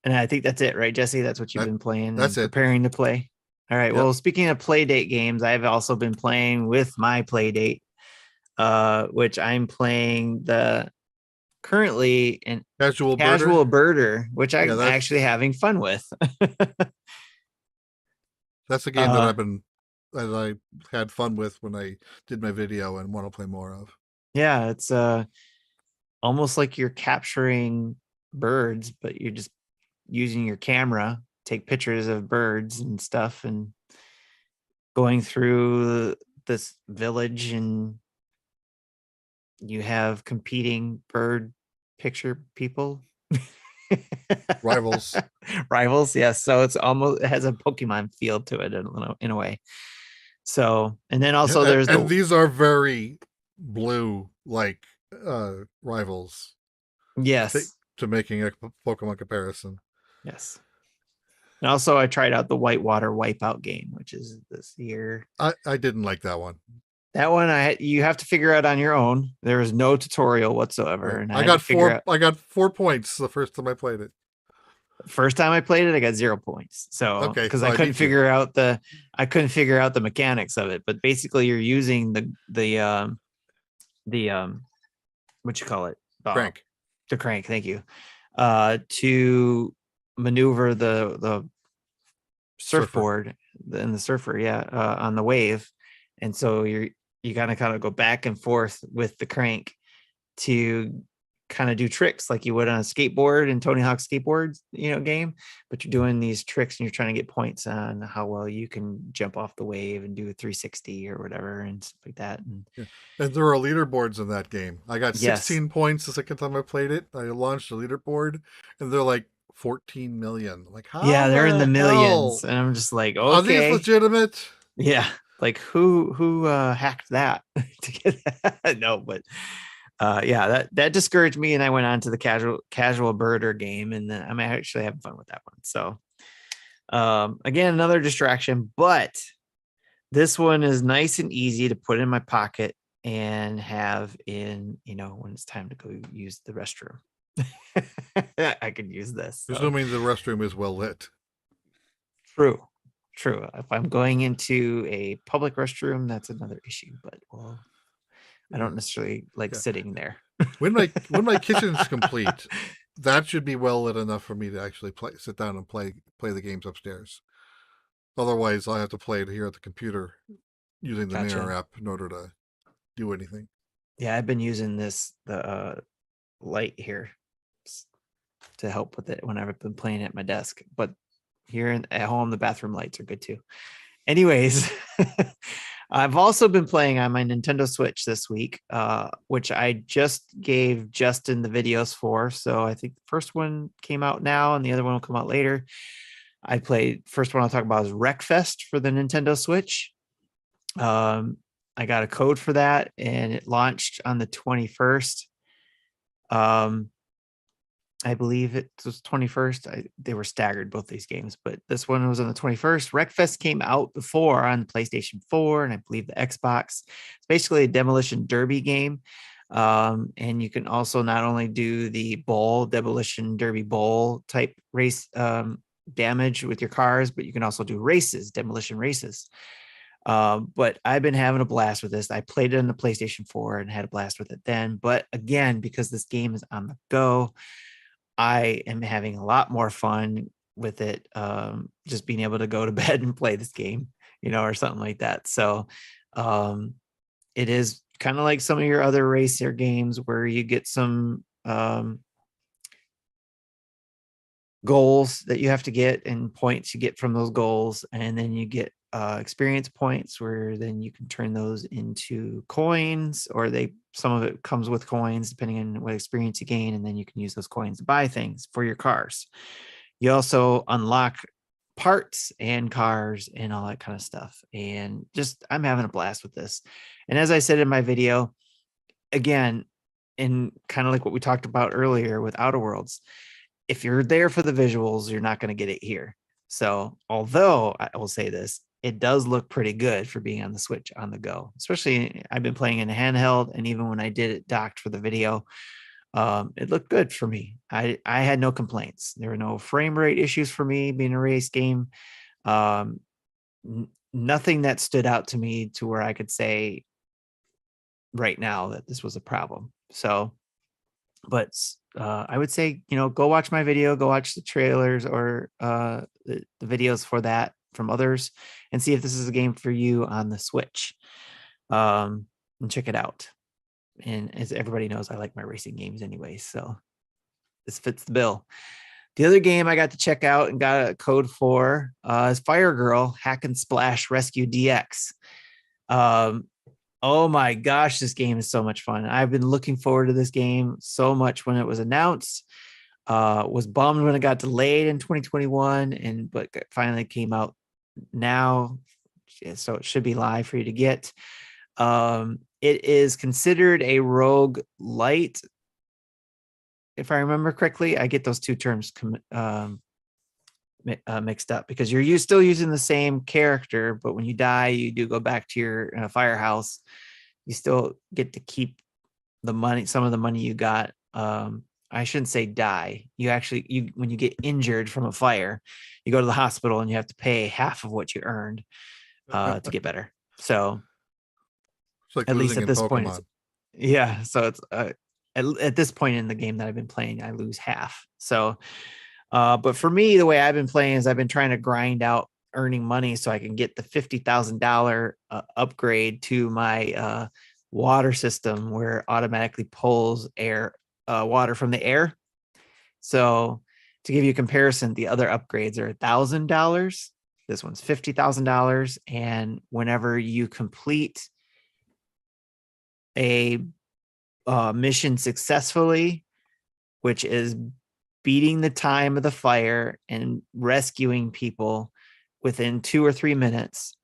and I think that's it, right, Jesse? That's what you've been playing. That's it. Preparing to play. All right. Yep. Well, speaking of Playdate games, I've also been playing with my Playdate, which I'm playing currently in Casual Birder, which I'm actually having fun with. That's a game that I had fun with when I did my video and want to play more of. Yeah, it's almost like you're capturing birds, but you're just using your camera, take pictures of birds and stuff, and going through this village, and you have competing bird picture people. Rivals. Yes. So it has a Pokemon feel to it in a way. So, and then also and these are very blue like rivals. Yes. To making a Pokemon comparison. Yes. And also I tried out the Whitewater Wipeout game, which is this year. I didn't like that one. That one you have to figure out on your own. There was no tutorial whatsoever. Right. And I got 4 points the first time I played it. First time I played it, I got 0 points. So Okay, because so I I couldn't beat you. figure out the mechanics of it. But basically, you're using the what you call it, Crank. the crank. Thank you. To maneuver the surfboard and the surfer, on the wave, and so you kind of go back and forth with the crank to kind of do tricks like you would on a skateboard in Tony Hawk's skateboard, game, but you're doing these tricks and you're trying to get points on how well you can jump off the wave and do a 360 or whatever and stuff like that. And And there are leaderboards in that game. I got Yes. 16 points the second time I played it. I launched a leaderboard, and they're like 14 million. Like, how? yeah, they're in the millions, hell? and I'm just like, Are these okay, legitimate? yeah, like who hacked that to get that? No, but yeah, that discouraged me, and I went on to the casual birder game, and then I'm actually having fun with that one. So again, another distraction, but this one is nice and easy to put in my pocket and have in, when it's time to go use the restroom. I could use this. So. Assuming the restroom is well lit. True. If I'm going into a public restroom, that's another issue, but well, I don't necessarily like sitting there. When my kitchen's complete, that should be well lit enough for me to actually sit down and play the games upstairs. Otherwise, I have to play it here at the computer using the Mirror app in order to do anything. Yeah, I've been using the light here to help with it when I've been playing at my desk. But here at home, the bathroom lights are good too. Anyways, I've also been playing on my Nintendo Switch this week, which I just gave Justin the videos for. So I think the first one came out now and the other one will come out later. I played, first one I'll talk about is Wreckfest for the Nintendo Switch. I got a code for that and it launched on the 21st. I believe it was 21st. They were staggered, both these games, but this one was on the 21st. Wreckfest came out before on the PlayStation 4 and I believe the Xbox. It's basically a demolition derby game. And you can also not only do the demolition derby bowl type race damage with your cars, but you can also do demolition races. But I've been having a blast with this. I played it on the PlayStation 4 and had a blast with it then. But again, because this game is on the go, I am having a lot more fun with it. Just being able to go to bed and play this game, or something like that. So it is kind of like some of your other racer games where you get some goals that you have to get and points you get from those goals. And then you get experience points where then you can turn those into coins, or some of it comes with coins depending on what experience you gain, and then you can use those coins to buy things for your cars. You also unlock parts and cars and all that kind of stuff, and just I'm having a blast with this. And as I said in my video, again, and kind of like what we talked about earlier with Outer Worlds, if you're there for the visuals, you're not going to get it here. So although I will say this, it does look pretty good for being on the Switch on the go, especially I've been playing in handheld. And even when I did it docked for the video, it looked good for me. I had no complaints. There were no frame rate issues for me being a race game. Nothing that stood out to me to where I could say right now that this was a problem. So, but I would say, go watch my video, go watch the trailers or the videos for that from others and see if this is a game for you on the Switch, and check it out. And as everybody knows, I like my racing games anyway, so this fits the bill. The other game I got to check out and got a code for is Fire Girl Hack and Splash Rescue DX. Oh my gosh, this game is so much fun. I've been looking forward to this game so much when it was announced. Was bummed when it got delayed in 2021, but finally came out now. So it should be live for you to get. It is considered a rogue light. If I remember correctly, I get those two terms mixed up because you're still using the same character, but when you die, you do go back to your firehouse. You still get to keep the money, some of the money you got I shouldn't say die. You when you get injured from a fire, you go to the hospital and you have to pay half of what you earned to get better. So It's like at least losing at in this point, Pokemon. yeah. So it's at this point in the game that I've been playing, I lose half. So, but for me, the way I've been playing is I've been trying to grind out earning money so I can get the $50,000 upgrade to my water system where it automatically pulls water from the air. So to give you a comparison, the other upgrades are $1,000. This one's $50,000. And whenever you complete a mission successfully, which is beating the time of the fire and rescuing people within 2 or 3 minutes,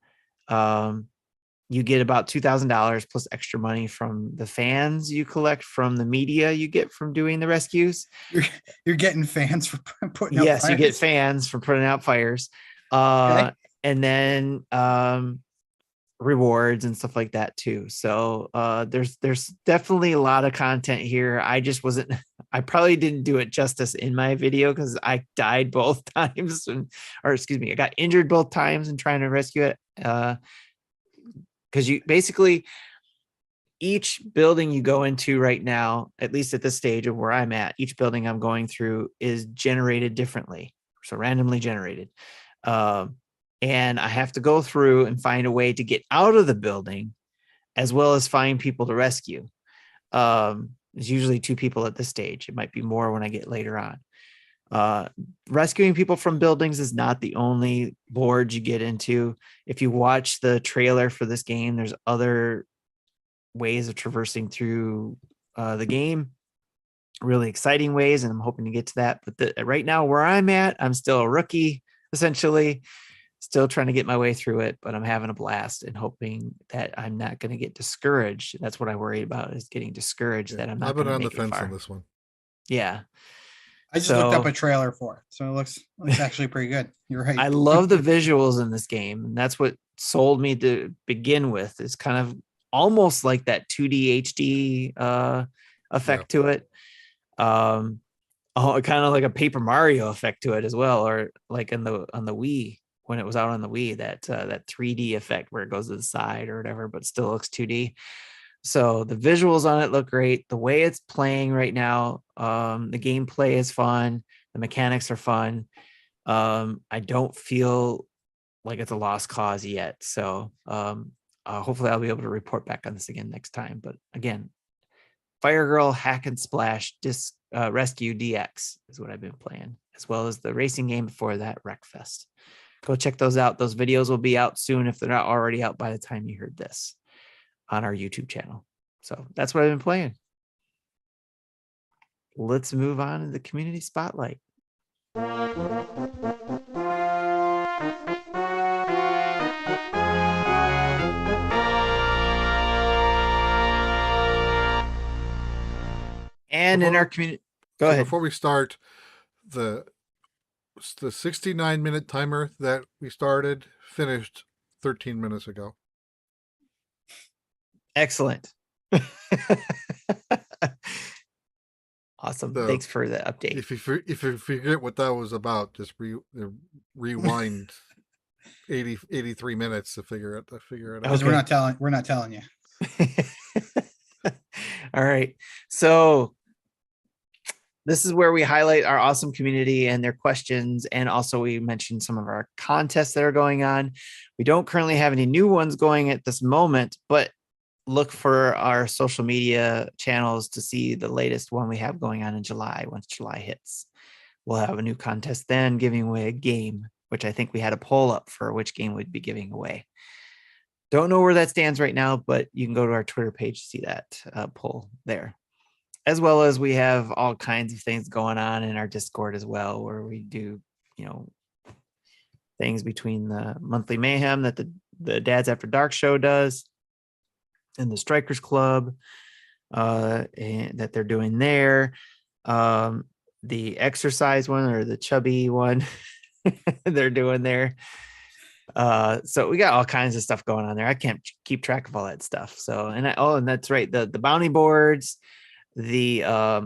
you get about $2,000 plus extra money from the fans you collect from the media you get from doing the rescues. You're getting fans for putting out Yes, fires? you get fans for putting out fires. Okay. And then rewards and stuff like that too. So there's definitely a lot of content here. I probably didn't do it justice in my video because I died both times I got injured both times in trying to rescue it. Because you basically, each building you go into right now, at least at this stage of where I'm at, each building I'm going through is generated differently. So randomly generated. And I have to go through and find a way to get out of the building as well as find people to rescue. There's usually 2 people at this stage. It might be more when I get later on. Rescuing people from buildings is not the only board you get into. If you watch the trailer for this game, there's other ways of traversing through the game, really exciting ways, and I'm hoping to get to that. But right now where I'm at, I'm still a rookie, essentially, still trying to get my way through it, but I'm having a blast and hoping that I'm not going to get discouraged. That's what I worry about, is getting discouraged that I'm not I've been going to on the make it fence far. on this one. Yeah. I just looked up a trailer for it, so it looks actually pretty good. You're right. I love the visuals in this game, and that's what sold me to begin with. It's kind of almost like that 2D HD effect to it. Kind of like a Paper Mario effect to it as well, or like on the Wii, when it was out on the Wii, that 3D effect where it goes to the side or whatever, but still looks 2D. So the visuals on it look great. The way it's playing right now, the gameplay is fun. The mechanics are fun. I don't feel like it's a lost cause yet. So hopefully I'll be able to report back on this again next time. But again, Fire Girl Hack and Splash Rescue DX is what I've been playing, as well as the racing game before that, Wreckfest. Go check those out. Those videos will be out soon if they're not already out by the time you heard this on our YouTube channel. So that's what I've been playing. Let's move on to the community spotlight. And in our community, go ahead. Before we start, the 69-minute timer that we started finished 13 minutes ago. Excellent. Awesome. So, thanks for the update. If you forget what that was about, just rewind 83 minutes to figure it out. Because we're not telling you. All right. So this is where we highlight our awesome community and their questions. And also we mentioned some of our contests that are going on. We don't currently have any new ones going at this moment, but look for our social media channels to see the latest one we have going on in July. Once July hits, we'll have a new contest then, giving away a game, which I think we had a poll up for which game we'd be giving away. Don't know where that stands right now, but you can go to our Twitter page to see that poll there. As well as we have all kinds of things going on in our Discord as well, where we do, things between the monthly mayhem that the Dads After Dark show does, and the Strikers Club and that they're doing there. The exercise one, or the chubby one they're doing there. So we got all kinds of stuff going on there. I can't keep track of all that stuff. So, and that's right. The bounty boards, the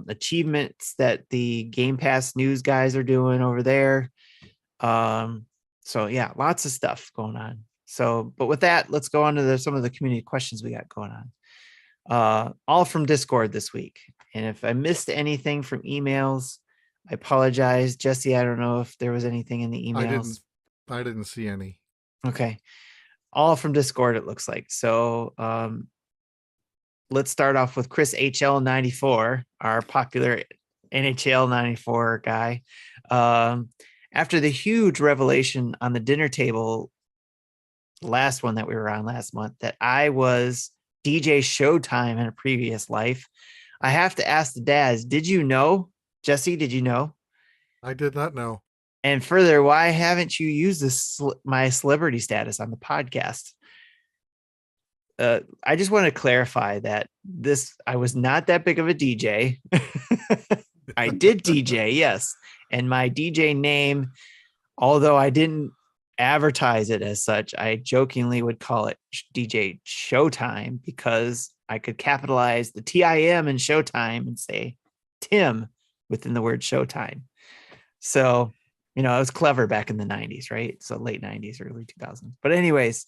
achievements that the Game Pass news guys are doing over there. So yeah, lots of stuff going on. So, but with that, let's go on to some of the community questions we got going on. All from Discord this week. And if I missed anything from emails, I apologize. Jesse, I don't know if there was anything in the emails. I didn't see any. Okay. All from Discord, it looks like. So let's start off with Chris HL94, our popular NHL 94 guy. After the huge revelation on the dinner table, last one that we were on last month, that I was DJ Showtime in a previous life, I have to ask the dads, did you know? Jesse, did you know? I did not know. And further, why haven't you used my celebrity status on the podcast? I just want to clarify that I was not that big of a DJ. I did DJ, yes. And my DJ name, although I didn't advertise it as such, I jokingly would call it DJ Showtime because I could capitalize the TIM in Showtime and say Tim within the word Showtime. So, it was clever back in the 90s, right? So late 90s, early 2000s. But anyways,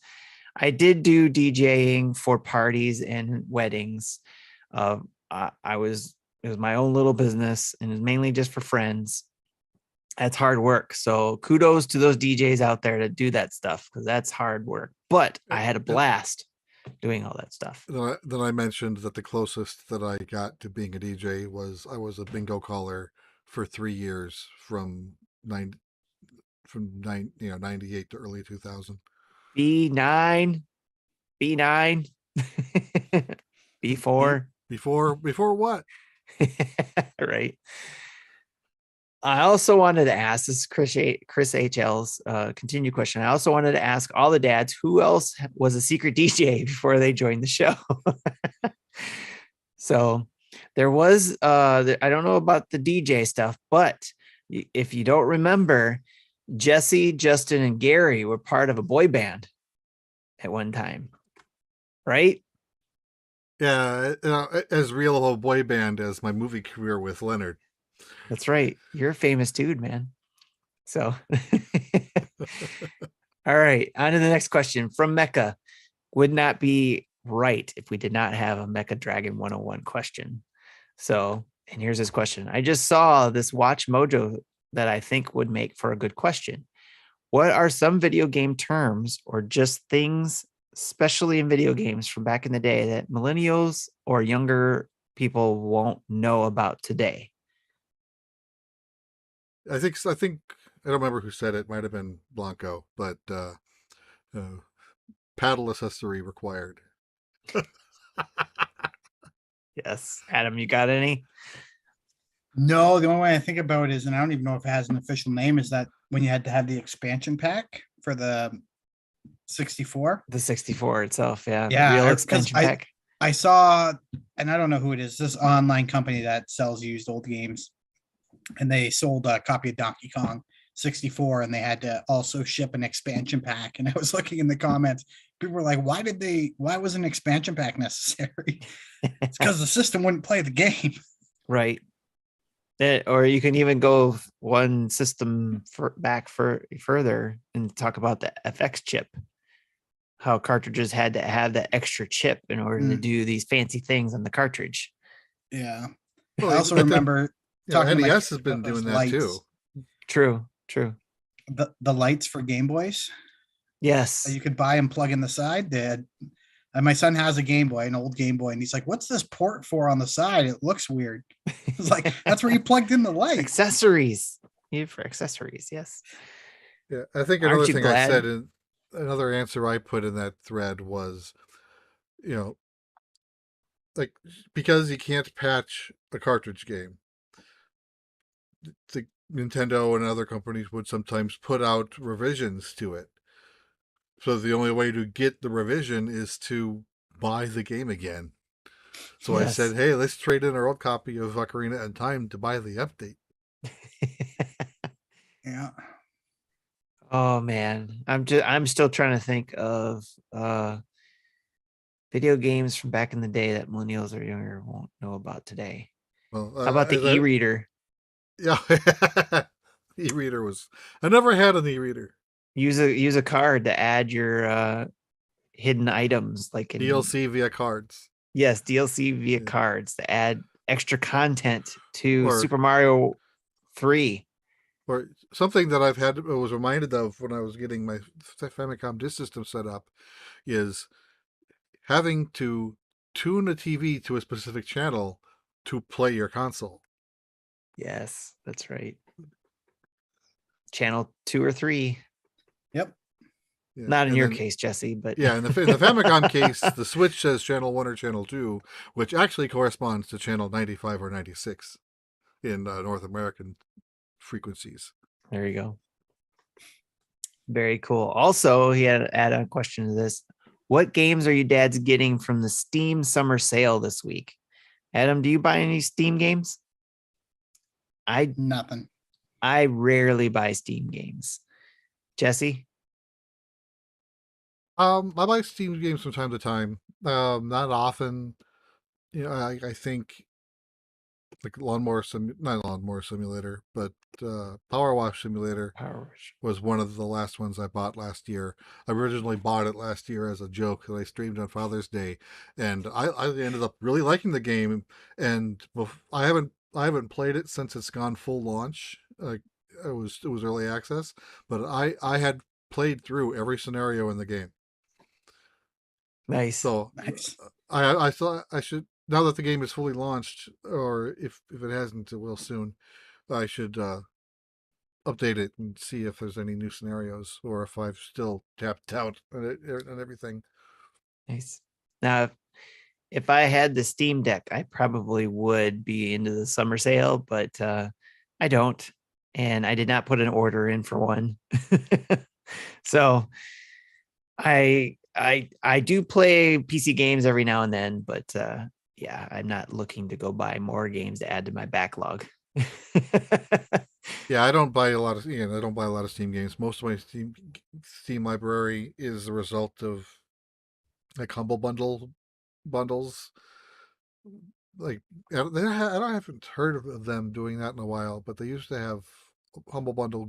I did do DJing for parties and weddings. It was my own little business and it was mainly just for friends. That's hard work. So kudos to those DJs out there to do that stuff because that's hard work. But I had a blast doing all that stuff. Then I mentioned that the closest that I got to being a DJ was I was a bingo caller for 3 years from 98 to early 2000. B9, B4. Before what? Right. I also wanted to ask, this is Chris HL's continued question. I also wanted to ask all the dads who else was a secret DJ before they joined the show. So there was, I don't know about the DJ stuff, but if you don't remember, Jesse, Justin, and Gary were part of a boy band at one time, right? Yeah, as real of a boy band as my movie career with Leonard. That's right. You're a famous dude, man. So, all right. On to the next question from Mecca. Would not be right if we did not have a Mecha Dragon 101 question. So, and here's his question. I just saw this Watch Mojo that I think would make for a good question. What are some video game terms or just things, especially in video games from back in the day, that millennials or younger people won't know about today? I think I don't remember who said it. Might have been Blanco, but paddle accessory required. Yes. Adam, you got any? No, the only way I think about it is, and I don't even know if it has an official name, is that when you had to have the expansion pack for the 64. The 64 itself, yeah. Yeah, Real expansion pack. I saw, and I don't know who it is, this online company that sells used old games. And they sold a copy of Donkey Kong 64 and they had to also ship an expansion pack. And I was looking in the comments, people were like, why was an expansion pack necessary? It's because the system wouldn't play the game. Right. Or you can even go one system further and talk about the FX chip, how cartridges had to have that extra chip in order to do these fancy things on the cartridge. Yeah. Well, I also remember NES has been doing that lights. Too. True. The lights for Game Boys. Yes. You could buy and plug in the side. And my son has a Game Boy, an old Game Boy, and he's like, "What's this port for on the side? It looks weird." It's like, that's where you plugged in the light. Accessories. Need for accessories, yes. Yeah, I think another thing I said in another answer I put in that thread was, like, because you can't patch a cartridge game, the Nintendo and other companies would sometimes put out revisions to it. So the only way to get the revision is to buy the game again. So yes. I said, hey, let's trade in our old copy of Ocarina of Time to buy the update. Yeah. Oh man. I'm still trying to think of video games from back in the day that millennials or younger won't know about today. Well, How about the e-reader? Yeah, e-reader was. I never had an e-reader. Use a card to add your hidden items, like in DLC via cards. Yes, DLC via Yeah. cards to add extra content to Or- Super Mario 3. Or something that I've had was reminded of when I was getting my Famicom disk system set up is having to tune a TV to a specific channel to play your console. Yes, that's right. Channel 2 or 3. Yep. Yeah. Not in And your then- case, Jesse, but Yeah, in the Famicom case, the Switch says channel 1 or channel 2, which actually corresponds to channel 95 or 96 in North American frequencies. there you go. Very cool. Also, he had to add a question to this. What games are you dads getting from the Steam summer sale this week? Adam, do you buy any Steam games? Nothing. I rarely buy Steam games. Jesse? I buy Steam games from time to time. Not often. You know, I think like not Lawnmower Simulator, but Power Wash Simulator was one of the last ones I bought last year. I originally bought it last year as a joke that I streamed on Father's Day, and I ended up really liking the game. And I haven't played it since it's gone full launch. It was early access, but I had played through every scenario in the game. Nice. So Nice. I thought I should, now that the game is fully launched, or if it hasn't, it will soon. I should update it and see if there's any new scenarios or if I've still tapped out and everything. Nice. Now, if I had the Steam Deck, I probably would be into the summer sale, but I don't, and I did not put an order in for one. So I do play PC games every now and then, but yeah, I'm not looking to go buy more games to add to my backlog. Yeah, I don't buy a lot of Steam games. Most of my Steam library is the result of like Humble bundles. Like I haven't heard of them doing that in a while, but they used to have Humble Bundle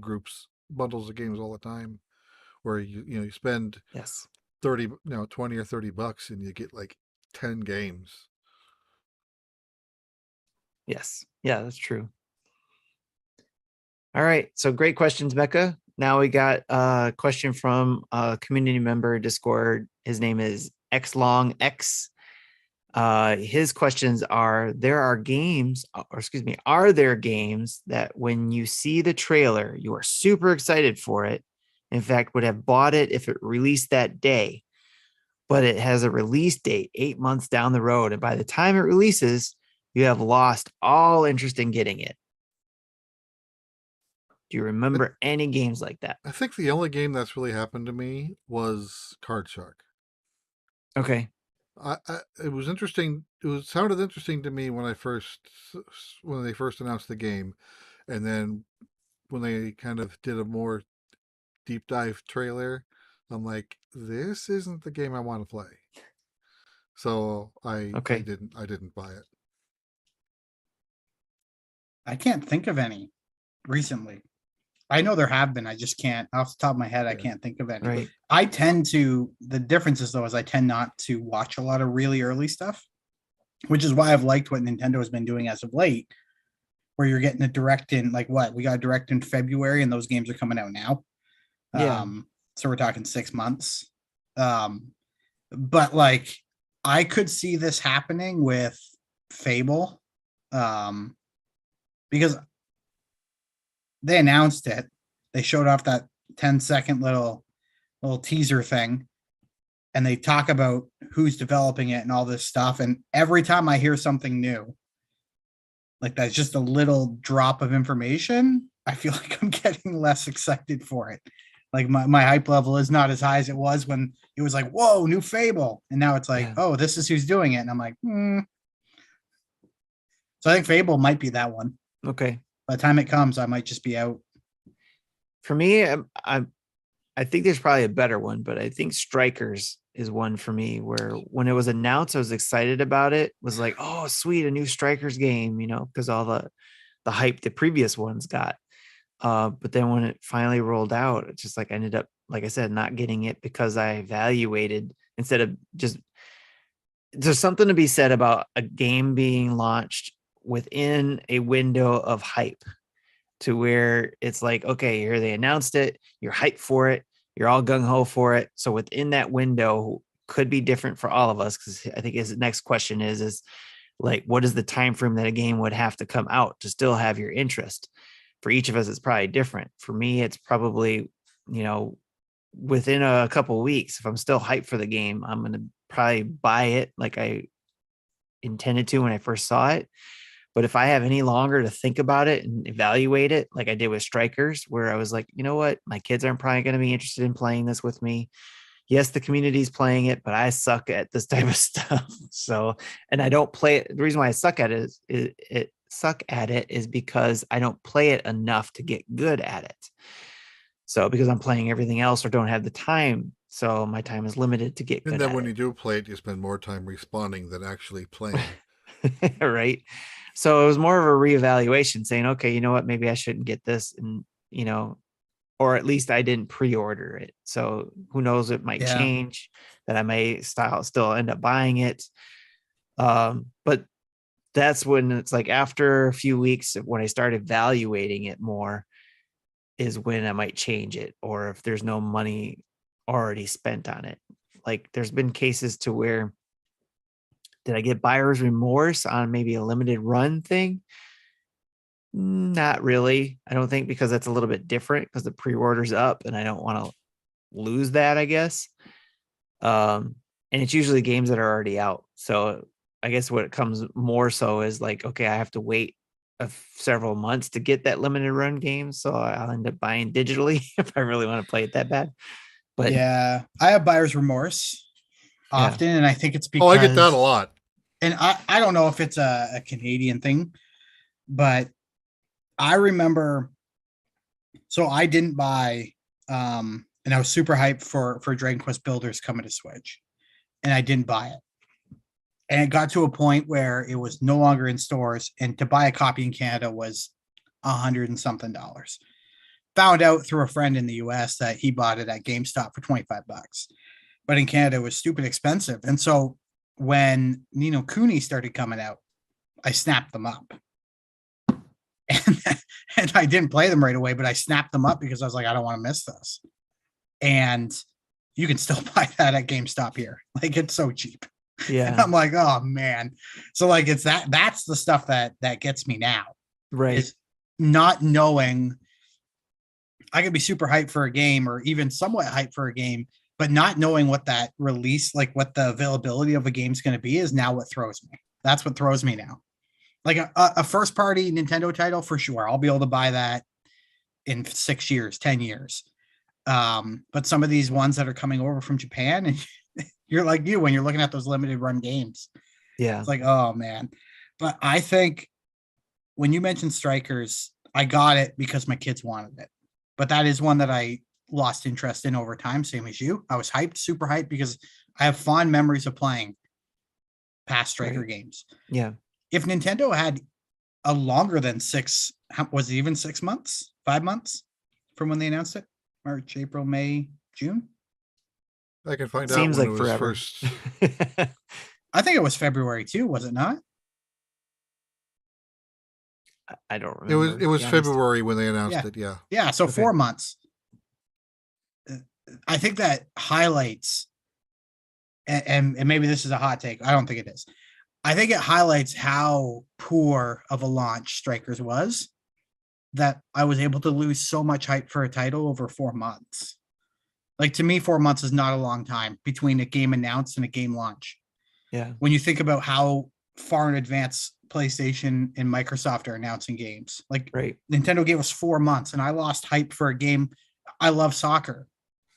bundles of games all the time, where you spend Yes. 20 or $30 and you get like 10 games. Yes. Yeah, that's true. All right. So great questions, Mecca. Now we got a question from a community member Discord. His name is XLongX. His questions are: are there games that when you see the trailer, you are super excited for it? In fact, would have bought it if it released that day, but it has a release date 8 months down the road. And by the time it releases, you have lost all interest in getting it. Do you remember any games like that? I think the only game that's really happened to me was Card Shark. Okay. It was interesting. Sounded interesting to me when they first announced the game, and then when they kind of did a more deep dive trailer, I'm like, this isn't the game I want to play. So I didn't buy it. I can't think of any recently. I know there have been. I just can't, off the top of my head, I can't think of any. Right. The difference is though, is I tend not to watch a lot of really early stuff, which is why I've liked what Nintendo has been doing as of late, where you're getting a direct in, like we got a direct in February and those games are coming out now. Yeah. So we're talking 6 months. But like, I could see this happening with Fable, because they announced it. They showed off that 10-second little teaser thing, and they talk about who's developing it and all this stuff. And every time I hear something new, like that's just a little drop of information, I feel like I'm getting less excited for it. Like my hype level is not as high as it was when it was like, whoa, new Fable. And now it's like, oh, this is who's doing it. And I'm like, So I think Fable might be that one. Okay. By the time it comes, I might just be out. For me, I think there's probably a better one, but I think Strikers is one for me where when it was announced, I was excited about it. Was like, oh, sweet, a new Strikers game, because all the hype the previous ones got. But then when it finally rolled out, it's just like I ended up, like I said, not getting it because I evaluated instead of just. There's something to be said about a game being launched within a window of hype to where it's like, okay, here they announced it, you're hyped for it, you're all gung-ho for it. So within that window could be different for all of us, because I think his next question is like, what is the time frame that a game would have to come out to still have your interest? For each of us, it's probably different. For me, it's probably, within a couple of weeks, if I'm still hyped for the game, I'm going to probably buy it like I intended to when I first saw it. But if I have any longer to think about it and evaluate it, like I did with Strikers, where I was like, you know what, my kids aren't probably going to be interested in playing this with me. Yes, the community's playing it, but I suck at this type of stuff. So, and I don't play it. The reason why I suck at it is because I don't play it enough to get good at it. So because I'm playing everything else or don't have the time. So my time is limited to get good And then at when it. you do play it, you spend more time responding than actually playing. Right. So it was more of a reevaluation saying, okay, you know what, maybe I shouldn't get this. And, or at least I didn't pre-order it. So who knows, it might change that I may still end up buying it. But that's when it's like after a few weeks when I started evaluating it more is when I might change it, or if there's no money already spent on it. Like there's been cases to where did I get buyer's remorse on maybe a limited run thing? Not really. I don't think, because that's a little bit different because the pre-order's up and I don't want to lose that, I guess. And it's usually games that are already out. So I guess what it comes more so is like, okay, I have to wait several months to get that limited run game. So I'll end up buying digitally if I really want to play it that bad. But yeah, I have buyer's remorse often. And I think it's because I get that a lot. And I don't know if it's a Canadian thing, but I remember, so I didn't buy, and I was super hyped for Dragon Quest Builders coming to Switch, and I didn't buy it. And it got to a point where it was no longer in stores, and to buy a copy in Canada was $100 and something. Found out through a friend in the US that he bought it at GameStop for $25, but in Canada it was stupid expensive. And so when Ni no Kuni started coming out, I snapped them up. And I didn't play them right away, but I snapped them up because I was like, I don't want to miss this. And you can still buy that at GameStop here. Like, it's so cheap. yeah, And I'm like, oh man. So like, it's that's the stuff that gets me now. right. Is not knowing. I could be super hyped for a game or even somewhat hyped for a game, but not knowing what that release, like what the availability of a game is going to be, is now what throws me. That's what throws me now. Like a first party Nintendo title, for sure, I'll be able to buy that in 6 years, 10 years. But some of these ones that are coming over from Japan, and you're like when you're looking at those limited run games, Yeah, it's like, oh man. But I think when you mentioned Strikers, I got it because my kids wanted it. But that is one that I lost interest in over time, same as you. I was hyped, super hyped, because I have fond memories of playing past Striker games. Yeah. If Nintendo had a longer than was it even 6 months, 5 months from when they announced it? March, April, May, June? I can find Seems out like when it was forever. first. I think it was February too, was it not? I don't remember. It was February when they announced it. Yeah. Yeah. So Okay. 4 months. I think that highlights, and maybe this is a hot take. I don't think it is. I think it highlights how poor of a launch Strikers was, that I was able to lose so much hype for a title over 4 months. Like, to me, 4 months is not a long time between a game announced and a game launch. Yeah. When you think about how far in advance PlayStation and Microsoft are announcing games, like Right. Nintendo gave us 4 months, and I lost hype for a game. I love soccer.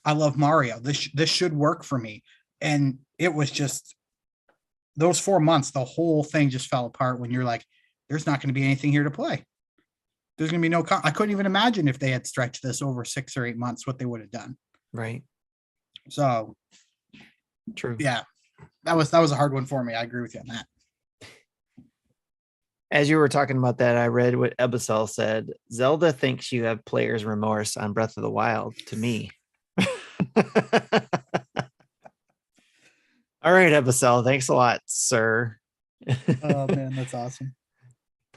I love Mario. This should work for me. And it was just those 4 months, the whole thing just fell apart when you're like, there's not going to be anything here to play. There's going to be no, I couldn't even imagine if they had stretched this over 6 or 8 months, what they would have done. Right. So True. Yeah, that was a hard one for me. I agree with you on that. As you were talking about that, I read what Ebicel said. Zelda thinks you have player's remorse on Breath of the Wild to me. All right, Ebicel. Thanks a lot, sir. Oh man, that's awesome.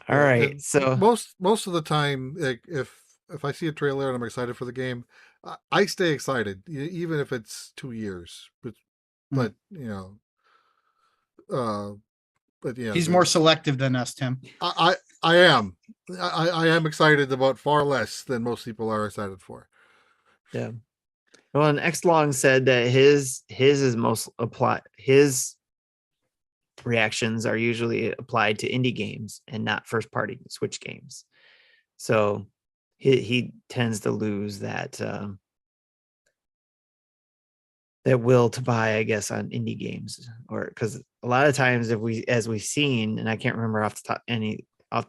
All Yeah, right. and So most of the time, like if I see a trailer and I'm excited for the game, I stay excited, even if it's 2 years. But you know, but yeah, He's more selective than us, Tim. I am. I am excited about far less than most people are excited for. yeah. Well, and X Long said that his is most apply his reactions are usually applied to indie games and not first party Switch games. So he tends to lose that that will to buy, I guess, on indie games, or because a lot of times as we've seen, and I can't remember off the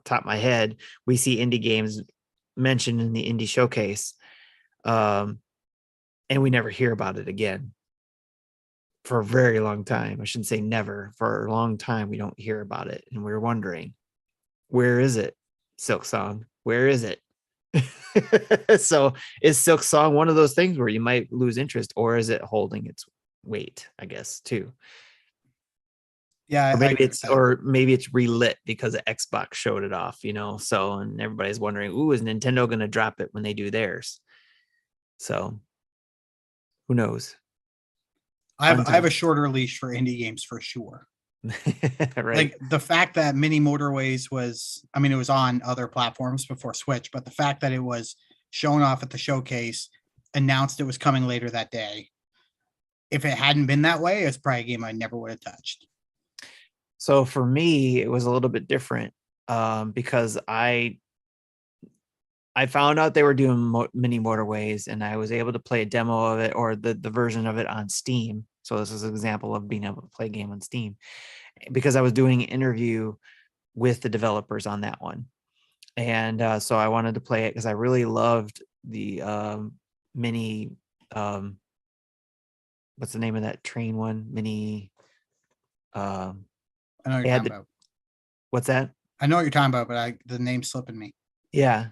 top of my head, we see indie games mentioned in the indie showcase. And we never hear about it again for a very long time. I shouldn't say never. For a long time, we don't hear about it. And we're wondering, where is it, Silk Song? Where is it? So is Silk Song one of those things where you might lose interest, or is it holding its weight, I guess, too? Yeah, Or maybe it's relit because the Xbox showed it off, so, and everybody's wondering, ooh, is Nintendo going to drop it when they do theirs? So who knows? I have a shorter leash for indie games for sure. Right. Like the fact that Mini Motorways was, I mean, it was on other platforms before Switch, but the fact that it was shown off at the showcase, announced it was coming later that day. If it hadn't been that way, it's probably a game I never would have touched. So for me, it was a little bit different because I found out they were doing Mini Motorways, and I was able to play a demo of it, or the version of it, on Steam. So this is an example of being able to play a game on Steam, because I was doing an interview with the developers on that one. And so I wanted to play it because I really loved the mini, what's the name of that train one? Mini. I know what you're talking about. What's that? I know what you're talking about, but the name's slipping me. Yeah.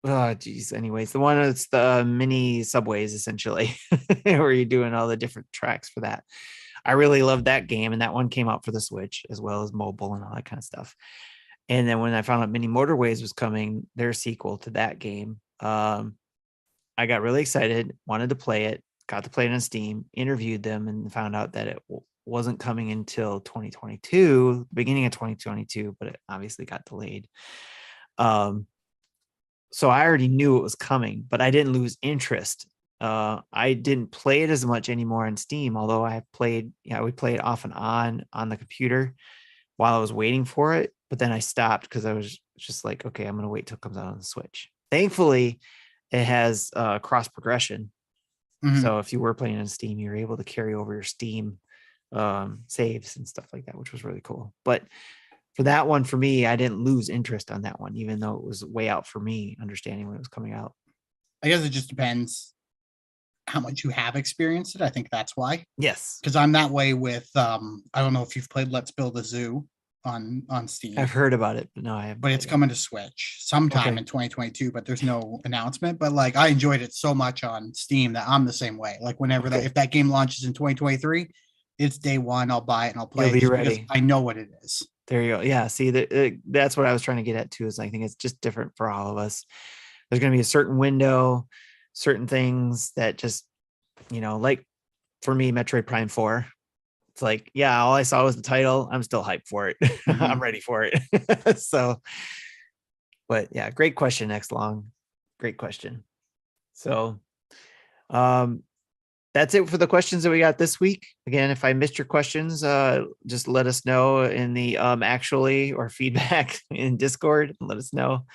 Oh, geez. Anyways, the one that's the mini subways, essentially, where you're doing all the different tracks for that. I really loved that game, and that one came out for the Switch as well as mobile and all that kind of stuff. And then when I found out Mini Motorways was coming, their sequel to that game, I got really excited, wanted to play it, got to play it on Steam, interviewed them, and found out that it wasn't coming until 2022, beginning of 2022, but it obviously got delayed. So I already knew it was coming, but I didn't lose interest. I didn't play it as much anymore on Steam, although I played, we played off and on the computer while I was waiting for it. But then I stopped because I was just like, okay, I'm going to wait till it comes out on the Switch. Thankfully, it has cross progression. Mm-hmm. So if you were playing on Steam, you're able to carry over your Steam saves and stuff like that, which was really cool. But for that one, for me, I didn't lose interest on that one, even though it was way out for me, understanding when it was coming out. I guess it just depends how much you have experienced it. I think that's why. Yes. Because I'm that way with, I don't know if you've played Let's Build a Zoo on Steam. I've heard about it, but no, I haven't. But it's coming to Switch sometime in 2022, but there's no announcement. But like, I enjoyed it so much on Steam that I'm the same way. Like whenever if that game launches in 2023, it's day one, I'll buy it and I'll play it. You'll be ready. I know what it is. There you go. Yeah. See, that's what I was trying to get at too, is I think it's just different for all of us. There's going to be a certain window, certain things that just, like for me, Metroid Prime 4, it's like, yeah, all I saw was the title. I'm still hyped for it. Mm-hmm. I'm ready for it. So, but yeah, great question, X Long. Great question. So, that's it for the questions that we got this week. Again, if I missed your questions, just let us know in the actually or feedback in Discord. Let us know,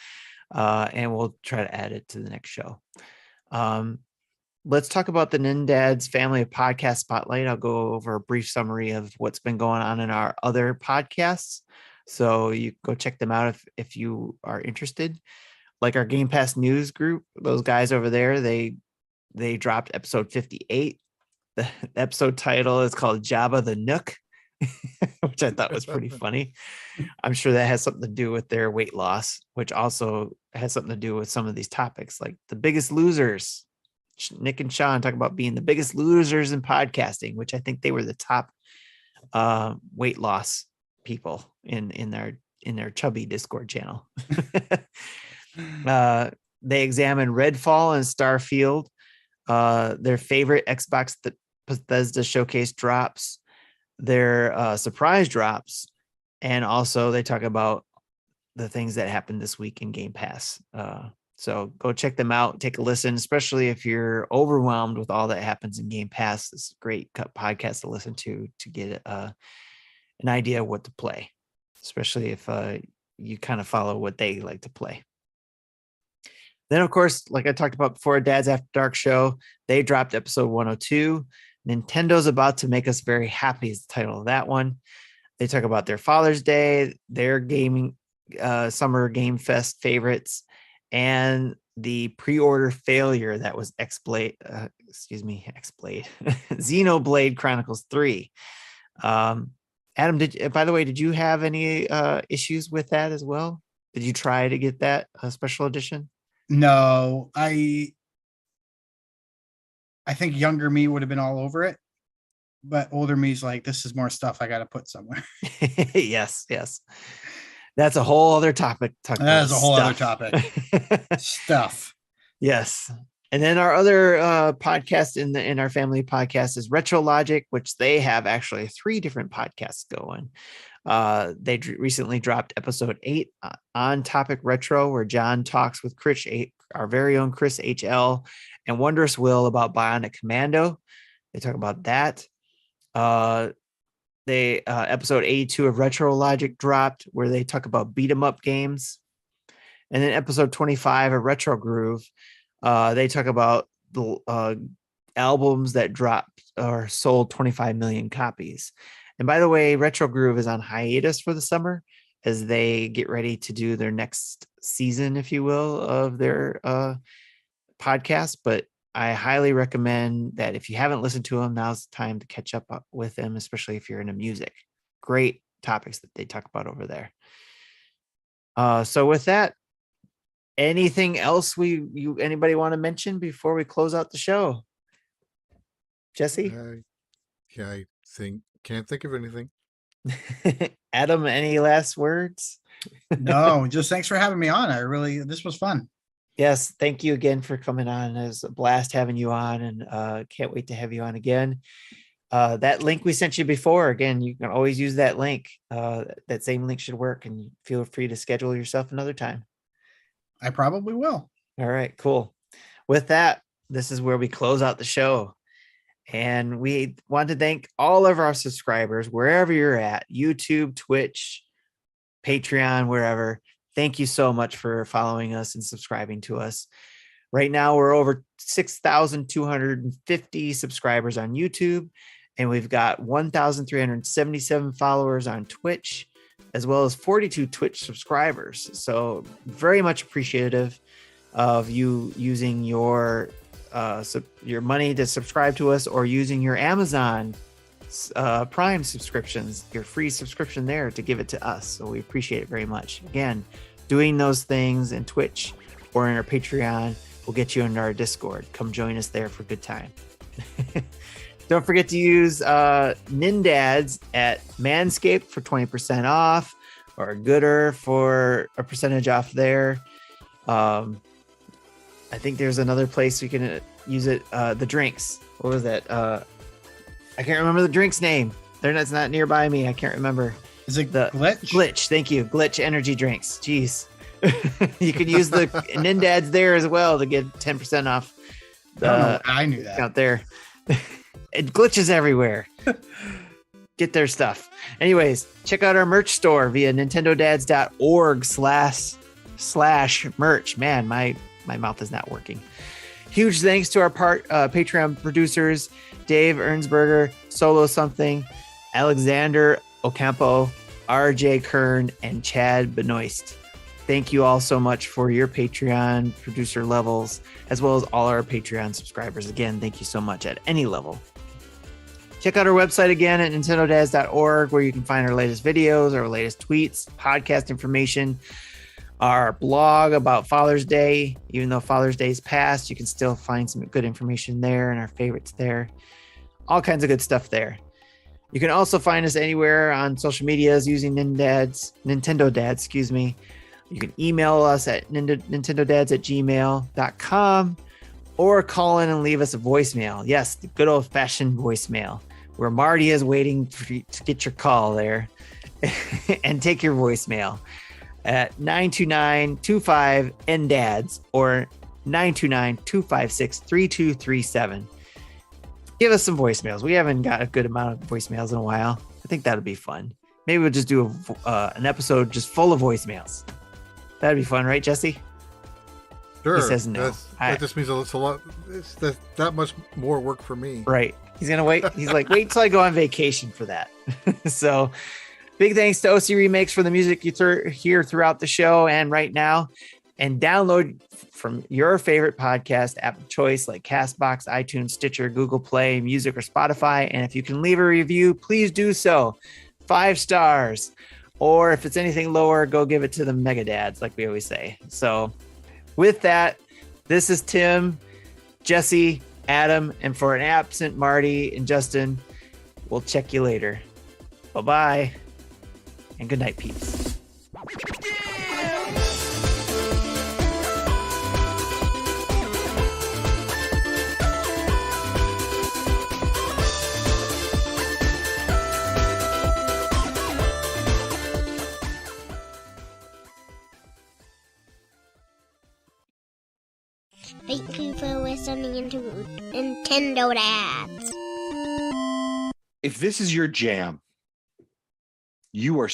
and we'll try to add it to the next show. Let's talk about the NINDADS family of podcast spotlight. I'll go over a brief summary of what's been going on in our other podcasts, so you go check them out if you are interested. Like our Game Pass news group, those guys over there, they dropped episode 58. The episode title is called Jabba the Nook, which I thought was pretty funny. I'm sure that has something to do with their weight loss, which also has something to do with some of these topics, like the biggest losers. Nick and Sean talk about being the biggest losers in podcasting, which I think they were the top weight loss people in their chubby Discord channel. They examine Redfall and Starfield, their favorite Xbox Bethesda showcase drops, their surprise drops, and also they talk about the things that happened this week in Game Pass. So go check them out, take a listen, especially if you're overwhelmed with all that happens in Game Pass. It's a great podcast to listen to get an idea of what to play, especially if you kind of follow what they like to play. Then, of course, like I talked about before, Dad's After Dark show, they dropped episode 102. Nintendo's About to Make Us Very Happy is the title of that one. They talk about their Father's Day, their gaming summer game fest favorites, and the pre-order failure that was Xenoblade Chronicles 3. Adam, by the way, did you have any issues with that as well? Did you try to get that special edition? No, I think younger me would have been all over it, but older me's like, this is more stuff I got to put somewhere. Yes. That's a whole other topic. That is a whole other topic. Stuff. Yes. And then our other podcast in our family podcast is Retro Logic, which they have actually 3 different podcasts going. They recently dropped episode 8 on topic retro, where John talks with Chris, our very own Chris HL, and Wondrous Will about Bionic Commando. They talk about that. Episode 82 of Retro Logic dropped, where they talk about beat 'em up games. And then episode 25 of Retro Groove, they talk about the albums that dropped or sold 25 million copies. And by the way, Retro Groove is on hiatus for the summer as they get ready to do their next season, if you will, of their podcast. But I highly recommend that if you haven't listened to them, now's the time to catch up with them, especially if you're into music. Great topics that they talk about over there. So with that, anything else anybody want to mention before we close out the show? Jesse? Yeah, I can't think of anything. Adam, any last words? No, just thanks for having me on. This was fun. Yes, thank you again for coming on. It was a blast having you on, and can't wait to have you on again. That link we sent you before, again, you can always use that link. That same link should work, and feel free to schedule yourself another time. I probably will. All right, cool. With that, this is where we close out the show. And we want to thank all of our subscribers, wherever you're at, YouTube, Twitch, Patreon, wherever. Thank you so much for following us and subscribing to us. Right now, we're over 6,250 subscribers on YouTube, and we've got 1,377 followers on Twitch, as well as 42 Twitch subscribers. So very much appreciative of you using your money to subscribe to us, or using your Amazon Prime subscriptions, your free subscription there, to give it to us. So we appreciate it very much. Again, doing those things in Twitch or in our Patreon will get you into our Discord. Come join us there for a good time. Don't forget to use NINDADS at Manscaped for 20% off, or Gooder for a percentage off there. I think there's another place we can use it. The drinks. What was that? I can't remember the drink's name. It's not nearby me. I can't remember. Is it the Glitch? Glitch. Thank you. Glitch energy drinks. Jeez. You can use the NINDADS there as well to get 10% off. I knew that out there. It glitches everywhere. Get their stuff. Anyways, check out our merch store via nintendodads.org/merch. Man, my mouth is not working. Huge thanks to our Patreon producers, Dave Ernsberger, Solo Something, Alexander Ocampo, RJ Kern, and Chad Benoist. Thank you all so much for your Patreon producer levels, as well as all our Patreon subscribers. Again, thank you so much at any level. Check out our website again at nintendodads.org, where you can find our latest videos, our latest tweets, podcast information, our blog about Father's Day. Even though Father's Day is past, you can still find some good information there and our favorites there. All kinds of good stuff there. You can also find us anywhere on social medias using Nintendo Dads, excuse me. You can email us at nintendodads@gmail.com or call in and leave us a voicemail. Yes, the good old-fashioned voicemail, where Marty is waiting for you to get your call there and take your voicemail at 929-25-NDADS or 929-256-3237. Give us some voicemails. We haven't got a good amount of voicemails in a while. I think that'll be fun. Maybe we'll just do an episode just full of voicemails. That'd be fun, right, Jesse? Sure. He says no. That just means it's a lot. It's that much more work for me. Right. He's gonna wait. He's like, wait till I go on vacation for that. So, big thanks to OC Remakes for the music you hear throughout the show and right now. And download from your favorite podcast app of choice like Castbox, iTunes, Stitcher, Google Play Music, or Spotify. And if you can leave a review, please do so. 5 stars. Or if it's anything lower, go give it to the Mega Dads, like we always say. So with that, this is Tim, Jesse, Adam, and for an absent Marty and Justin, we'll check you later. Bye-bye. And good night, peeps. Thank you for listening to Nintendo Dads. If this is your jam, you are